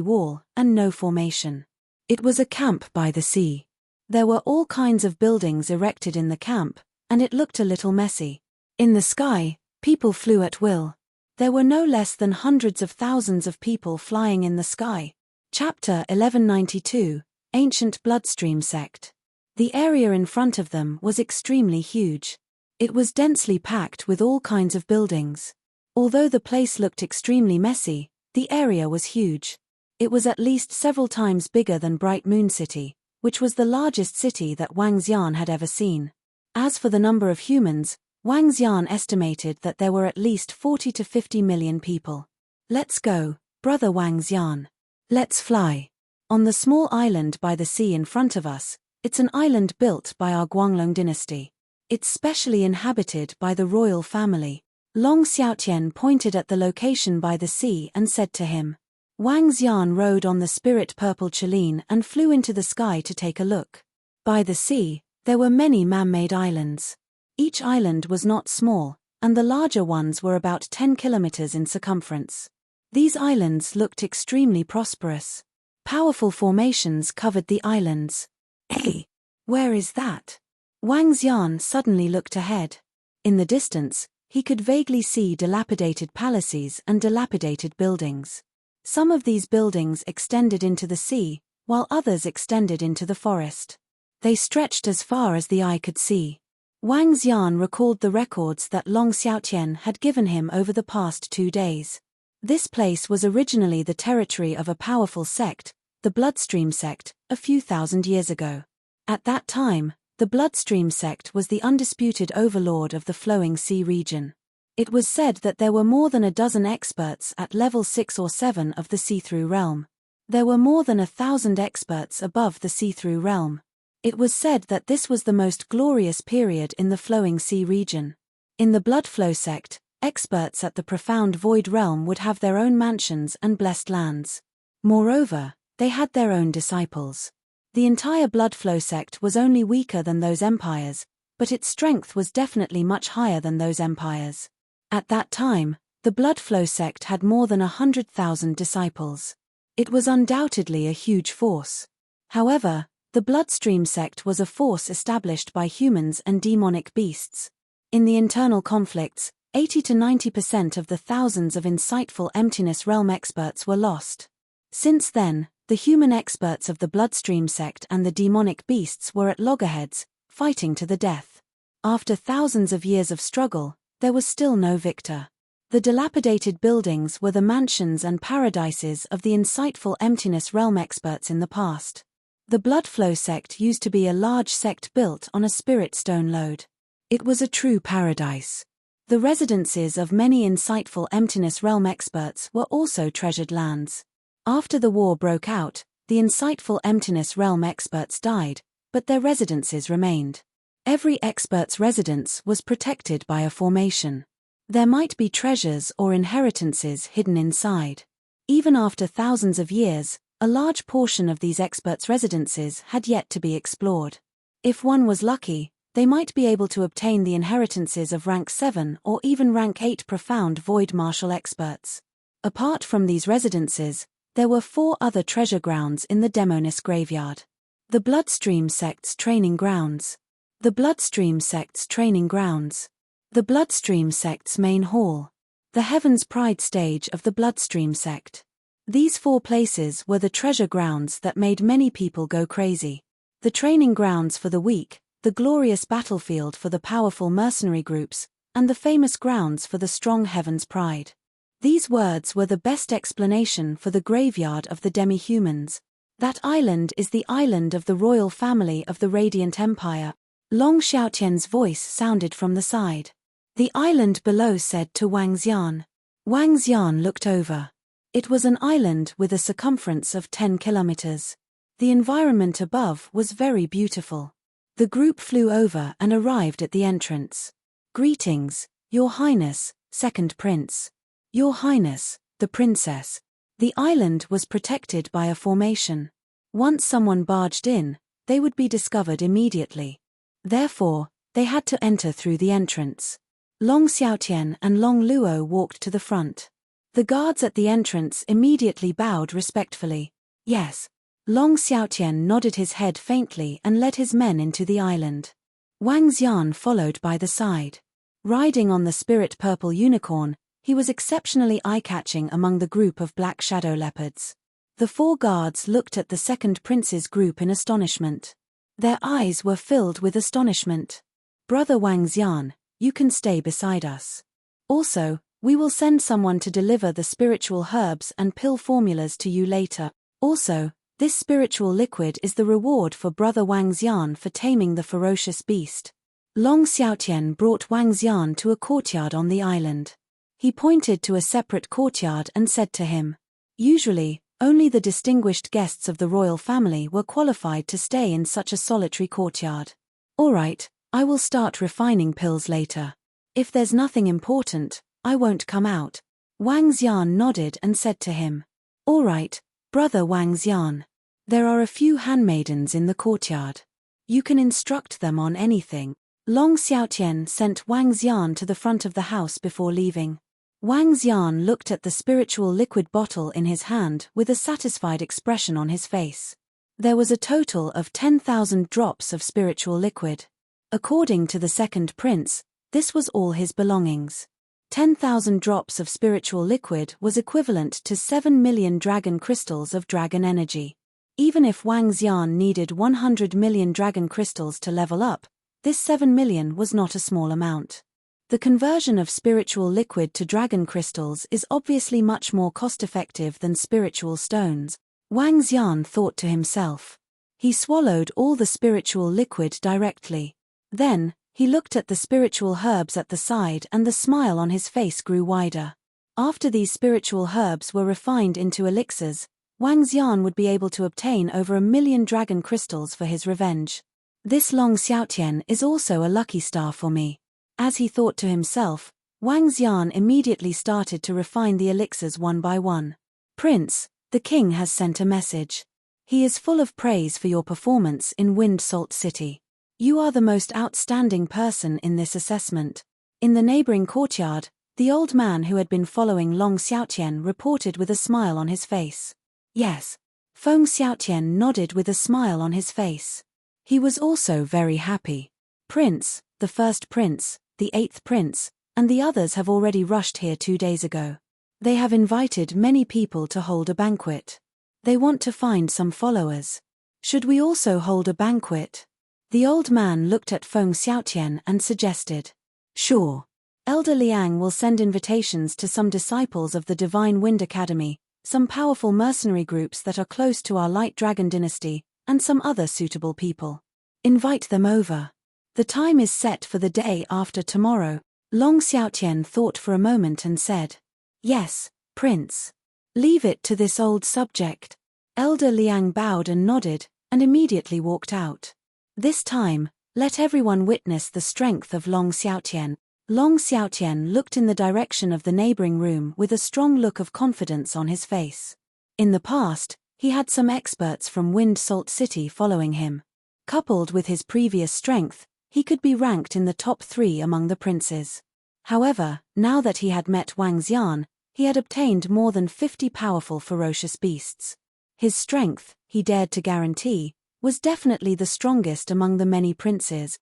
wall, and no formation. It was a camp by the sea. There were all kinds of buildings erected in the camp, and it looked a little messy. In the sky, people flew at will. There were no less than hundreds of thousands of people flying in the sky. Chapter 1192, Ancient Bloodstream Sect. The area in front of them was extremely huge. It was densely packed with all kinds of buildings. Although the place looked extremely messy, the area was huge. It was at least several times bigger than Bright Moon City, which was the largest city that Wang Xian had ever seen. As for the number of humans, Wang Xian estimated that there were at least 40 to 50 million people. Let's go, brother Wang Xian. Let's fly. On the small island by the sea in front of us, it's an island built by our Guanglong dynasty. It's specially inhabited by the royal family. Long Xiaotian pointed at the location by the sea and said to him. Wang Xian rode on the spirit purple Chiline and flew into the sky to take a look. By the sea, there were many man-made islands. Each island was not small, and the larger ones were about 10 kilometers in circumference. These islands looked extremely prosperous. Powerful formations covered the islands. Hey, where is that? Wang Xian suddenly looked ahead. In the distance, he could vaguely see dilapidated palaces and dilapidated buildings. Some of these buildings extended into the sea, while others extended into the forest. They stretched as far as the eye could see. Wang Xian recalled the records that Long Xiaotian had given him over the past 2 days. This place was originally the territory of a powerful sect, the Bloodstream Sect, a few thousand years ago. At that time, the Bloodstream Sect was the undisputed overlord of the flowing sea region. It was said that there were more than a dozen experts at level 6 or 7 of the see-through realm. There were more than 1,000 experts above the see-through realm. It was said that this was the most glorious period in the flowing sea region. In the Bloodflow sect, experts at the profound void realm would have their own mansions and blessed lands. Moreover, they had their own disciples. The entire Bloodflow sect was only weaker than those empires, but its strength was definitely much higher than those empires. At that time, the Bloodflow sect had more than 100,000 disciples. It was undoubtedly a huge force. However, the Bloodstream sect was a force established by humans and demonic beasts. In the internal conflicts, 80 to 90% of the thousands of insightful Emptiness Realm experts were lost. Since then, the human experts of the Bloodstream sect and the demonic beasts were at loggerheads, fighting to the death. After thousands of years of struggle, there was still no victor. The dilapidated buildings were the mansions and paradises of the insightful Emptiness Realm experts in the past. The Bloodflow sect used to be a large sect built on a spirit stone lode. It was a true paradise. The residences of many insightful Emptiness Realm experts were also treasured lands. After the war broke out, the insightful Emptiness Realm experts died, but their residences remained. Every expert's residence was protected by a formation. There might be treasures or inheritances hidden inside. Even after thousands of years, a large portion of these experts' residences had yet to be explored. If one was lucky, they might be able to obtain the inheritances of rank 7 or even rank 8 profound void martial experts. Apart from these residences, there were 4 other treasure grounds in the Demonis graveyard. The Bloodstream sect's training grounds. The Bloodstream sect's training grounds. The Bloodstream sect's main hall. The Heaven's Pride stage of the Bloodstream sect. These 4 places were the treasure grounds that made many people go crazy. The training grounds for the weak, the glorious battlefield for the powerful mercenary groups, and the famous grounds for the strong Heaven's Pride. These words were the best explanation for the graveyard of the demi-humans. That island is the island of the royal family of the Radiant Empire. Long Xiaotian's voice sounded from the side. The island below said to Wang Xian. Wang Xian looked over. It was an island with a circumference of 10 kilometers. The environment above was very beautiful. The group flew over and arrived at the entrance. Greetings, Your Highness, Second Prince. Your Highness, the Princess. The island was protected by a formation. Once someone barged in, they would be discovered immediately. Therefore, they had to enter through the entrance. Long Xiaotian and Long Luo walked to the front. The guards at the entrance immediately bowed respectfully. Yes. Long Xiaotian nodded his head faintly and led his men into the island. Wang Xian followed by the side. Riding on the spirit purple unicorn, he was exceptionally eye-catching among the group of black shadow leopards. The 4 guards looked at the second prince's group in astonishment. Their eyes were filled with astonishment. Brother Wang Xian, you can stay beside us. Also, we will send someone to deliver the spiritual herbs and pill formulas to you later. Also, this spiritual liquid is the reward for Brother Wang Xian for taming the ferocious beast. Long Xiaotian brought Wang Xian to a courtyard on the island. He pointed to a separate courtyard and said to him, usually, only the distinguished guests of the royal family were qualified to stay in such a solitary courtyard. All right, I will start refining pills later. If there's nothing important, I won't come out. Wang Xian nodded and said to him, all right, Brother Wang Xian. There are a few handmaidens in the courtyard. You can instruct them on anything. Long Xiaotian sent Wang Xian to the front of the house before leaving. Wang Xian looked at the spiritual liquid bottle in his hand with a satisfied expression on his face. There was a total of 10,000 drops of spiritual liquid. According to the second prince, this was all his belongings. 10,000 drops of spiritual liquid was equivalent to 7 million dragon crystals of dragon energy. Even if Wang Xian needed 100 million dragon crystals to level up, this 7 million was not a small amount. The conversion of spiritual liquid to dragon crystals is obviously much more cost-effective than spiritual stones, Wang Xian thought to himself. He swallowed all the spiritual liquid directly. Then, He looked at the spiritual herbs at the side and the smile on his face grew wider. After these spiritual herbs were refined into elixirs, Wang Xian would be able to obtain over 1,000,000 dragon crystals for his revenge. This Long Xiaotian is also a lucky star for me. As he thought to himself, Wang Xian immediately started to refine the elixirs one by one. Prince, the king has sent a message. He is full of praise for your performance in Wind Salt City. You are the most outstanding person in this assessment. In the neighboring courtyard, the old man who had been following Long Xiaotian reported with a smile on his face. Yes. Feng Xiaotian nodded with a smile on his face. He was also very happy. Prince, the first prince, the 8th prince, and the others have already rushed here 2 days ago. They have invited many people to hold a banquet. They want to find some followers. Should we also hold a banquet? The old man looked at Feng Xiaotian and suggested. Sure. Elder Liang will send invitations to some disciples of the Divine Wind Academy, some powerful mercenary groups that are close to our Light Dragon dynasty, and some other suitable people. Invite them over. The time is set for the day after tomorrow. Long Xiaotian thought for a moment and said, Yes, Prince. Leave it to this old subject. Elder Liang bowed and nodded, and immediately walked out. This time, let everyone witness the strength of Long Xiaotian. Long Xiaotian looked in the direction of the neighboring room with a strong look of confidence on his face. In the past, he had some experts from Wind Salt City following him. Coupled with his previous strength, he could be ranked in the top 3 among the princes. However, now that he had met Wang Xian, he had obtained more than 50 powerful ferocious beasts. His strength, he dared to guarantee, was definitely the strongest among the many princes.